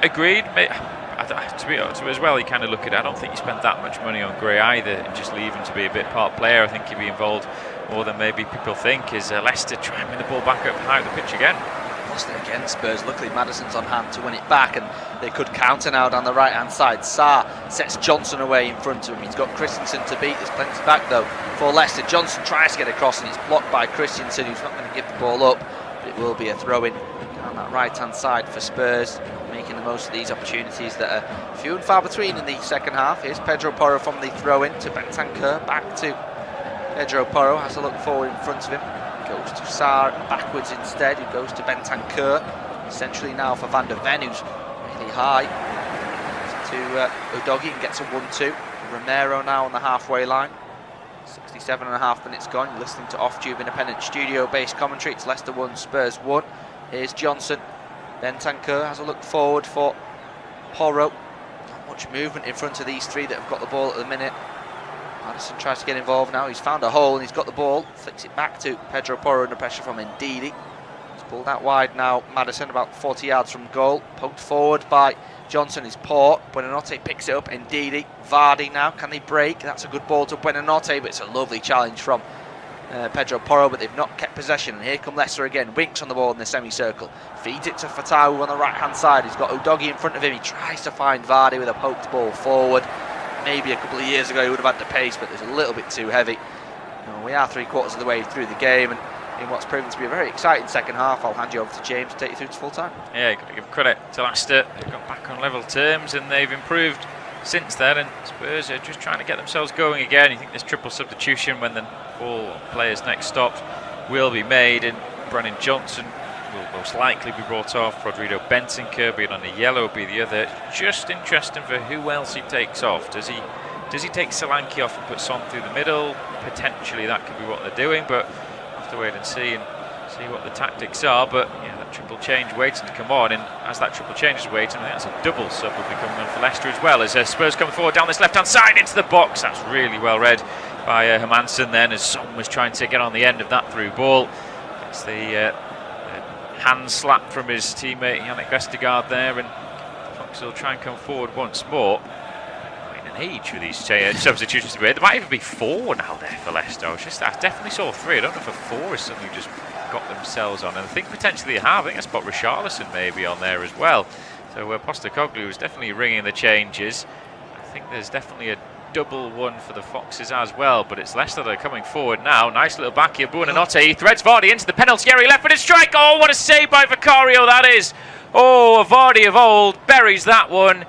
S4: agreed. As well, you kind of look at it, I don't think you spent that much money on Gray either, and just leave him to be a bit part player. I think he'd be involved more than maybe people think. Is Leicester try and win the ball back up high up the pitch again.
S5: Lost it again, Spurs. Luckily Maddison's on hand to win it back, and they could counter now down the right hand side. Sarr sets Johnson away in front of him. He's got Christensen to beat. There's plenty back though for Leicester. Johnson tries to get across and it's blocked by Christensen, who's not going to give the ball up, but it will be a throw in down that right hand side for Spurs, making the most of these opportunities that are few and far between in the second half. Here's Pedro Porro from the throw in to Bentancur, back to Pedro Porro, has a look forward in front of him, goes to Sarr backwards instead, who goes to Bentancur, centrally now for Van der Ven, who's really high, to Udogie and gets a 1-2. Romero now on the halfway line. 67.5 minutes gone. You're listening to Off-Tube Independent Studio-based commentary. It's Leicester 1, Spurs 1. Here's Johnson. Bentancur has a look forward for Porro. Not much movement in front of these three that have got the ball at the minute. Maddison tries to get involved now. He's found a hole and he's got the ball. Flicks it back to Pedro Porro under pressure from Ndidi. He's pulled out wide now. Maddison about 40 yards from goal. Poked forward by Johnson is poor. Buonanotte picks it up. Ndidi. Vardy now. Can they break? That's a good ball to Buonanotte, but it's a lovely challenge from Pedro Porro, but they've not kept possession. And here come Leicester again. Winks on the ball in the semicircle. Feeds it to Fatawu on the right hand side. He's got Udogie in front of him. He tries to find Vardy with a poked ball forward. Maybe a couple of years ago he would have had the pace, but it's a little bit too heavy. We are 3/4 of the way through the game, and in what's proven to be a very exciting second half, I'll hand you over to James to take you through to full time.
S4: Yeah, you've got to give credit to Leicester. They've got back on level terms and they've improved since then, and Spurs are just trying to get themselves going again. You think this triple substitution when the ball players next stopped will be made, and Brennan Johnson will most likely be brought off. Rodrigo Bentancur being on the yellow will be the other. Just interesting for who else he takes off. Does he take Solanke off and put Son through the middle? Potentially that could be what they're doing, but we'll have to wait and see what the tactics are. But yeah, that triple change waiting to come on, and as that triple change is waiting, I think that's a double sub will be coming on for Leicester as well, as Spurs come forward down this left hand side into the box. That's really well read by Hermansen then, as Son was trying to get on the end of that through ball. It's the hand slap from his teammate Yannick Vestergaard there, and Fox will try and come forward once more. Quite an age for these substitutions to be made. There might even be 4 now there for Leicester. I definitely saw 3. I don't know if a 4 is something just got themselves on, and I think potentially they have. I think I spot Richarlison maybe on there as well. So Postecoglou is definitely ringing the changes. I think there's definitely a double one for the Foxes as well, but it's Leicester that are coming forward now. Nice little back here. Buonanotte, he threads Vardy into the penalty area, left-footed strike. Oh, what a save by Vicario that is. Oh, a Vardy of old buries that one.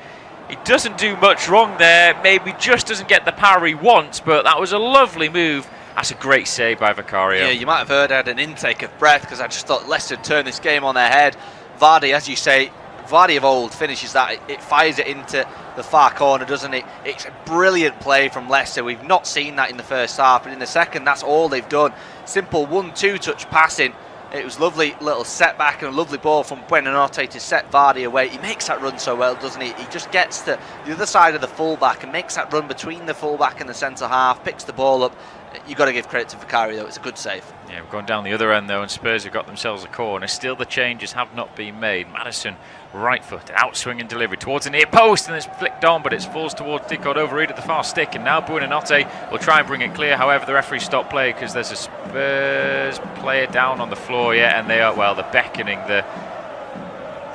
S4: He doesn't do much wrong there, maybe just doesn't get the power he wants, but that was a lovely move. That's a great save by Vicario. Yeah,
S5: you might have heard I had an intake of breath, because I just thought Leicester turned this game on their head. Vardy, as you say, Vardy of old finishes that. It fires it into the far corner, doesn't it? It's a brilliant play from Leicester. We've not seen that in the first half, but in the second, that's all they've done. Simple 1-2 touch passing. It was lovely little setback and a lovely ball from Buonanotte to set Vardy away. He makes that run so well, doesn't he? He just gets to the other side of the fullback and makes that run between the fullback and the centre half, picks the ball up. You've got to give credit to Vicario, though. It's a good save. Yeah,
S4: we're going down the other end, though, and Spurs have got themselves a corner. Still, the changes have not been made. Maddison, right foot, outswing and delivery towards the near post, and it's flicked on, but it falls towards Dicko Overeed at the far stick, and now Buonanotte will try and bring it clear. However, the referee stopped play because there's a Spurs player down on the floor, yeah, and they are, well, they're beckoning the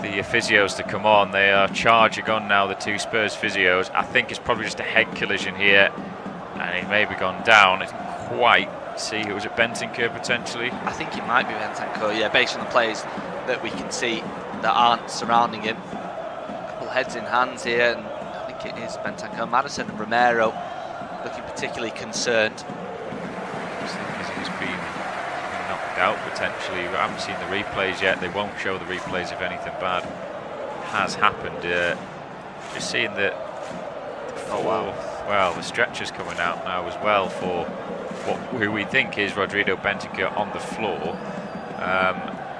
S4: the physios to come on. They are charging on now, the two Spurs physios. I think it's probably just a head collision here, and he may be gone down. It's quite see who was it, Bentancur potentially?
S5: I think it might be Bentancur, yeah, based on the players that we can see that aren't surrounding him. A couple of heads in hands here, and I think it is Bentancur. Maddison and Romero looking particularly concerned.
S4: Just think he's been knocked out potentially. I haven't seen the replays yet. They won't show the replays if anything bad has happened. Just seeing that. Oh wow. Well, the stretcher's coming out now as well for who we think is Rodrigo Bentancur on the floor.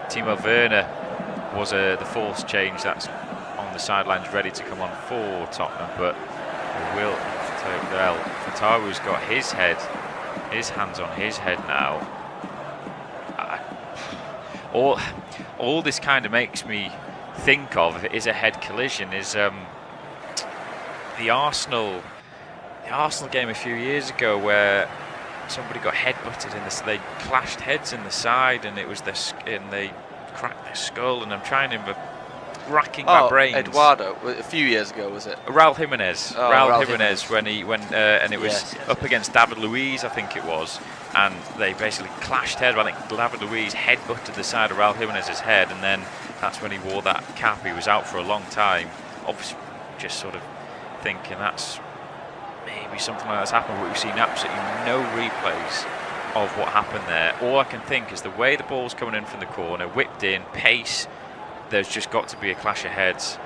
S4: Timo Werner was the fourth change that's on the sidelines, ready to come on for Tottenham, but will take well. Fataru's got his hands on his head now. All this kind of makes me think of, if it is a head collision, is the Arsenal game a few years ago where somebody got headbutted in this. They clashed heads in the side, and it was they cracked their skull. And I'm trying to racking my brains.
S5: Eduardo, a few years ago, was it?
S4: Raul Jimenez.
S5: Oh,
S4: Raul Jimenez when and it was
S5: yes.
S4: up against David Luiz, I think it was, and they basically clashed heads. I think David Luiz headbutted the side of Raul Jimenez's head, and then that's when he wore that cap. He was out for a long time. Obviously, just sort of thinking that's maybe something like that's happened, but we've seen absolutely no replays of what happened there. All I can think is the way the ball's coming in from the corner, whipped in, pace, there's just got to be a clash of heads.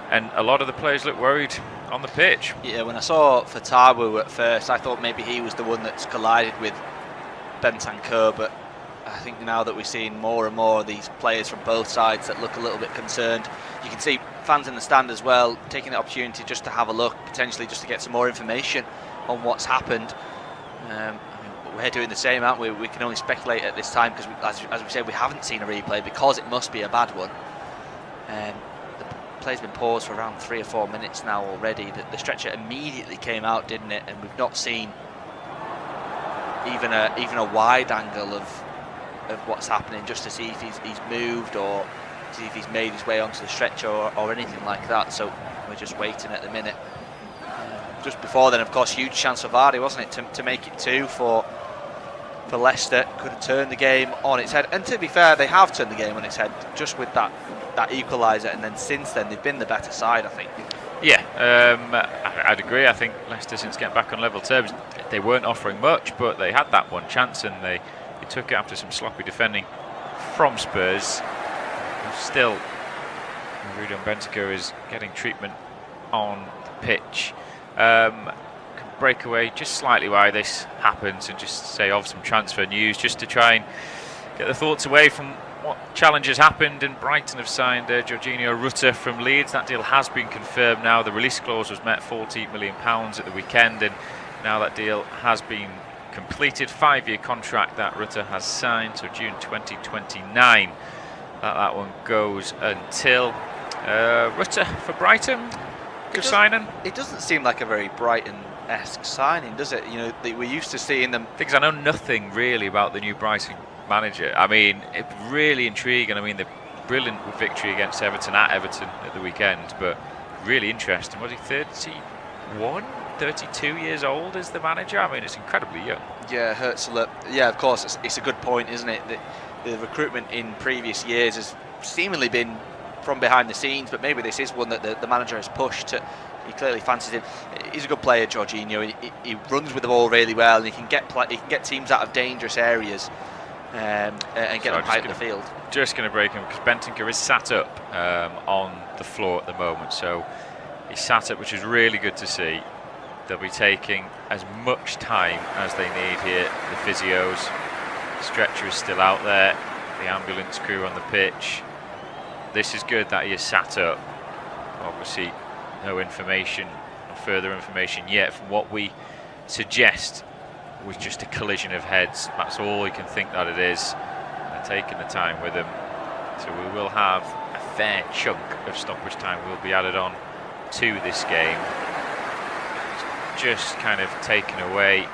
S4: And a lot of the players look worried on the pitch.
S5: Yeah, when I saw Fataru at first, I thought maybe he was the one that's collided with Bentancur, but I think now that we're seeing more and more of these players from both sides that look a little bit concerned, you can see fans in the stand as well taking the opportunity just to have a look, potentially just to get some more information on what's happened. I mean, we're doing the same, aren't we? We can only speculate at this time because, as we said, we haven't seen a replay because it must be a bad one. The play's been paused for around 3 or 4 minutes now already. The stretcher immediately came out, didn't it? And we've not seen even a wide angle of what's happening, just to see if he's moved or see if he's made his way onto the stretcher or anything like that. So we're just waiting at the minute. Just before then, of course, huge chance for Vardy, wasn't it, to make it 2 for Leicester. Could have turned the game on its head, and to be fair, they have turned the game on its head just with that equaliser, and then since then they've been the better side, I think.
S4: Yeah, I'd agree. I think Leicester, since getting back on level terms, they weren't offering much, but they had that one chance and they took it after some sloppy defending from Spurs. Still, Rodrigo Bentancur is getting treatment on the pitch. Break away just slightly why this happens, and just say of some transfer news, just to try and get the thoughts away from what challenges happened. And Brighton have signed Jorginho Rutter from Leeds. That deal has been confirmed now. The release clause was met, £40 million at the weekend, and now that deal has been completed. 5-year contract that Rutter has signed, so June 2029 that one goes until. Rutter for Brighton, good signing.
S5: It doesn't seem like a very Brighton-esque signing, does it? You know, we're used to seeing them.
S4: Because I know nothing really about the new Brighton manager. I mean, it's really intriguing. I mean, they're brilliant with victory against Everton at the weekend, but really interesting. Was he 31? 32 years old is the manager? I mean, it's incredibly young.
S5: Yeah, Herzl. Yeah, of course, it's a good point, isn't it? The recruitment in previous years has seemingly been from behind the scenes, but maybe this is one that the manager has pushed. He clearly fancies him. He's a good player, Jorginho. He runs with the ball really well, and he can get teams out of dangerous areas and get them high up the field.
S4: Just going to break him because Bentancur is sat up on the floor at the moment, so he's sat up, which is really good to see. They'll be taking as much time as they need here. The physios, the stretcher is still out there, the ambulance crew on the pitch. This is good that he is sat up. Obviously, no information, no further information yet. From what we suggest was just a collision of heads. That's all we can think that it is. They're taking the time with him, so we will have a fair chunk of stoppage time will be added on to this game. Just kind of taken away.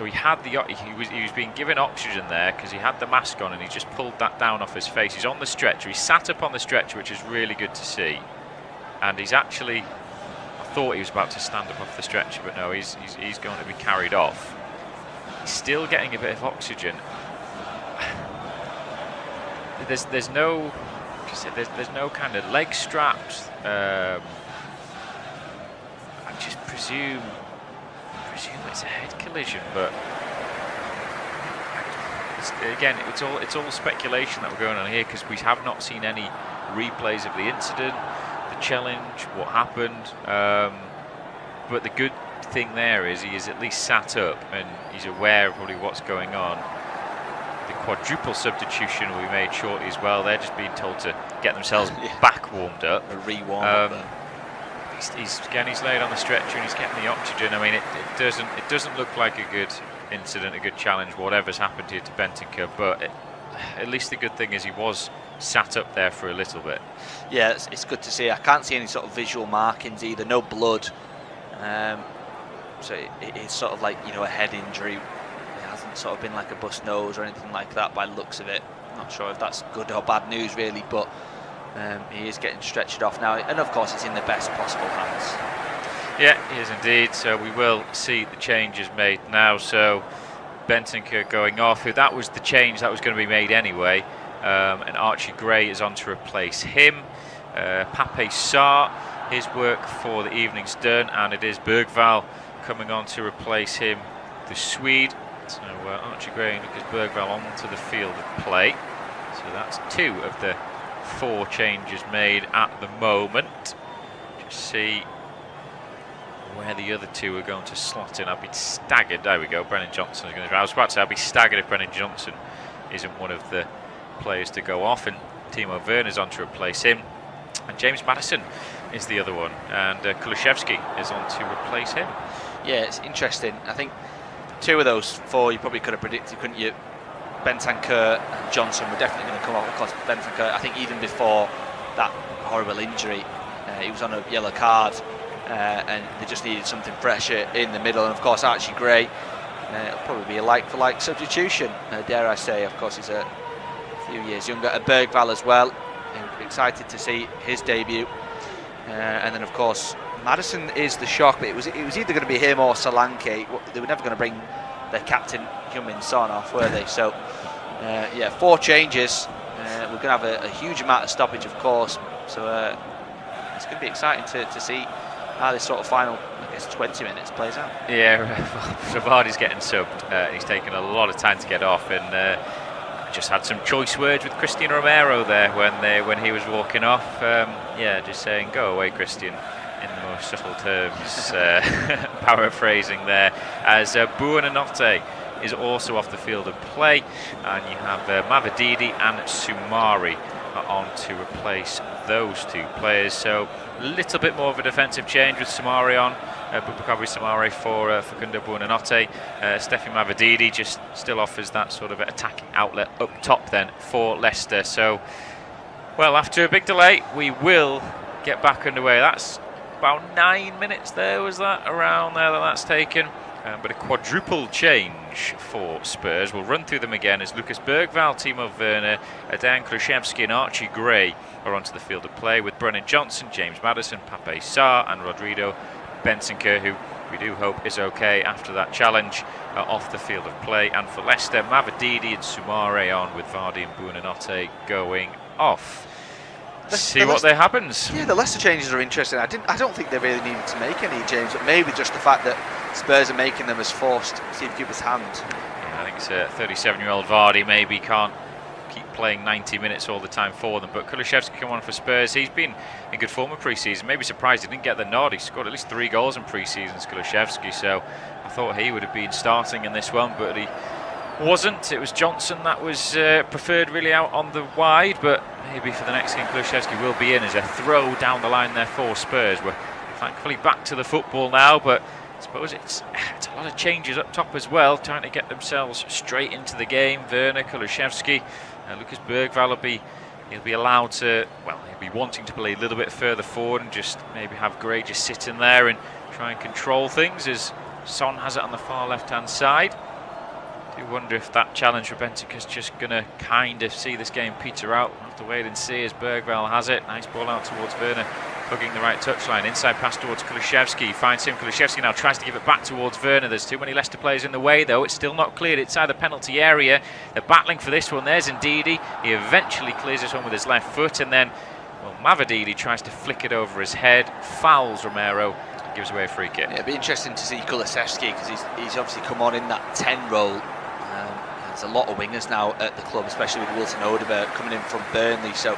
S4: he had he was being given oxygen there because he had the mask on, and he just pulled that down off his face. He's on the stretcher. He sat up on the stretcher, which is really good to see. And he's actually, I thought he was about to stand up off the stretcher, but no, he's going to be carried off. He's still getting a bit of oxygen. There's no kind of leg straps. I just presume it's a head collision, but it's all speculation that we're going on here, because we have not seen any replays of the incident, the challenge, what happened. But the good thing there is he is at least sat up and he's aware of probably what's going on. The quadruple substitution will be made shortly as well. They're just being told to get themselves back warmed up.
S5: A re-warm up.
S4: He's laid on the stretcher and he's getting the oxygen. I mean, it doesn't look like a good incident, a good challenge, whatever's happened here to Bentancur. But at least the good thing is he was sat up there for a little bit.
S5: Yeah, it's good to see. I can't see any sort of visual markings either. No blood. So it's sort of like, a head injury. It hasn't sort of been like a bust nose or anything like that by the looks of it. Not sure if that's good or bad news really, but he is getting stretched off now, and of course it's in the best possible hands.
S4: Yeah, he is indeed. So we will see the changes made now. So Bentancur going off. That was the change that was going to be made anyway. And Archie Gray is on to replace him. Pape Sarr, his work for the evening's done, and it is Bergvall coming on to replace him, the Swede. So Archie Gray and Lucas Bergvall onto the field of play. So that's 2 of the 4 changes made at the moment. Just see where the other 2 are going to slot in. I'd be staggered. There we go. Brennan Johnson is going to. I was about to say I'd be staggered if Brennan Johnson isn't one of the players to go off, and Timo Werner's on to replace him, and James Maddison is the other one, and Kulusevski is on to replace him.
S5: Yeah, it's interesting. I think 2 of those 4 you probably could have predicted, couldn't you? Bentancur and Johnson were definitely going to come off. Of course, Bentancur, I think even before that horrible injury, he was on a yellow card, and they just needed something fresher in the middle. And of course, Archie Gray, it'll probably be a like-for-like substitution, dare I say. Of course, he's a few years younger. Bergvall as well. Excited to see his debut. And then, of course, Maddison is the shock, but it was either going to be him or Solanke. They were never going to bring their captain, Heung-min Son, off, were they? So, 4 changes. We're going to have a huge amount of stoppage, of course. So, it's going to be exciting to see how this sort of final, I guess, 20 minutes plays out.
S4: Yeah, so Vardy's getting subbed. He's taken a lot of time to get off, and just had some choice words with Christian Romero there when he was walking off. Just saying, go away, Christian, in the most subtle terms. Paraphrasing there, as Buonanotte is also off the field of play, and you have Mavididi and Soumare on to replace those 2 players. So a little bit more of a defensive change with Soumare on, Bukayo Soumare for Facundo Buonanotte. Stefan Mavididi just still offers that sort of attacking outlet up top then for Leicester. So, well, after a big delay, we will get back underway. That's about 9 minutes there, was that? Around there that's taken. But a quadruple change for Spurs. We'll run through them again as Lucas Bergvall, Timo Werner, Dejan Kulusevski and Archie Gray are onto the field of play, with Brennan Johnson, James Maddison, Pape Sarr and Rodrigo Bentancur, who we do hope is okay after that challenge, off the field of play. And for Leicester, Mavididi and Soumare on, with Vardy and Buonanotte going off. See what there happens.
S5: Yeah, the Leicester changes are interesting. I don't think they really needed to make any changes, but maybe just the fact that Spurs are making them has forced Steve Cooper's hand.
S4: Yeah, I think it's a 37-year-old Vardy maybe can't keep playing 90 minutes all the time for them, but Kulusevski come on for Spurs. He's been in good form in pre-season. Maybe surprised he didn't get the nod. He scored at least 3 goals in pre-season, Kulusevski, so I thought he would have been starting in this one, but he wasn't. It was Johnson that was preferred really out on the wide, but maybe for the next game Kulusevski will be in as a throw down the line there for Spurs. We're thankfully back to the football now, but I suppose it's a lot of changes up top as well, trying to get themselves straight into the game. Werner, Kulusevski, Lucas Bergvall he'll be allowed to, well, he'll be wanting to play a little bit further forward and just maybe have Gray just sit in there and try and control things, as Son has it on the far left-hand side. I do wonder if that challenge for Bentika's just going to kind of see this game peter out. We'll have to wait and see as Bergvall has it. Nice ball out towards Werner, hugging the right touchline. Inside pass towards Kulusevski. Finds him. Kulusevski now tries to give it back towards Werner. There's too many Leicester players in the way, though. It's still not cleared inside the penalty area. They're battling for this one. There's Ndidi. He eventually clears this one with his left foot, and then, well, Mavadidi tries to flick it over his head, fouls Romero, gives away a free kick.
S5: Yeah, it'd be interesting to see Kulusevski, because he's obviously come on in that 10 role. There's a lot of wingers now at the club, especially with Wilson Odegaard coming in from Burnley. So,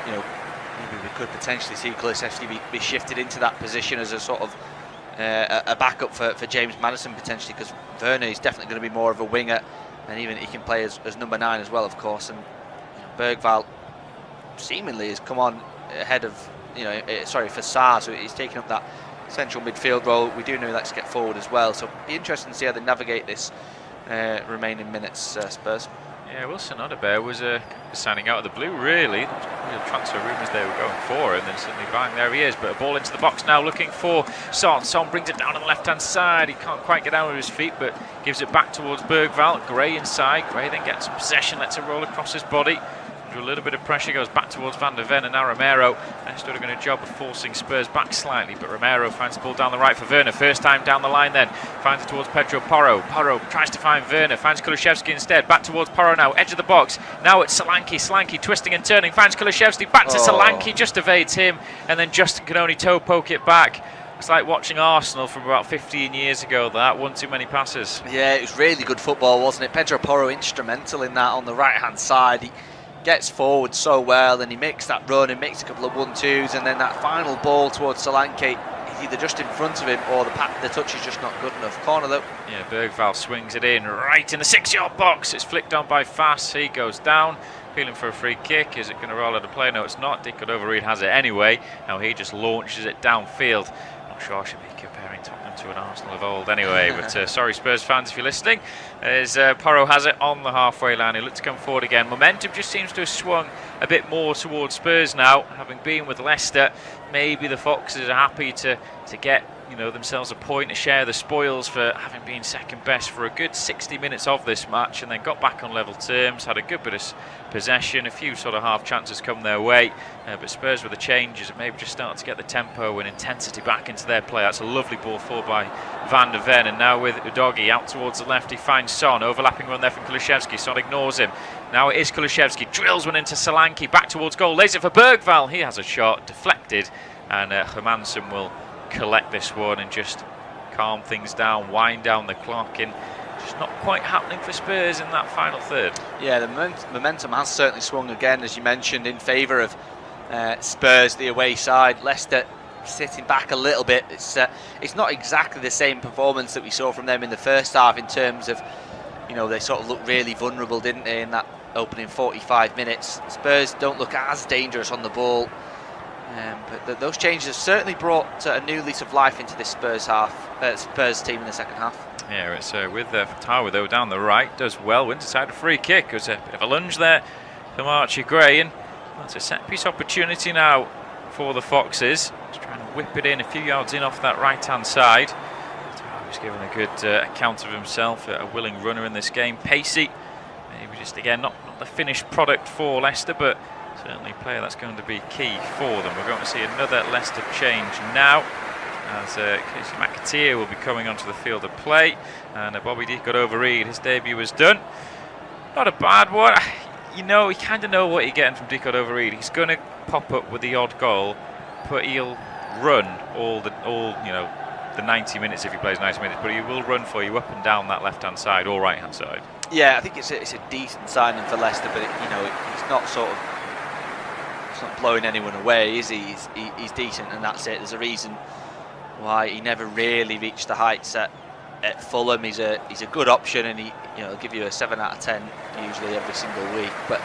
S5: you know, maybe we could potentially see Kulusevski be shifted into that position as a sort of a backup for James Maddison potentially, because Werner is definitely going to be more of a winger, and even he can play as number 9 as well, of course. And Bergvall seemingly has come on ahead of, for Sarr, so he's taking up that central midfield role. We do know he likes to get forward as well, so it'll be interesting to see how they navigate this remaining minutes, Spurs.
S4: Yeah, Wilson Odegaard was signing out of the blue, really. Real transfer rumours they were going for, and then suddenly bang, there he is. But a ball into the box now, looking for Son. Son brings it down on the left-hand side. He can't quite get out with his feet, but gives it back towards Bergvall. Gray inside. Gray then gets possession, lets it roll across his body. A little bit of pressure, goes back towards Van der Ven, and now Romero. Leicester doing a job of forcing Spurs back slightly, but Romero finds the ball down the right for Werner. First time down the line then, finds it towards Pedro Porro. Porro tries to find Werner, finds Kulusevski instead. Back towards Porro now, edge of the box. Now it's Solanke. Solanke twisting and turning, finds Kulusevski, back to Solanke, just evades him, and then Justin can only toe poke it back. It's like watching Arsenal from about 15 years ago, that one too many passes.
S5: Yeah, it was really good football, wasn't it? Pedro Porro instrumental in that on the right-hand side. He gets forward so well, and he makes that run and makes a couple of 1-2s, and then that final ball towards Solanke is either just in front of him or the touch is just not good enough. Corner though. Yeah,
S4: Bergvall swings it in right in the 6-yard box. It's flicked on by Fass. He goes down, appealing for a free kick. Is it going to roll out of play? No, it's not. Dick Overeed has it anyway. Now he just launches it downfield. Not sure I should be comparing Tottenham to an Arsenal of old anyway, but sorry Spurs fans if you're listening, as Porro has it on the halfway line. He looks to come forward again. Momentum just seems to have swung a bit more towards Spurs now, having been with Leicester. Maybe the Foxes are happy to get themselves a point to share the spoils for having been second best for a good 60 minutes of this match, and then got back on level terms, had a good bit of possession, a few sort of half chances come their way, but Spurs with the changes and maybe just start to get the tempo and intensity back into their play. That's a lovely ball forward by Van der Ven, and now with Udogie out towards the left, he finds Son, overlapping run there from Kulusevski. Son ignores him. Now it is Kulusevski, drills one into Solanke, back towards goal, lays it for Bergvall. He has a shot, deflected, and Hermansen will collect this one and just calm things down, wind down the clock, and just not quite happening for Spurs in that final third.
S5: Yeah, the momentum has certainly swung again, as you mentioned, in favour of Spurs, the away side. Leicester sitting back a little bit. It's not exactly the same performance that we saw from them in the first half, in terms of, they sort of looked really vulnerable, didn't they, in that opening 45 minutes. Spurs don't look as dangerous on the ball. But those changes have certainly brought a new lease of life into this Spurs team in the second half.
S4: Yeah, it's with Fatawa though down the right, does well, wins inside a free kick. There's a bit of a lunge there from Archie Gray, and that's a set piece opportunity now for the Foxes. Just trying to whip it in a few yards in off that right hand side. He's given a good account of himself, a willing runner in this game, pacey, maybe just again not the finished product for Leicester, but certainly a player that's going to be key for them. We're going to see another Leicester change now, as Casey McAteer will be coming onto the field of play, and Bobby D got overread. His debut was done. Not a bad one. You kind of know what you're getting from Dico Overeed. He's going to pop up with the odd goal, but he'll run all the 90 minutes if he plays 90 minutes, but he will run for you up and down that left-hand side or right-hand side.
S5: Yeah, I think it's a decent signing for Leicester, but he's not sort of, not blowing anyone away, is he? He's decent, and that's it. There's a reason why he never really reached the heights at Fulham. He's a good option, and he'll give you a 7 out of 10 usually every single week. But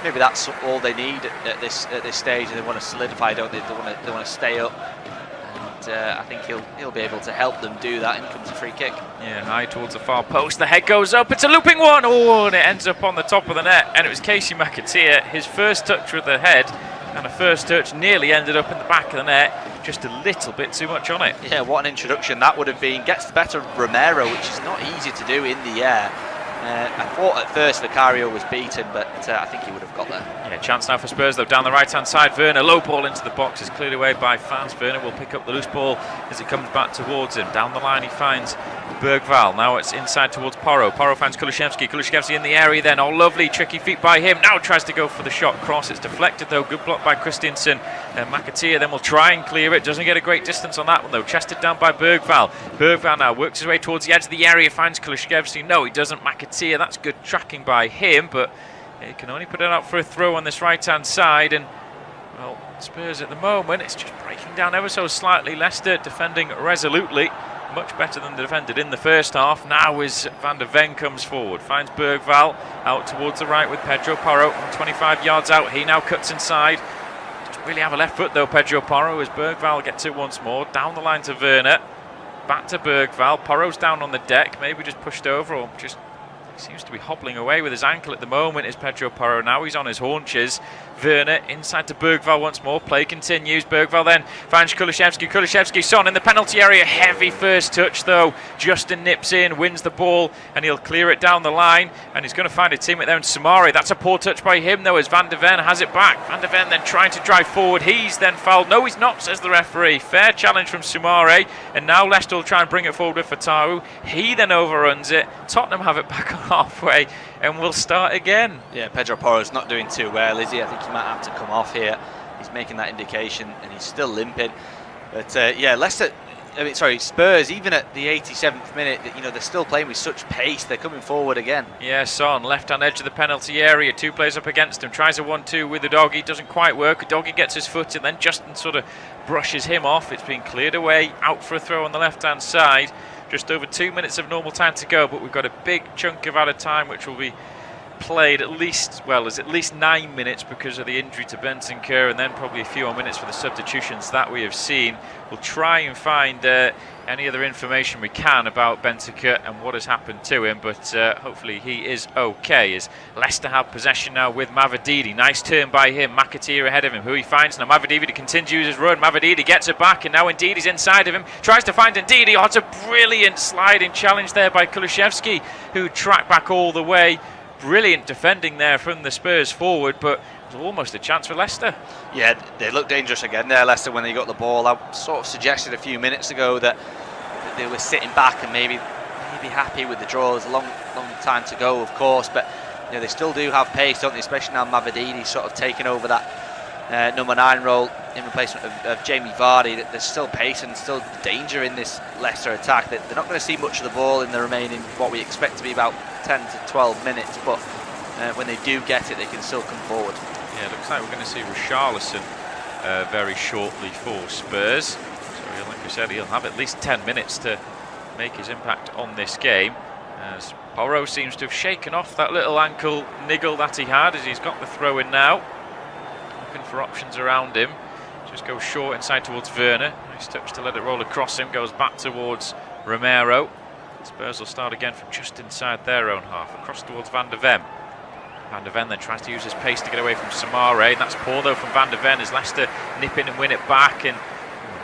S5: maybe that's all they need at this stage, and they want to solidify, don't they? They want to stay up, and I think he'll be able to help them do that. In comes a free kick.
S4: Yeah, high towards the far post. The head goes up. It's a looping one. Oh, and it ends up on the top of the net. And it was Casey McAteer. His first touch with the head and a first touch nearly ended up in the back of the net. Just a little bit too much on it.
S5: Yeah, what an introduction that would have been. Gets the better of Romero, which is not easy to do in the air. I thought at first Vicario was beaten, but I think he would have got there.
S4: Yeah, chance now for Spurs though, down the right-hand side. Werner, low ball into the box, is cleared away by Fans. Werner will pick up the loose ball as it comes back towards him. Down the line he finds Bergvall. Now it's inside towards Porro. Porro finds Kulusevski. Kulusevski in the area then. Oh, lovely, tricky feet by him. Now tries to go for the shot cross. It's deflected though. Good block by Christiansen. McAteer then will try and clear it. Doesn't get a great distance on that one though. Chested down by Bergvall. Bergvall now works his way towards the edge of the area. Finds Kulusevski. No, he doesn't. McAteer. That's good tracking by him, but he can only put it out for a throw on this right-hand side. And well, Spurs at the moment, it's just breaking down ever so slightly. Leicester defending resolutely, much better than they defended in the first half. Now as Van de Ven comes forward, finds Bergvall out towards the right with Pedro Porro from 25 yards out. He now cuts inside. Doesn't really have a left foot though, Pedro Porro, as Bergvall gets it once more. Down the line to Werner. Back to Bergvall. Porro's down on the deck, maybe just pushed over or just seems to be hobbling away with his ankle at the moment is Pedro Porro. Now he's on his haunches. Werner inside to Bergvall once more. Play continues. Bergvall then finds Kulusevski. Kulusevski, Son in the penalty area. Heavy first touch though. Justin nips in, wins the ball, and he'll clear it down the line. And he's going to find a teammate there in Samari. That's a poor touch by him though, as Van de Ven has it back. Van de Ven then trying to drive forward. He's then fouled. No, he's not, says the referee. Fair challenge from Samari. And now Leicester will try and bring it forward with Fatawu. He then overruns it. Tottenham have it back on halfway, and we'll start again.
S5: Yeah, Pedro Porro's not doing too well, is he? I think he might have to come off here. He's making that indication, and he's still limping. But yeah, Spurs, even at the 87th minute, they're still playing with such pace. They're coming forward again.
S4: Yeah, Son, left-hand edge of the penalty area. Two players up against him. Tries a 1-2 with Udogie. Doesn't quite work. Udogie gets his foot, and then Justin sort of brushes him off. It's been cleared away. Out for a throw on the left-hand side. Just over 2 minutes of normal time to go, but we've got a big chunk of added time which will be played at least 9 minutes because of the injury to Bentancur, and then probably a few more minutes for the substitutions that we have seen. We'll try and find any other information we can about Bentancur and what has happened to him, but hopefully he is okay, as Leicester have possession now with Mavididi. Nice turn by him. McAteer ahead of him, who he finds now. Mavididi continues his run. Mavididi gets it back, and now Ndidi's inside of him. Tries to find Ndidi. Oh, it's a brilliant sliding challenge there by Kulusevski, who tracked back all the way. Brilliant defending there from the Spurs forward, but it was almost a chance for Leicester.
S5: Yeah, they looked dangerous again there, Leicester, when they got the ball. I sort of suggested a few minutes ago that they were sitting back and maybe happy with the draw. There's a long time to go, of course, but they still do have pace, don't they? Especially now Mavididi sort of taking over that number 9 role in replacement of Jamie Vardy. There's still pace and still danger in this Leicester attack. They're not going to see much of the ball in the remaining, what we expect to be about 10 to 12 minutes, but when they do get it, they can still come forward.
S4: Yeah, it looks like we're going to see Richarlison very shortly for Spurs. So like we said, he'll have at least 10 minutes to make his impact on this game, as Porro seems to have shaken off that little ankle niggle that he had, as he's got the throw in now. Looking for options around him. Just goes short inside towards Werner. Nice touch to let it roll across him. Goes back towards Romero. Spurs will start again from just inside their own half. Across towards Van de Ven. Van de Ven then tries to use his pace to get away from Samare. That's poor though from Van de Ven, as Leicester nip in and win it back, and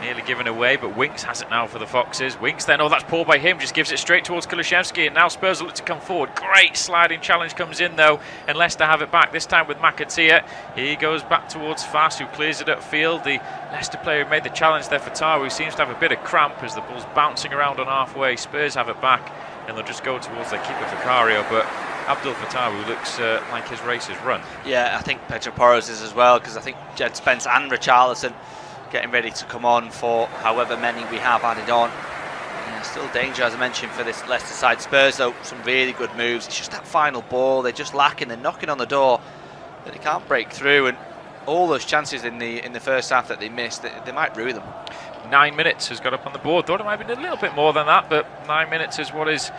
S4: nearly given away, but Winks has it now for the Foxes. Winks then, oh, that's poor by him, just gives it straight towards Kulusevski, and now Spurs will look to come forward. Great sliding challenge comes in though, and Leicester have it back, this time with McAteer. He goes back towards Fass, who clears it upfield. The Leicester player who made the challenge there for Taru, who seems to have a bit of cramp as the ball's bouncing around on halfway. Spurs have it back, and they'll just go towards their keeper Vicario, but Abdul Fatawu looks like his race is run. Yeah,
S5: I think Pedro Porro's is as well, because I think Jed Spence and Richarlison getting ready to come on for however many we have added on. Yeah, still danger, as I mentioned, for this Leicester side. Spurs, though, some really good moves. It's just that final ball. They're just lacking. They're knocking on the door, but they can't break through. And all those chances in the first half that they missed, they might rue them.
S4: 9 minutes has got up on the board. Thought it might have been a little bit more than that, but 9 minutes is what is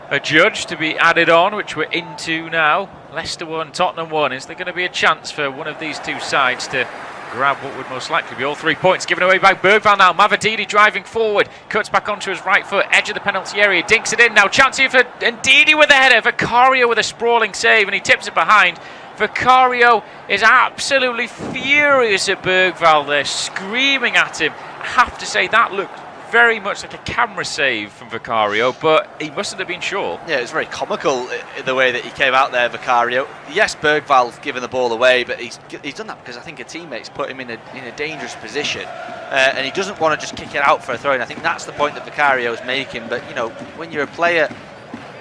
S4: adjudged to be added on, which we're into now. Leicester 1, Tottenham 1. Is there going to be a chance for one of these two sides to grab what would most likely be all 3 points? Given away by Bergvall now. Mavididi driving forward, cuts back onto his right foot, edge of the penalty area, dinks it in now. Chance here for Ndidi with a header. Vicario with a sprawling save, and he tips it behind. Vicario is absolutely furious at Bergvall there, screaming at him. I have to say that looked very much like a camera save from Vicario, but he mustn't have been sure.
S5: Yeah, it was very comical the way that he came out there, Vicario. Yes, Bergvall's given the ball away, but he's done that because I think a teammate's put him in a dangerous position, and he doesn't want to just kick it out for a throw-in. I think that's the point that Vicario is making. But you know, when you're a player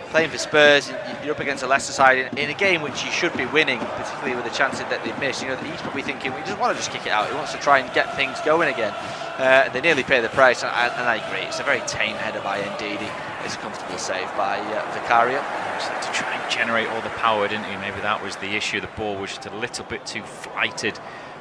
S5: playing for Spurs, you're up against a Leicester side in a game which you should be winning, particularly with the chances that they've missed. You know, he's probably thinking, well, he doesn't want to just kick it out. He wants to try and get things going again. They nearly pay the price, and I agree. It's a very tame header by Ndidi. It's a comfortable save by Vicario.
S4: To try and generate all the power, didn't he? Maybe that was the issue. The ball was just a little bit too flighted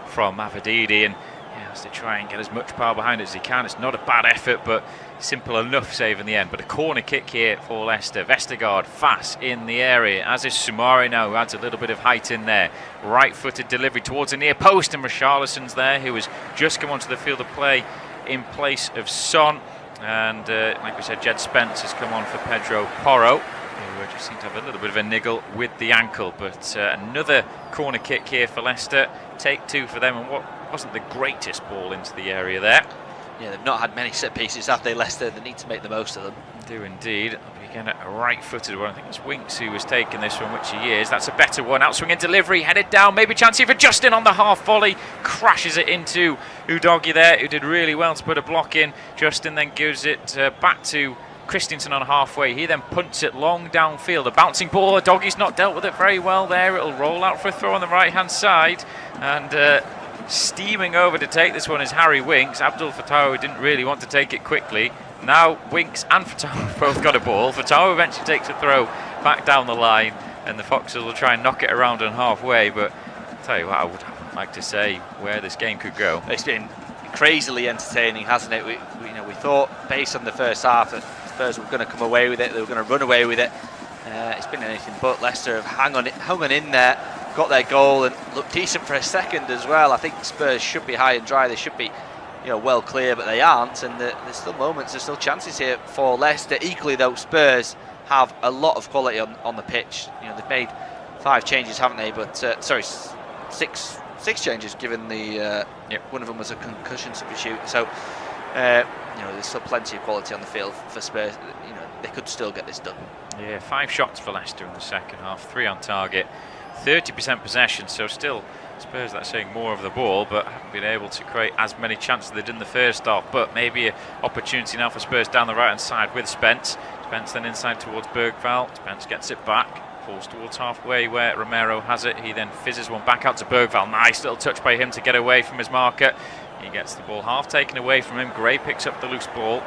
S4: from Avadidi, and he has to try and get as much power behind it as he can. It's not a bad effort, but simple enough save in the end. But a corner kick here for Leicester. Vestergaard fast in the area, as is Soumare now, who adds a little bit of height in there. Right-footed delivery towards the near post, and Richarlison's there, who has just come onto the field of play in place of Son. And like we said, Jed Spence has come on for Pedro Porro, who just seemed to have a little bit of a niggle with the ankle. But another corner kick here for Leicester. Take two for them, and what wasn't the greatest ball into the area there.
S5: Yeah, they've not had many set pieces, have they, Leicester? They need to make the most of them.
S4: They do indeed. Again, a right-footed one. I think it's Winks who was taking this one, which he is. That's a better one. Outswinging delivery, headed down. Maybe chance here for Justin on the half volley. Crashes it into Udogie there, who did really well to put a block in. Justin then gives it back to Christensen on halfway. He then punts it long downfield. A bouncing ball. Udoggie's not dealt with it very well there. It'll roll out for a throw on the right-hand side. And steaming over to take this one is Harry Winks. Abdul Fattah didn't really want to take it quickly. Now Winks and Fattah both got a ball. Fattah eventually takes a throw back down the line, and the Foxes will try and knock it around on halfway. But I'll tell you what, I would like to say where this game could go.
S5: It's been crazily entertaining, hasn't it? We thought, based on the first half, that Spurs were going to come away with it. They were going to run away with it. It's been anything but. Leicester have hung on in there, got their goal, and looked decent for a second as well. I think Spurs should be high and dry. They should be, well clear, but they aren't. And there's still moments, there's still chances here for Leicester. Equally, though, Spurs have a lot of quality on the pitch. They've made 5 changes, haven't they? But six changes, given the one of them was a concussion substitute. So there's still plenty of quality on the field for Spurs. They could still get this done.
S4: Yeah, 5 shots for Leicester in the second half, 3 on target, 30% possession. So still Spurs, that's saying more of the ball, but haven't been able to create as many chances as they did in the first half. But maybe an opportunity now for Spurs down the right hand side with Spence. Spence then inside towards Bergvall. Spence gets it back, falls towards halfway where Romero has it. He then fizzes one back out to Bergvall. Nice little touch by him to get away from his marker. He gets the ball half taken away from him. Gray picks up the loose ball.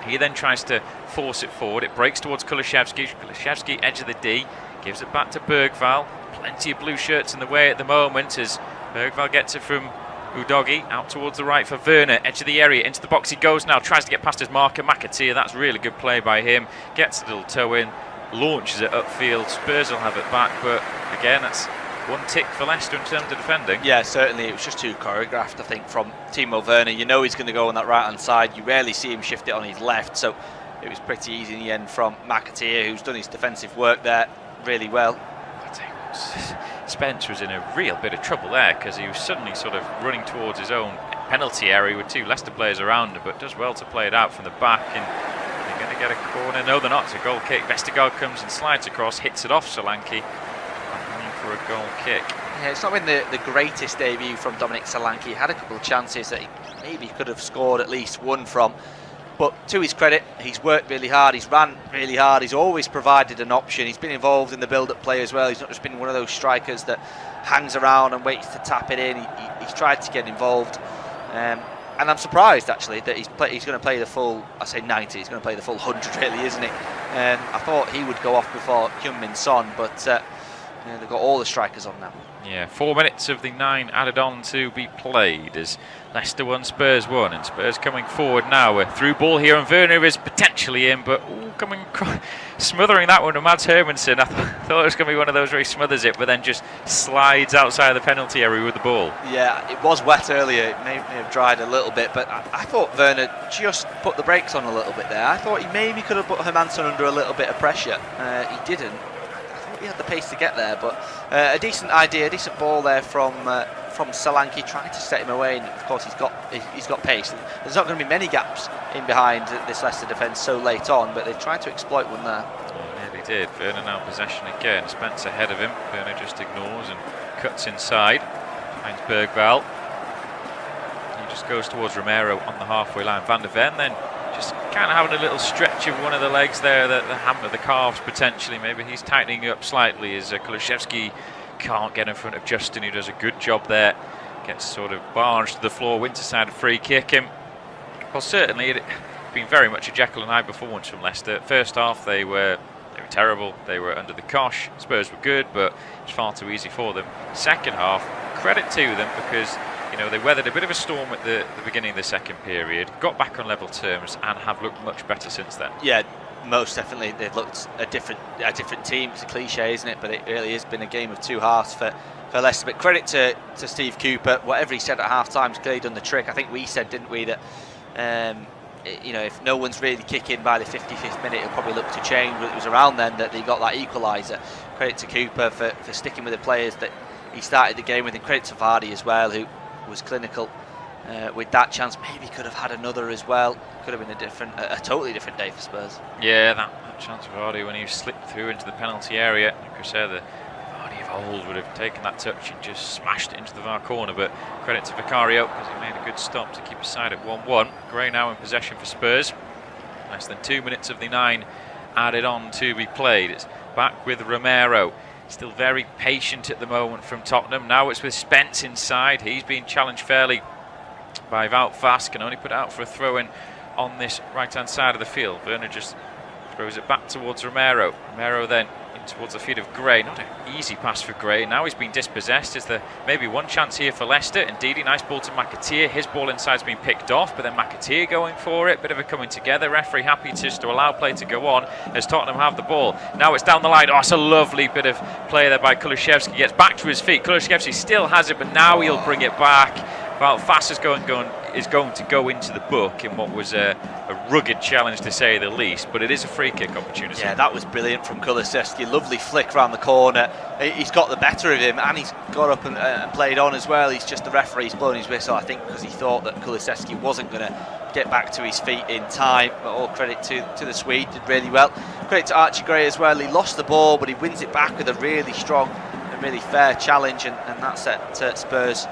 S4: He then tries to force it forward. It breaks towards Kulusevski. Kulusevski, edge of the D, gives it back to Bergvall. Plenty of blue shirts in the way at the moment as Bergvall gets it from Udogie out towards the right for Werner. Edge of the area, into the box he goes now. Tries to get past his marker, McAteer. That's really good play by him. Gets a little toe in, launches it upfield. Spurs will have it back, but again, that's one tick for Leicester in terms of defending. Yeah, certainly. It was just too choreographed, I think, from Timo Werner. He's going to go on that right-hand side. You rarely see him shift it on his left, so it was pretty easy in the end from McAteer, who's done his defensive work there really well. Spence was in a real bit of trouble there because he was suddenly sort of running towards his own penalty area with 2 Leicester players around him, but does well to play it out from the back. And they're going to get a corner. No, they're not. It's a goal kick. Vestergaard comes and slides across, hits it off Solanke. For a goal kick. Yeah, it's not been the greatest debut from Dominic Solanke. He had a couple of chances that he maybe could have scored at least one from, but to his credit, he's worked really hard, he's ran really hard, he's always provided an option, he's been involved in the build-up play as well. He's not just been one of those strikers that hangs around and waits to tap it in. He's tried to get involved, and I'm surprised actually that he's going to play the full, I say 90, he's going to play the full 100 really, isn't he? I thought he would go off before Heung-min Son, but they've got all the strikers on now. Yeah, 4 minutes of the 9 added on to be played as Leicester 1, Spurs 1, and Spurs coming forward now. A through ball here, and Werner is potentially in, but smothering that one to Mads Hermansen. I thought it was going to be one of those where he smothers it, but then just slides outside the penalty area with the ball. Yeah, it was wet earlier. It may have dried a little bit, but I thought Werner just put the brakes on a little bit there. I thought he maybe could have put Hermansen under a little bit of pressure. He didn't.
S5: he had the pace to get there. But a decent idea, a decent ball there from Solanke, trying to set him away. And of course, he's got pace. There's not going to be many gaps in behind this Leicester defence so late on, but they've tried to exploit one there.
S4: Nearly did. Werner now in possession again. Spence ahead of him. Werner just ignores and cuts inside. Finds Bergvall. He just goes towards Romero on the halfway line. Van der Ven then just kind of having a little stretch of one of the legs there, the hammer, the calves potentially. Maybe he's tightening up slightly as Kulusevski can't get in front of Justin, who does a good job there. Gets sort of barged to the floor. Winterside a free kick. And well, certainly it had been very much a Jekyll and Hyde performance from Leicester. First half they were terrible. They were under the cosh. Spurs were good, but it's far too easy for them. Second half, credit to them, because they weathered a bit of a storm at the beginning of the second period, got back on level terms, and have looked much better since then.
S5: Yeah, most definitely. They've looked a different team. It's a cliche, isn't it? But it really has been a game of two halves for Leicester. But credit to Steve Cooper. Whatever he said at half-time, he's clearly done the trick. I think we said, didn't we, that if no one's really kicking by the 55th minute, he'll probably look to change. But it was around then that they got that equaliser. Credit to Cooper for sticking with the players that he started the game with, and credit to Vardy as well, who was clinical with that chance. Maybe could have had another as well. Could have been a totally different day for Spurs.
S4: Yeah, that chance for Vardy when he slipped through into the penalty area. Like I said, the Vardy of old would have taken that touch and just smashed it into the far corner. But credit to Vicario, because he made a good stop to keep his side at 1-1. Gray now in possession for Spurs. Less than 2 minutes of the 9 added on to be played. It's back with Romero. Still very patient at the moment from Tottenham. Now it's with Spence inside. He's being challenged fairly by Wout Vass. Can only put it out for a throw-in on this right-hand side of the field. Werner just throws it back towards Romero. Romero then in towards the feet of Gray. Not an easy pass for Gray. Now he's been dispossessed. Is there maybe one chance here for Leicester? Indeed, a nice ball to McAteer. His ball inside's been picked off, but then McAteer going for it. Bit of a coming together. Referee happy just to allow play to go on as Tottenham have the ball. Now it's down the line. Oh, it's a lovely bit of play there by Kulusevski. Gets back to his feet. Kulusevski still has it, but now he'll bring it back. Well, Vass is going to go into the book in what was a rugged challenge, to say the least, but it is a free kick opportunity.
S5: Yeah, that was brilliant from Kulusevski. Lovely flick around the corner. He's got the better of him, and he's got up and played on as well. He's just the referee's blown his whistle, I think, because he thought that Kulusevski wasn't going to get back to his feet in time. But all credit to the Swede, did really well. Credit to Archie Gray as well. He lost the ball, but he wins it back with a really strong and really fair challenge, and that set Spurs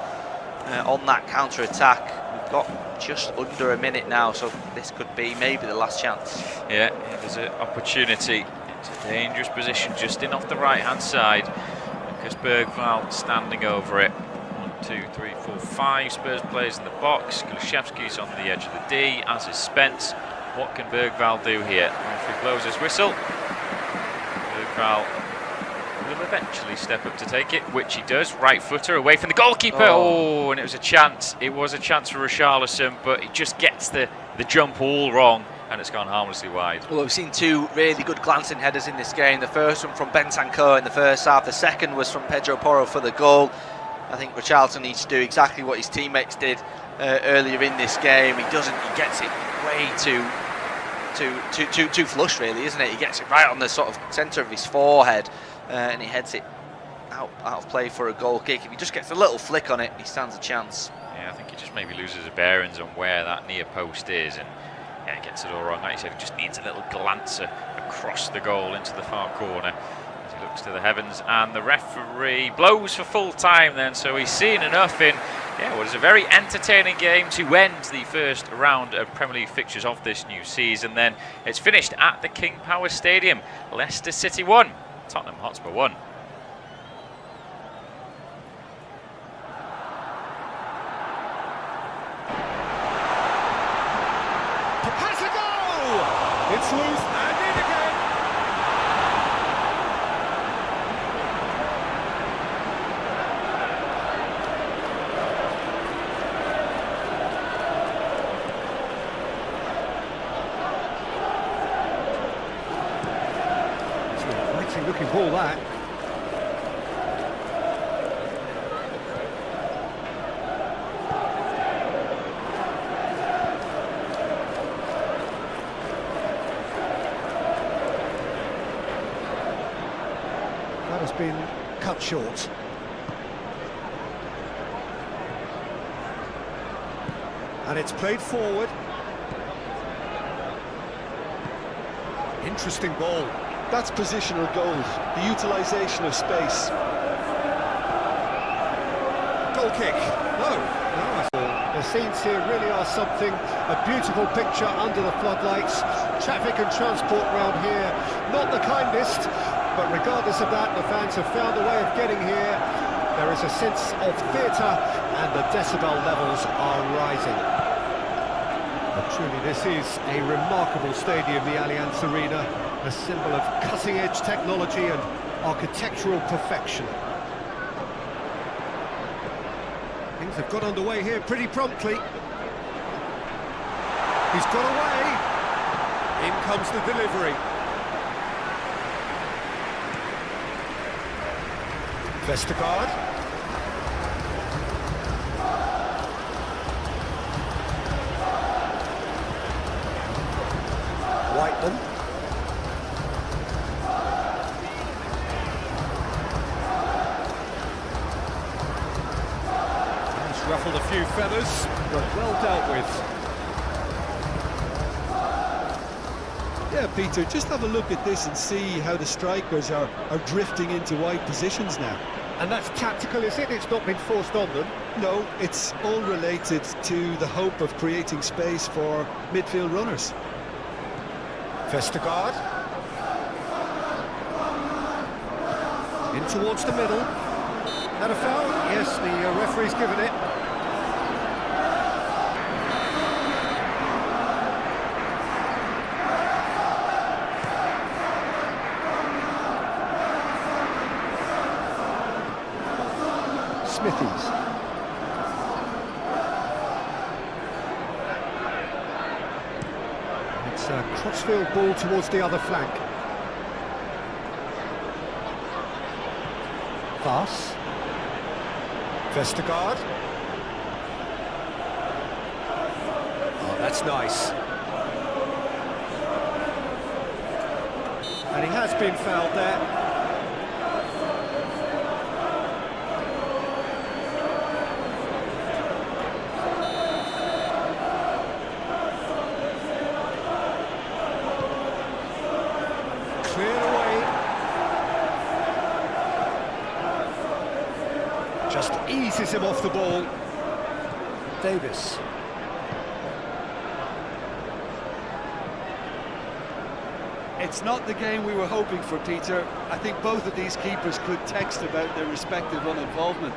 S5: on that counter-attack. We've got just under a minute now, so this could be maybe the last chance.
S4: Yeah, there's an opportunity. It's a dangerous position just in off the right-hand side, because Bergvall standing over it. 1, 2, 3, 4, 5 Spurs players in the box. Kulusevski's on the edge of the D, as is Spence. What can Bergvall do here? If he blows his whistle, Bergvall will eventually step up to take it, which he does. Right footer away from the goalkeeper. Oh, and it was a chance. It was a chance for Richarlison, but he just gets the jump all wrong, and it's gone harmlessly wide.
S5: Well, we've seen two really good glancing headers in this game. The first one from Bentancur in the first half. The second was from Pedro Porro for the goal. I think Richarlison needs to do exactly what his teammates did earlier in this game. He doesn't. He gets it way too flush, really, isn't it? He gets it right on the sort of centre of his forehead. And he heads it out of play for a goal kick. If he just gets a little flick on it, he stands a chance.
S4: Yeah, I think he just maybe loses his bearings on where that near post is, and yeah, he gets it all wrong. Like you said, he just needs a little glance across the goal into the far corner as he looks to the heavens, and the referee blows for full time then, so he's seen enough in what is a very entertaining game to end the first round of Premier League fixtures of this new season. Then it's finished at the King Power Stadium. Leicester City 1, Tottenham Hotspur 1.
S6: Has a goal! It's loose and in again. It's an exciting looking ball, that. That has been cut short. And it's played forward. Interesting ball.
S7: That's positional goals, the utilisation of space.
S6: Goal kick. No. The scenes here really are something. A beautiful picture under the floodlights. Traffic and transport round here, not the kindest, but regardless of that, the fans have found a way of getting here. There is a sense of theatre, and the decibel levels are rising. But truly, this is a remarkable stadium, the Allianz Arena, a symbol of cutting-edge technology and architectural perfection. Things have got underway here pretty promptly. He's got away. In comes the delivery. Vestergaard. Whiteman. He's ruffled a few feathers, but well dealt with.
S7: Yeah, Peter, just have a look at this and see how the strikers are drifting into wide positions now.
S6: And that's tactical, is it? It's not been forced on them.
S7: No, it's all related to the hope of creating space for midfield runners.
S6: Vestergaard. In towards the middle. That a foul? Yes, the referee's given it. Smithies. It's a crossfield ball towards the other flank. Voss. Vestergaard. Oh, that's nice. And he has been fouled there. Just eases him off the ball. Davis.
S7: It's not the game we were hoping for, Peter. I think both of these keepers could text about their respective uninvolvement.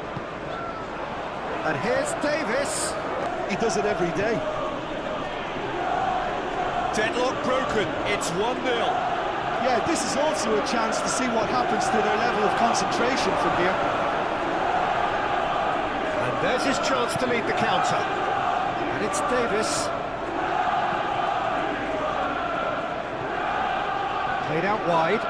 S6: And here's Davis.
S7: He does it every day.
S6: Deadlock broken. It's 1-0.
S7: Yeah, this is also a chance to see what happens to their level of concentration from here.
S6: There's his chance to lead the counter. And it's Davis. Played out wide.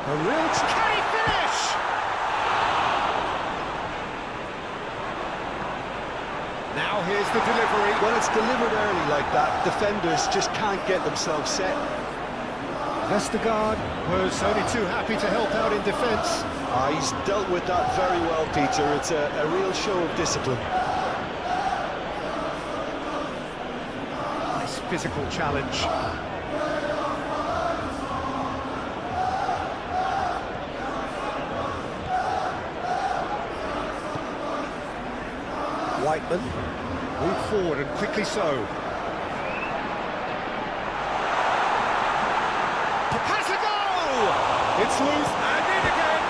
S6: A real... Can he finish? Now here's the delivery.
S7: When it's delivered early like that, defenders just can't get themselves set.
S6: Vestergaard was only too happy to help out in defence.
S7: He's dealt with that very well, Peter. It's a real show of discipline.
S6: Nice physical challenge. Whiteman moved forward and quickly so. It's loose and in again.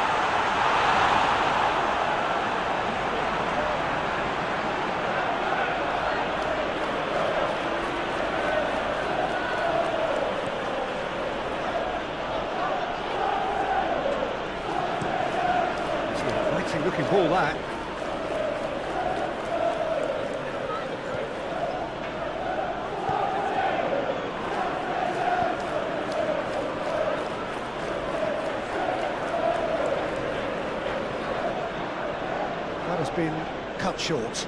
S6: It's an exciting looking ball, that. That has been cut short.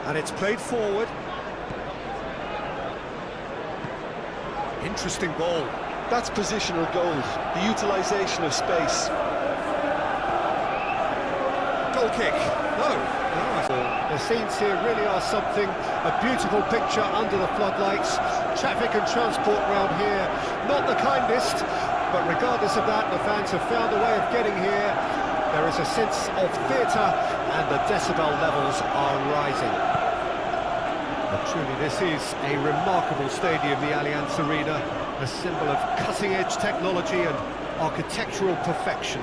S6: And it's played forward. Interesting ball.
S8: That's positional goals, the utilisation of space.
S6: Goal kick. No. The scenes here really are something. A beautiful picture under the floodlights. Traffic and transport round here, not the kindest, but regardless of that, the fans have found a way of getting here. There is a sense of theatre, and the decibel levels are rising. But truly, this is a remarkable stadium, the Allianz Arena, a symbol of cutting-edge technology and architectural perfection.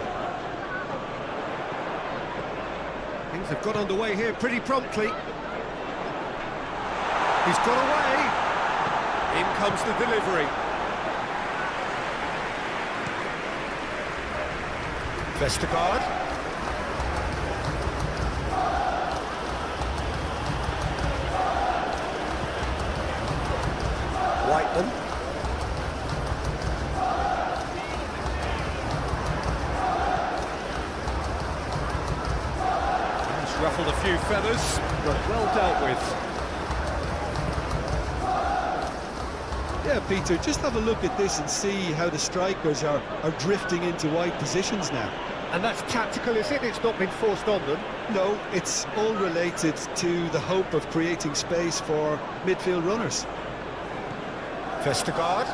S6: Things have got underway here pretty promptly. He's got away. In comes the delivery. Vestergaard. Whiteman. He's ruffled a few feathers, but well dealt with.
S7: Yeah, Peter, just have a look at this and see how the strikers are drifting into wide positions now.
S6: And that's tactical, is it? It's not been forced on them.
S7: No, it's all related to the hope of creating space for midfield runners.
S6: Vestergaard.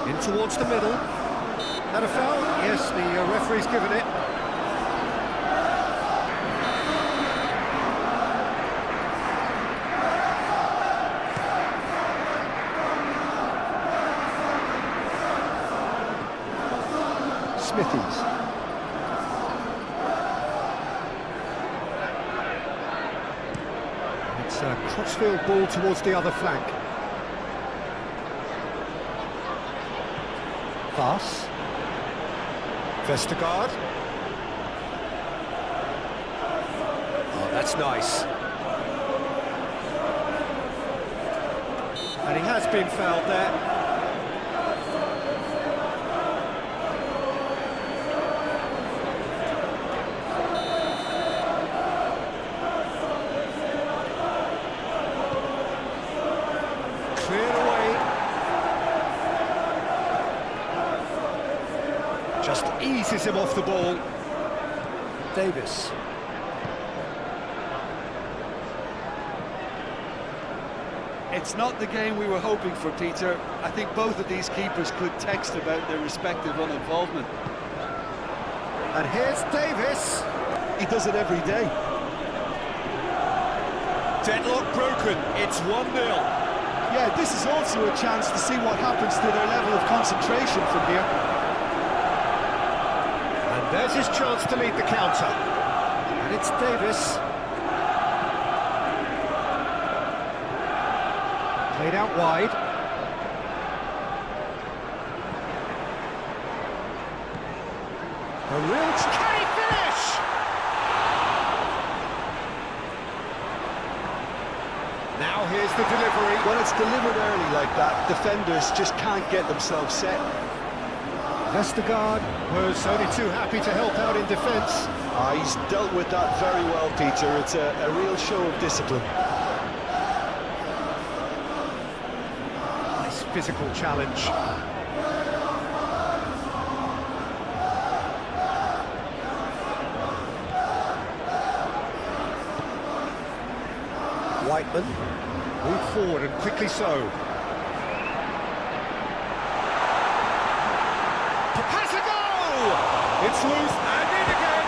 S6: In towards the middle. Had a foul? Yes, the referee's given it. Smithies. It's a crossfield ball towards the other flank. Pass. Vestergaard. Oh, that's nice. And he has been fouled there. Just eases him off the ball. Davis.
S7: It's not the game we were hoping for, Peter. I think both of these keepers could text about their respective uninvolvement.
S6: And here's Davis.
S7: He does it every day.
S6: Deadlock broken. It's 1-0.
S7: Yeah, this is also a chance to see what happens to their level of concentration from here.
S6: And there's his chance to lead the counter. And it's Davis. Played out wide. A real... Can he finish? Now here's the delivery.
S8: When it's delivered early like that, defenders just can't get themselves set.
S6: Vestergaard was only too happy to help out in defence.
S8: He's dealt with that very well, Peter. It's a real show of discipline.
S6: Nice physical challenge. Whiteman moved forward and quickly so. It's loose and in again.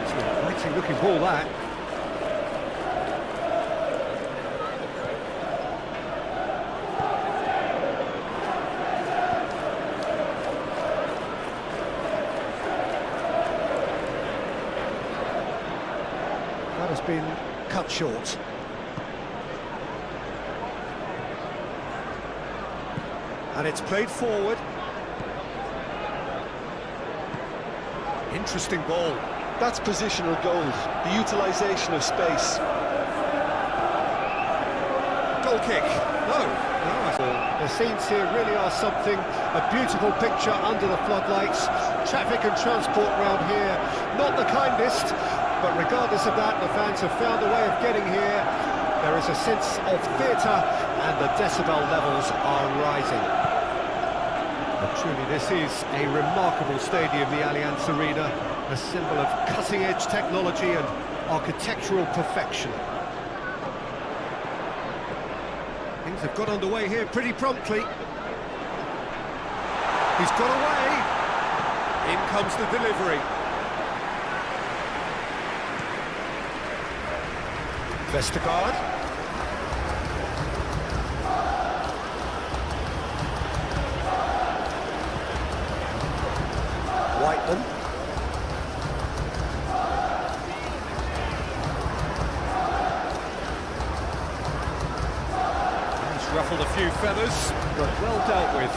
S6: It's a fighting looking ball, that. Has been cut short. And it's played forward. Interesting ball.
S8: That's positional goal, the utilisation of space.
S6: Goal kick. No. The scenes here really are something. A beautiful picture under the floodlights. Traffic and transport round here, not the kindest, but regardless of that, the fans have found a way of getting here. There is a sense of theatre, and the decibel levels are rising. But truly, this is a remarkable stadium, the Allianz Arena, a symbol of cutting-edge technology and architectural perfection. Things have got underway here pretty promptly. He's got away. In comes the delivery. Vestergaard. Whiteman. He's ruffled a few feathers, but well dealt with.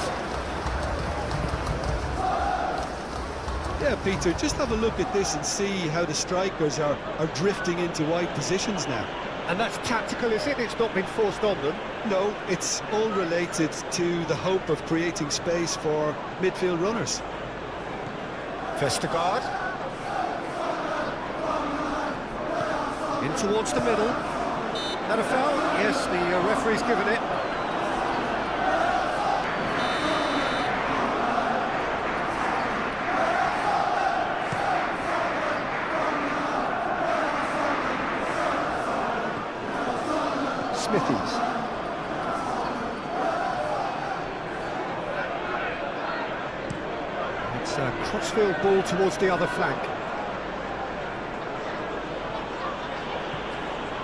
S8: Yeah, Peter, just have a look at this and see how the strikers are drifting into wide positions now.
S6: And that's tactical, is it? It's not been forced on them.
S8: No, it's all related to the hope of creating space for midfield runners.
S6: Vestergaard. In towards the middle. That a foul? Yes, the referee's given it. Smithies. It's a crossfield ball towards the other flank.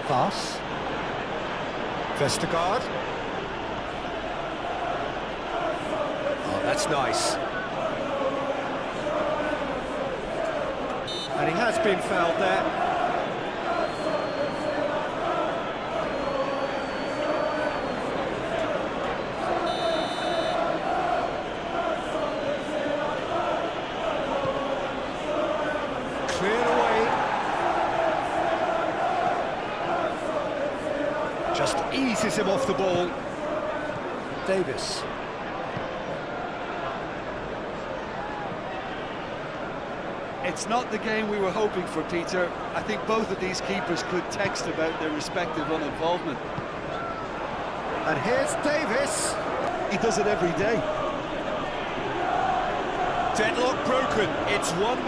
S6: Voss. Vestergaard. Oh, that's nice. And he has been fouled there. Cleared away. Just eases him off the ball. Davis.
S7: It's not the game we were hoping for, Peter. I think both of these keepers could text about their respective uninvolvement.
S6: And here's Davis.
S8: He does it every day.
S6: Deadlock broken. It's 1-0.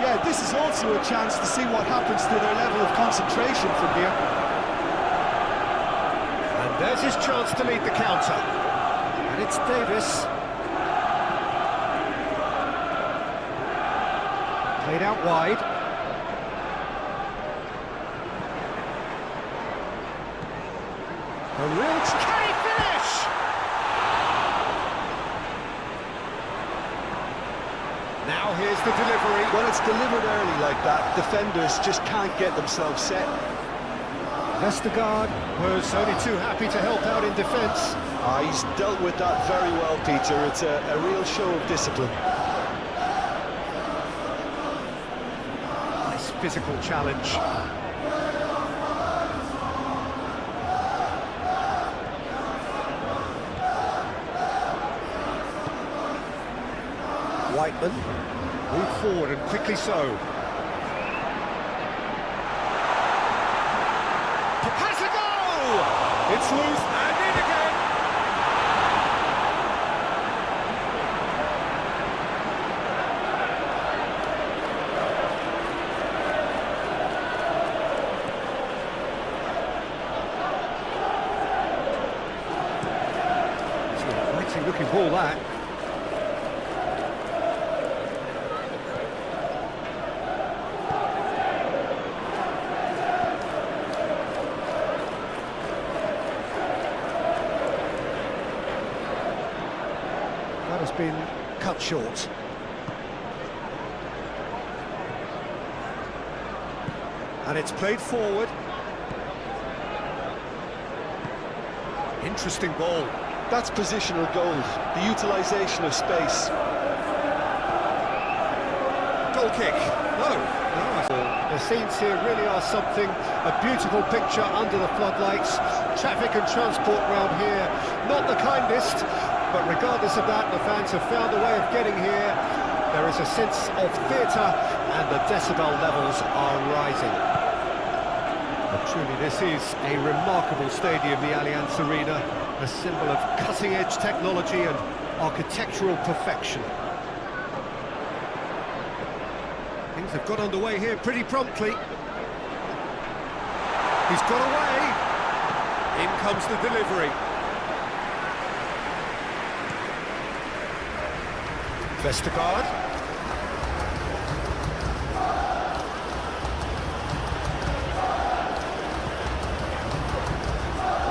S8: Yeah, this is also a chance to see what happens to their level of concentration from here.
S6: And there's his chance to lead the counter. And it's Davis. Played out wide. A real... Can he finish? Now here's the delivery.
S8: When it's delivered early like that, defenders just can't get themselves set.
S6: Vestergaard was only too happy to help out in defence.
S8: He's dealt with that very well, Peter. It's a real show of discipline.
S6: Nice physical challenge. Whiteman moved forward and quickly so. Has a goal! It's loose and in again. It's a fighting looking ball, that. That has been cut short. And it's played forward. Interesting ball.
S8: That's positional goal, the utilisation of space.
S6: Goal kick. No. The scenes here really are something, a beautiful picture under the floodlights. Traffic and transport round here, not the kindest, but regardless of that, the fans have found a way of getting here. There is a sense of theatre, and the decibel levels are rising. But truly, this is a remarkable stadium, the Allianz Arena, a symbol of cutting-edge technology and architectural perfection. Things have got underway here pretty promptly. He's got away. In comes the delivery. Vestergaard.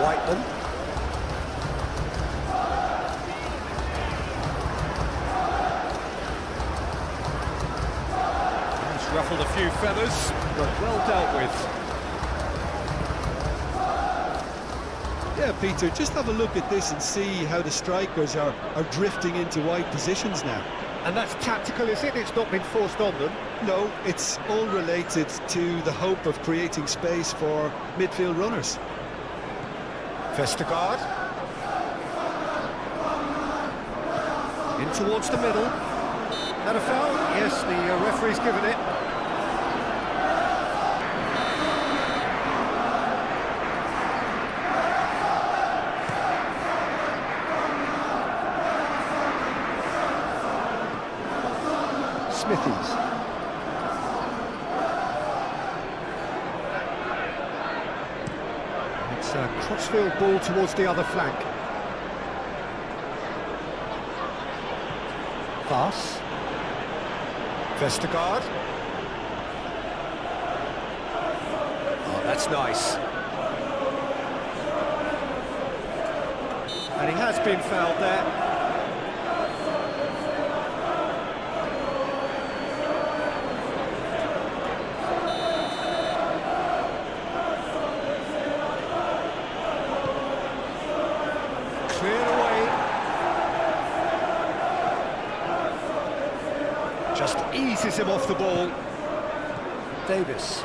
S6: Whiteman. He's ruffled a few feathers, but well dealt with.
S8: Yeah, Peter, just have a look at this and see how the strikers are drifting into wide positions now.
S6: And that's tactical, is it? It's not been forced on them.
S8: No, it's all related to the hope of creating space for midfield runners.
S6: Vestergaard. In towards the middle. That a foul? Yes, the referee's given it. Smithies. It's a crossfield ball towards the other flank. Voss. Vestergaard. Oh, that's nice. And he has been fouled there. Cleared away. Just eases him off the ball. Davis.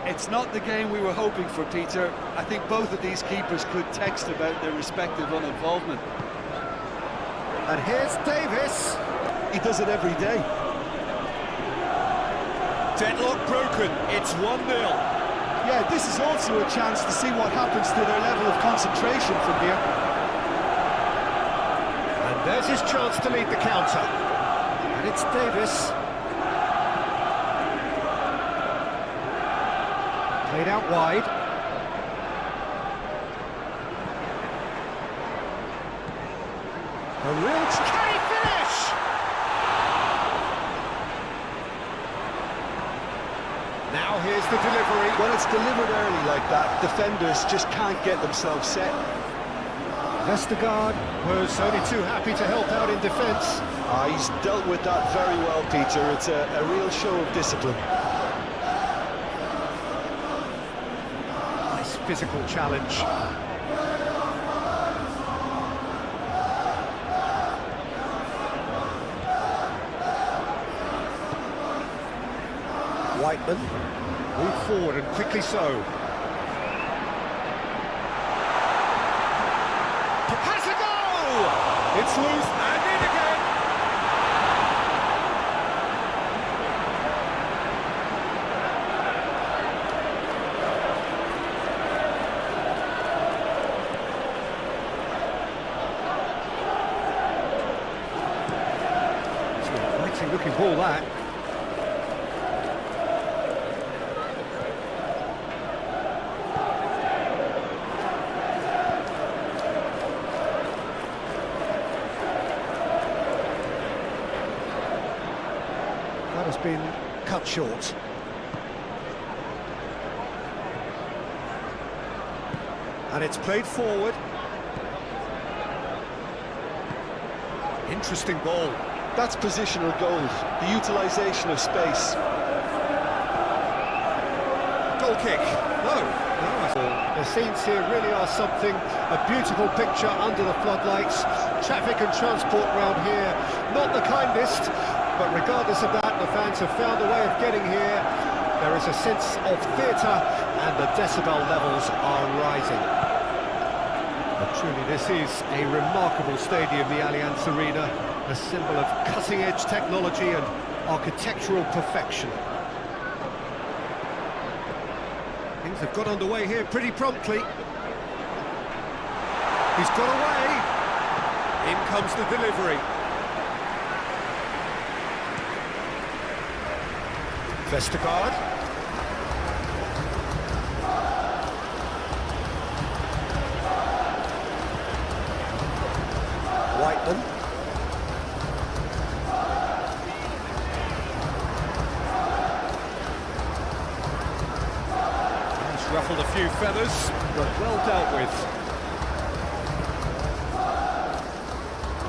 S7: It's not the game we were hoping for, Peter. I think both of these keepers could text about their respective uninvolvement.
S6: And here's Davis.
S8: He does it every day.
S6: Deadlock broken. It's 1-0.
S8: Yeah, this is also a chance to see what happens to their level of concentration from here.
S6: And there's his chance to lead the counter. And it's Davis. Played out wide. A real... Can he finish? Now here's the delivery.
S8: When it's delivered early like that, defenders just can't get themselves set.
S6: Vestergaard was only too happy to help out in defence.
S8: He's dealt with that very well, Peter. It's a real show of discipline.
S6: Nice physical challenge. Whiteman moved forward and quickly so. Has a go! It's loose and in again. It's an exciting looking ball, that. Has been cut short. And it's played forward. Interesting ball.
S8: That's positional goals, the utilisation of space.
S6: Goal kick. No, The scenes here really are something, a beautiful picture under the floodlights. Traffic and transport round here, not the kindest, but regardless of that, the fans have found a way of getting here. There is a sense of theatre and the decibel levels are rising. But truly this is a remarkable stadium, the Allianz Arena, a symbol of cutting-edge technology and architectural perfection. Things have got underway here pretty promptly. He's got away. In comes the delivery. Vestergaard. Whiteman. He's ruffled a few feathers, but well dealt with.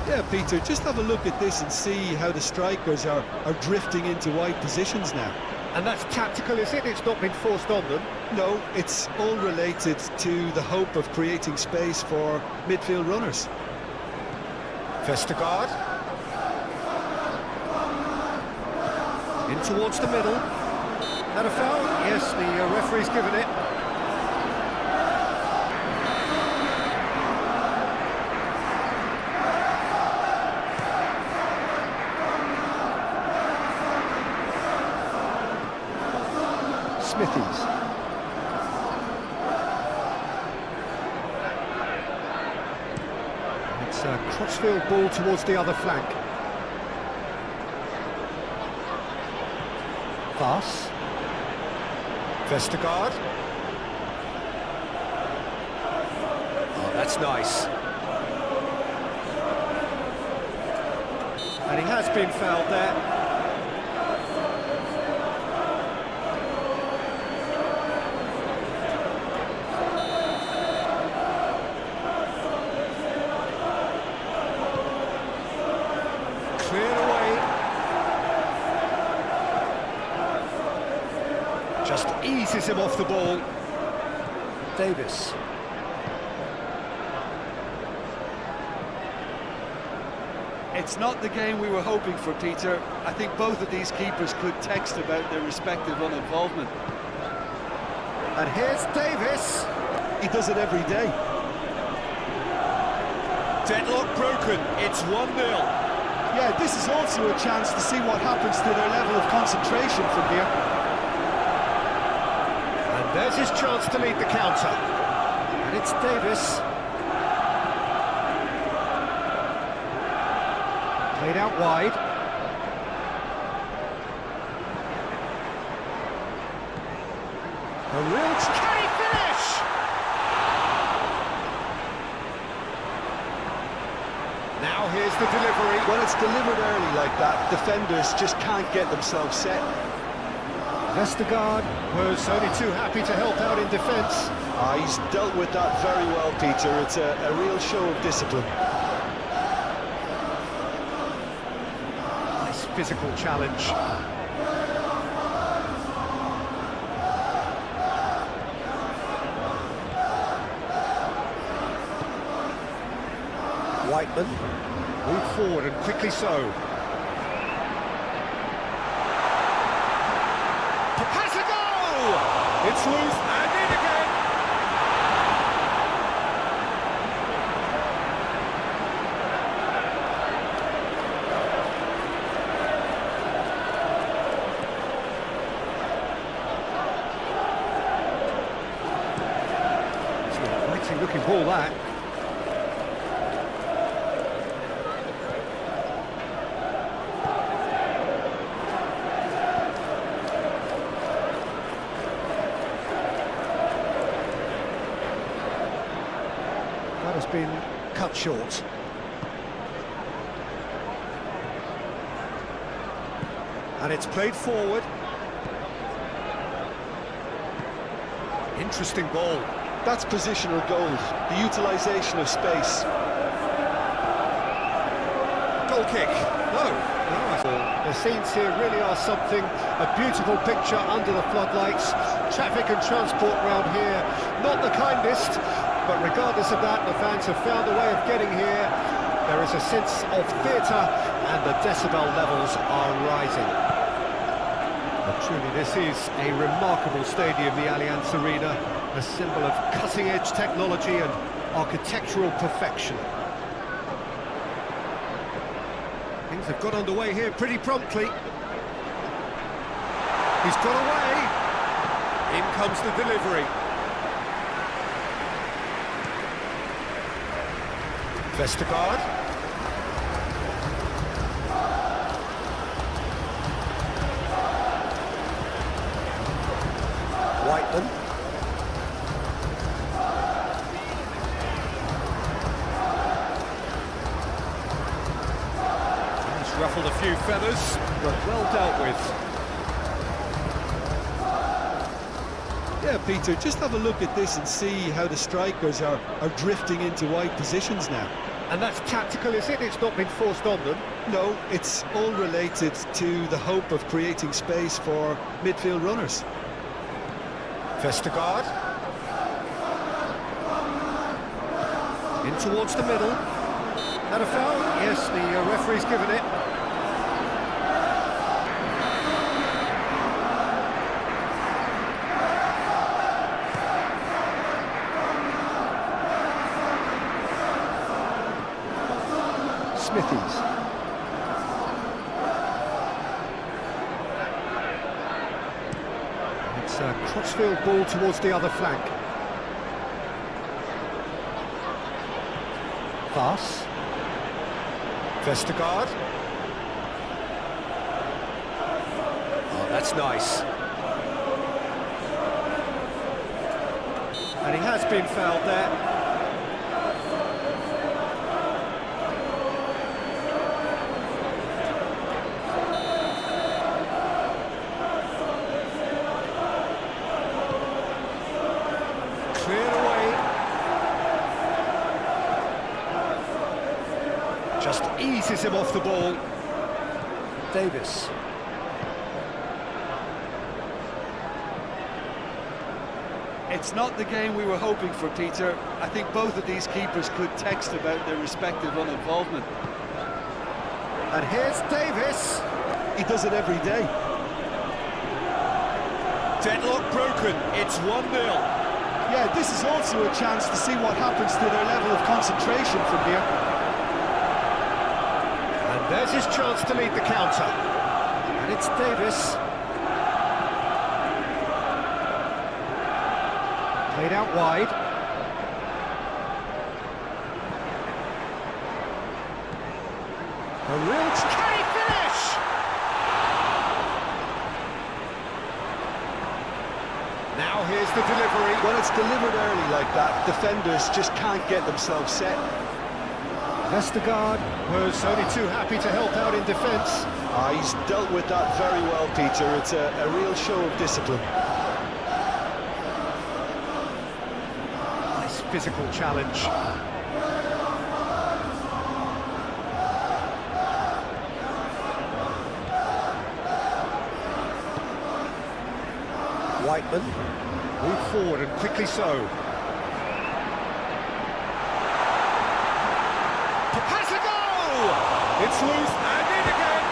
S8: Yeah, Peter, just have a look at this and see how the strikers are drifting into wide positions now.
S6: And that's tactical, is it? It's not been forced on them.
S8: No, it's all related to the hope of creating space for midfield runners.
S6: Vestergaard. In towards the middle. Had a foul? Yes, the referee's given it. Smithies. It's a crossfield ball towards the other flank. Pass. Vestergaard. Oh, that's nice. And he has been fouled there. Cleared away. Just eases him off the ball. Davis.
S7: It's not the game we were hoping for, Peter. I think both of these keepers could text about their respective uninvolvement.
S6: And here's Davis.
S8: He does it every day.
S6: Deadlock broken. It's 1-0.
S8: Yeah, this is also a chance to see what happens to their level of concentration from here.
S6: And there's his chance to lead the counter. And it's Davis. Played out wide. A real... Can he finish? Now here's the delivery.
S8: When it's delivered early like that, defenders just can't get themselves set.
S6: Vestergaard was only too happy to help out in defence.
S8: He's dealt with that very well, Peter. It's a real show of discipline.
S6: Nice physical challenge. Whiteman moved forward and quickly so. Has a goal! It's loose and in again. It's an inviting looking ball, that. Has been cut short. And it's played forward. Interesting ball.
S8: That's positional goals, the utilisation of space.
S6: Goal kick. No, I The scenes here really are something, a beautiful picture under the floodlights. Traffic and transport round here, not the kindest, but regardless of that, the fans have found a way of getting here. There is a sense of theatre and the decibel levels are rising. But truly this is a remarkable stadium, the Allianz Arena, a symbol of cutting-edge technology and architectural perfection. Things have got underway here pretty promptly. He's got away. In comes the delivery. Vestergaard. Whiteman. He's ruffled a few feathers, but well dealt with.
S8: Yeah, Peter, just have a look at this and see how the strikers are drifting into wide positions now.
S6: And that's tactical, is it? It's not been forced on them.
S8: No, it's all related to the hope of creating space for midfield runners.
S6: Vestergaard. In towards the middle. That a foul? Yes, the referee's given it. Smithies. It's a crossfield ball towards the other flank. Pass. Vestergaard. Oh, that's nice. And he has been fouled there. Just eases him off the ball. Davis.
S7: It's not the game we were hoping for, Peter. I think both of these keepers could text about their respective uninvolvement.
S6: And here's Davis.
S8: He does it every day.
S6: Deadlock broken. It's 1-0.
S8: Yeah, this is also a chance to see what happens to their level of concentration from here.
S6: And there's his chance to lead the counter. And it's Davis. Played out wide. A real... Can he finish? Now here's the delivery.
S8: When it's delivered early like that, defenders just can't get themselves set.
S6: Vestergaard was only too happy to help out in defence.
S8: He's dealt with that very well, Peter. It's a real show of discipline.
S6: Nice physical challenge. Whiteman moved forward and quickly so. It's loose and in again.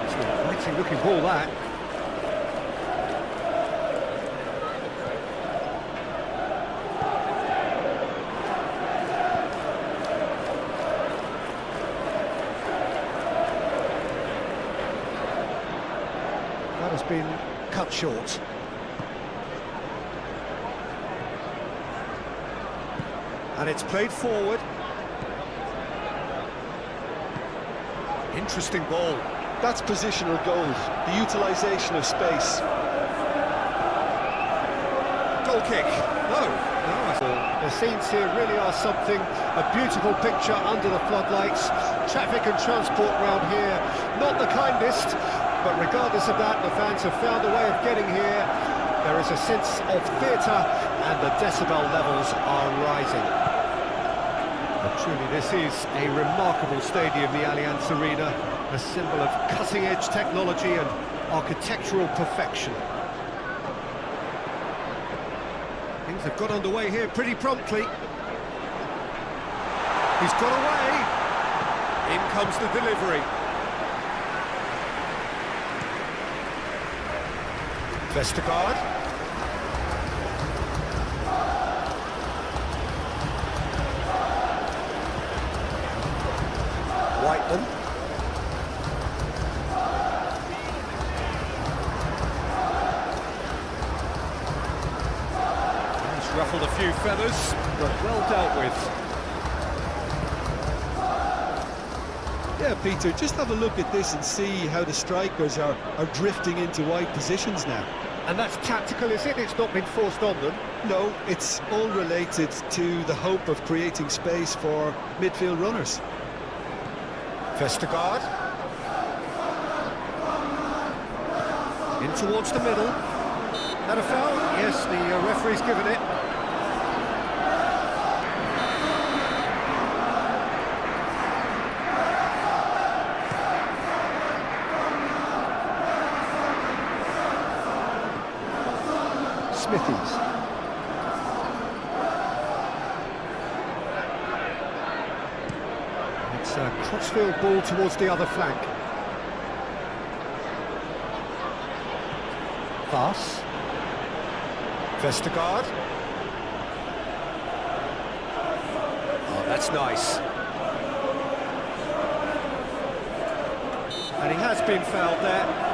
S6: It's a fighting looking ball, that. That has been cut short. And it's played forward. Interesting ball.
S8: That's positional gold, the utilisation of space.
S6: Goal kick. No, I The scenes here really are something, a beautiful picture under the floodlights. Traffic and transport round here, not the kindest, but regardless of that, the fans have found a way of getting here. There is a sense of theatre and the decibel levels are rising. But truly this is a remarkable stadium, the Allianz Arena, a symbol of cutting-edge technology and architectural perfection. Things have got underway here pretty promptly. He's got away. In comes the delivery. Vestergaard. Whiteman. He's ruffled a few feathers, but well dealt with.
S8: Yeah, Peter, just have a look at this and see how the strikers are drifting into wide positions now.
S6: And that's tactical, is it? It's not been forced on them.
S8: No, it's all related to the hope of creating space for midfield runners.
S6: Vestergaard. In towards the middle. That a foul? Yes, the referee's given it. Smithies. It's a crossfield ball towards the other flank. Pass. Vestergaard. Oh, that's nice. And he has been fouled there.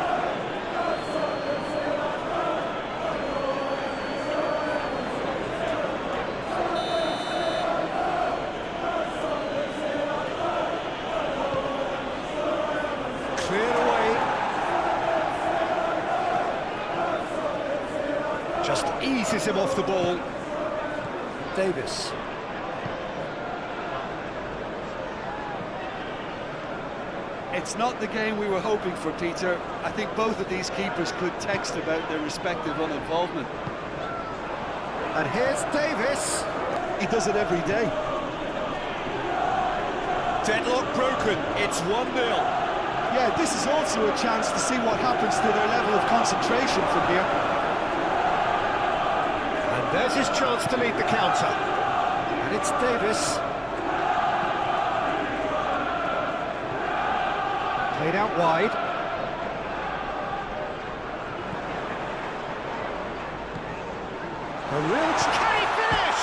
S6: Just eases him off the ball. Davis.
S7: It's not the game we were hoping for, Peter. I think both of these keepers could text about their respective uninvolvement.
S6: And here's Davis.
S8: He does it every day.
S6: Deadlock broken. It's 1-0.
S8: Yeah, this is also a chance to see what happens to their level of concentration from here.
S6: There's his chance to lead the counter. And it's Davis. Played out wide. A real... Can he finish?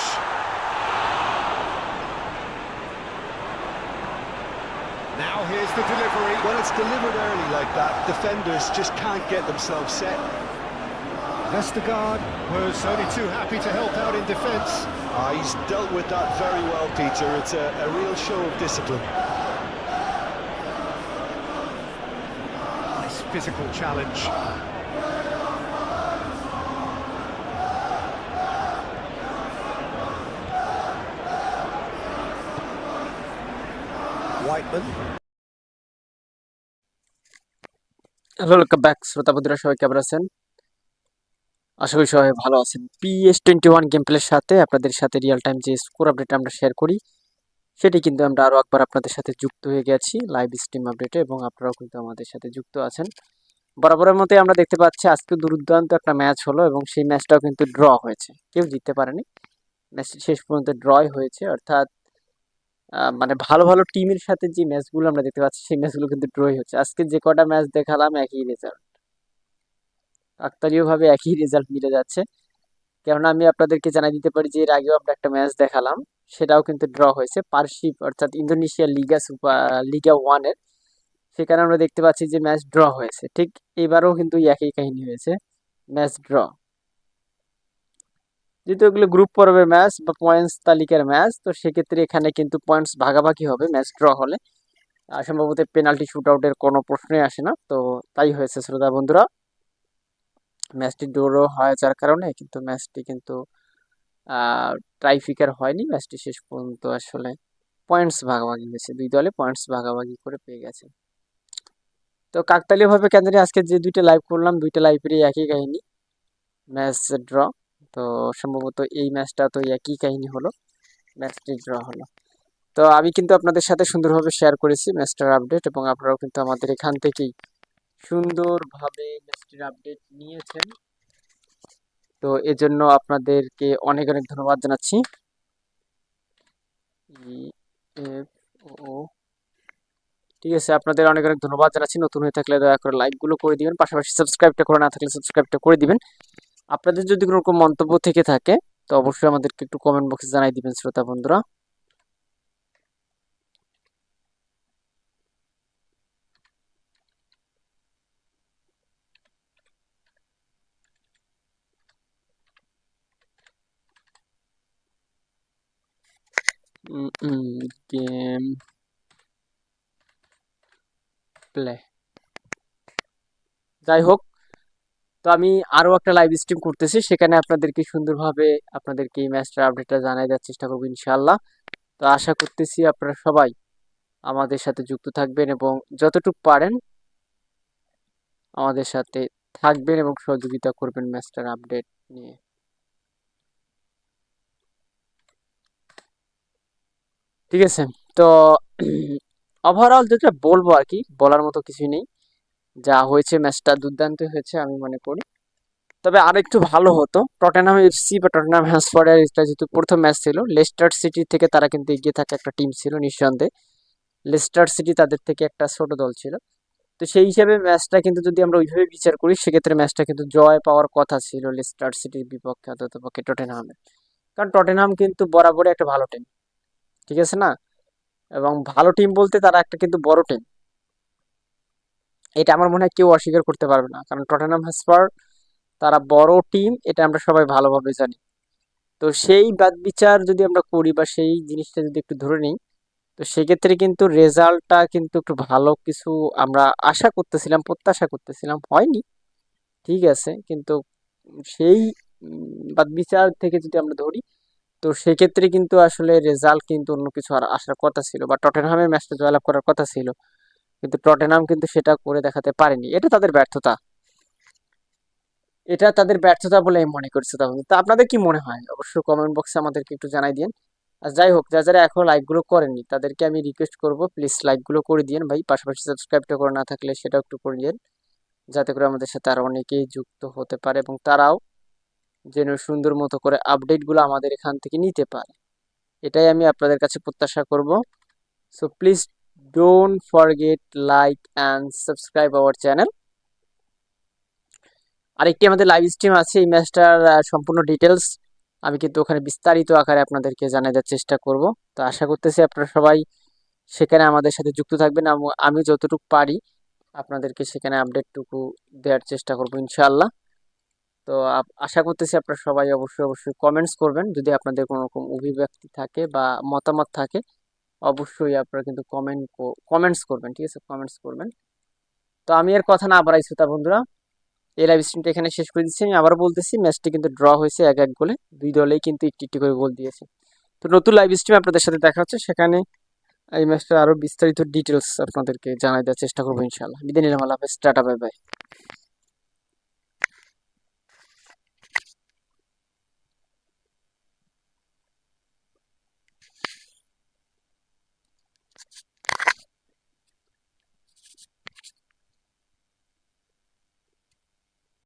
S6: Now here's the delivery.
S8: When it's delivered early like that, defenders just can't get themselves set.
S6: Vestergaard was only too happy to help out in defence.
S8: He's dealt with that very well, Peter. It's a real show of discipline.
S6: Nice physical challenge. Whiteman.
S9: Hello, welcome back শ্রোতা বন্ধুরা, সবাই কেমন আছেন? আশা করি সবাই ভালো আছেন। PS21 game প্লের সাথে আপনাদের সাথে রিয়েল টাইম যে স্কোর আপডেট আমরা শেয়ার করি, সেটি কিন্তু আমরা আরও একবার আপনাদের সাথে যুক্ত হয়ে গেছি লাইভ স্ট্রিম আপডেটে, এবং আপনারাও কিন্তু আমাদের সাথে যুক্ত আছেন। বরাবরের মতোই আমরা দেখতে পাচ্ছি আজকে দুর্দান্ত একটা ম্যাচ হলো, এবং সেই ম্যাচটাও কিন্তু ড্র হয়েছে, কেউ জিততে পারেনি। ম্যাচটি শেষ পর্যন্ত ড্রই হয়েছে, অর্থাৎ মানে ভালো ভালো টিমের সাথে যে ম্যাচগুলো আমরা দেখতে পাচ্ছি সেই ম্যাচগুলো কিন্তু ড্রই হচ্ছে। আজকে যে কটা ম্যাচ দেখালাম একই রেজাল্ট, কাকতালীয়ভাবে একই রেজাল্ট মিলে যাচ্ছে। কেননা আমি আপনাদেরকে জানাই দিতে পারি যে এর আগেও আমরা একটা ম্যাচ দেখালাম, সেটাও কিন্তু ড্র হয়েছে। পার্সিপ অর্থাৎ ইন্দোনেশিয়া লিগা 1-এর, সেখানে আমরা দেখতে পাচ্ছি যে ম্যাচ ড্র হয়েছে। ঠিক এবারও কিন্তু একই কাহিনী হয়েছে, ম্যাচ ড্র। যেহেতু এগুলো গ্রুপ পর্বের ম্যাচ বা পয়েন্টস তালিকার ম্যাচ, তো সেক্ষেত্রে এখানে কিন্তু পয়েন্টস ভাগাভাগি হবে ম্যাচ ড্র হলে। সম্ভবত পেনাল্টি শুট আউটের কোনো প্রশ্নই আসে না, তো তাই হয়েছে শ্রোতা বন্ধুরা। ম্যাচটি ড্র হয়ে যাওয়ার কারণে কিন্তু ম্যাচটি কিন্তু ট্রাইফিকার হয়নি, ম্যাচটি শেষ পর্যন্ত আসলে পয়েন্টস ভাগাভাগি হয়েছে, দুই দলে পয়েন্টস ভাগাভাগি করে পেয়ে গেছে। তো কাকতালীয়ভাবে কেন জানি আজকে যে দুইটা লাইভ করলাম, দুইটা লাইভেরই একই কাহিনী, ম্যাচ ড্র। তো সম্ভবত এই ম্যাচটা তো একই কাহিনী হলো, ম্যাচটি ড্র হলো। তো আমি কিন্তু আপনাদের সাথে সুন্দরভাবে শেয়ার করেছি ম্যাচটার আপডেট, এবং আপনারাও কিন্তু আমাদের এখান থেকেই সুন্দরভাবে ম্যাচটির আপডেট নিয়েছেন। তো এজন্য আপনাদেরকে অনেক অনেক ধন্যবাদ জানাচ্ছি। ঠিক আছে, আপনাদের অনেক অনেক ধন্যবাদ জানাচ্ছি। নতুন হয়ে থাকলে দয়া করে লাইকগুলো করে দিবেন, পাশাপাশি সাবস্ক্রাইবটা করে না থাকলে সাবস্ক্রাইবটা করে দিবেন। আপনাদের যদি কোনো রকম মন্তব্য থেকে থাকে তো অবশ্যই আমাদেরকে একটু কমেন্ট বক্সে জানাই দিবেন শ্রোতা বন্ধুরা। গেম প্লে, যাই হোক, তো আমি আরো একটা লাইভ স্ট্রিম করতেছি, সেখানে আপনাদেরকে সুন্দরভাবে আপনাদেরকে এই ম্যাচটার আপডেটটা জানাই দেওয়ার চেষ্টা করবো ইনশাআল্লাহ। তো আশা করতেছি আপনারা সবাই আমাদের সাথে যুক্ত থাকবেন এবং যতটুকু পারেন আমাদের সাথে থাকবেন এবং সহযোগিতা করবেন ম্যাচটার আপডেট নিয়ে। ঠিক আছে, তো ওভারঅল যেটা বলবো আর কি, বলার মতো কিছুই নেই, যা হয়েছে ম্যাচটা দুর্দান্ত হয়েছে আমি মনে করি। তবে আর একটু ভালো হতো, টটেনহাম এফসি বা টটেনহাম হটস্পারের এটা যেহেতু প্রথম ম্যাচ ছিল, লেস্টার সিটি থেকে তারা কিন্তু এগিয়ে থাকা একটা টিম ছিল নিঃসন্দেহে। লেস্টার সিটি তাদের থেকে একটা ছোট দল ছিল, তো সেই হিসাবে ম্যাচটা কিন্তু যদি আমরা ওইভাবে বিচার করি সেক্ষেত্রে ম্যাচটা কিন্তু জয় পাওয়ার কথা ছিল লেস্টার সিটির বিপক্ষে, অন্ততপক্ষে টটেনহামের। কারণ টটেনহাম কিন্তু বরাবরই একটা ভালো টিম, ঠিক আছে না, এবং ভালো টিম বলতে তারা একটা কিন্তু বড় টিম, এটা আমার মনে হয় কেউ অস্বীকার করতে পারবে না। কারণ টটেনহাম হটস্পার তারা বড় টিম, এটা আমরা সবাই ভালোভাবে জানি। তো সেই বাদ বিচার যদি আমরা করি বা সেই জিনিসটা যদি একটু ধরে নিই, তো সেক্ষেত্রে কিন্তু রেজাল্টটা কিন্তু একটু ভালো কিছু আমরা আশা করতেছিলাম, প্রত্যাশা করতেছিলাম, হয়নি ঠিক আছে, কিন্তু সেই বাদ বিচার থেকে যদি আমরা ধরি তো সেক্ষেত্রে কিন্তু আসলে রেজাল্ট কিন্তু অন্য কিছু আর আসার কথা ছিল, বা টটেনহামের ম্যাচটা জয়লাভ করার কথা ছিল, কিন্তু টটেনহাম কিন্তু সেটা করে দেখাতে পারেনি। এটা তাদের ব্যর্থতা, এটা তাদের ব্যর্থতা বলে আমি মনে করছি। তাহলে তো আপনাদের কি মনে হয় অবশ্যই কমেন্ট বক্সে আমাদেরকে একটু জানাই দিন। আর যাই হোক, যারা এখনো লাইকগুলো করেননি তাদেরকে আমি রিকোয়েস্ট করব প্লিজ লাইকগুলো করে দিন ভাই, পাশাপাশি সাবস্ক্রাইবটা করে না থাকলে সেটাও একটু করে দিন, যাতে করে আমাদের সাথে আরো অনেকেই যুক্ত হতে পারে এবং তারাও যেন সুন্দর মতো করে আপডেটগুলো আমাদের এখান থেকে নিতে পারে, এটাই আমি আপনাদের কাছে প্রত্যাশা করব। So please don't forget like and subscribe our channel. আরেকটি আমাদের লাইভ স্ট্রিম আছে, এই ম্যাচটার সম্পূর্ণ ডিটেলস আমি কিন্তু ওখানে বিস্তারিত আকারে আপনাদেরকে জানাই দেওয়ার চেষ্টা করব। তো আশা করতেছি আপনারা সবাই সেখানে আমাদের সাথে যুক্ত থাকবেন, আমি যতটুকু পারি আপনাদেরকে সেখানে আপডেটটুকু দেওয়ার চেষ্টা করব ইনশাআল্লাহ। তো আশা করতেছি আপনারা সবাই অবশ্যই অবশ্যই কমেন্টস করবেন, যদি আপনাদের কোনো রকম অভিব্যক্তি থাকে বা মতামত থাকে অবশ্যই আপনারা কিন্তু কমেন্টস করবেন, ঠিক আছে, কমেন্টস করবেন। তো আমি আর কথা না বাড়াই শ্রোতা বন্ধুরা, এই লাইভ স্ট্রিমটা এখানে শেষ করে দিচ্ছি। আমি আবারও বলতেছি ম্যাচটি কিন্তু ড্র হয়েছে 1-1 গোলে, দুই দলেই কিন্তু একটি একটি করে গোল দিয়েছে। তো নতুন লাইভ স্ট্রিম আপনাদের সাথে দেখা হচ্ছে, সেখানে এই ম্যাচটা আরো বিস্তারিত ডিটেলস আপনাদেরকে জানাই দেওয়ার চেষ্টা করবো ইনশাআল্লাহ। বিদায় নিলাম, আল্লাহ হাফেজ, টাটা, বাই বাই।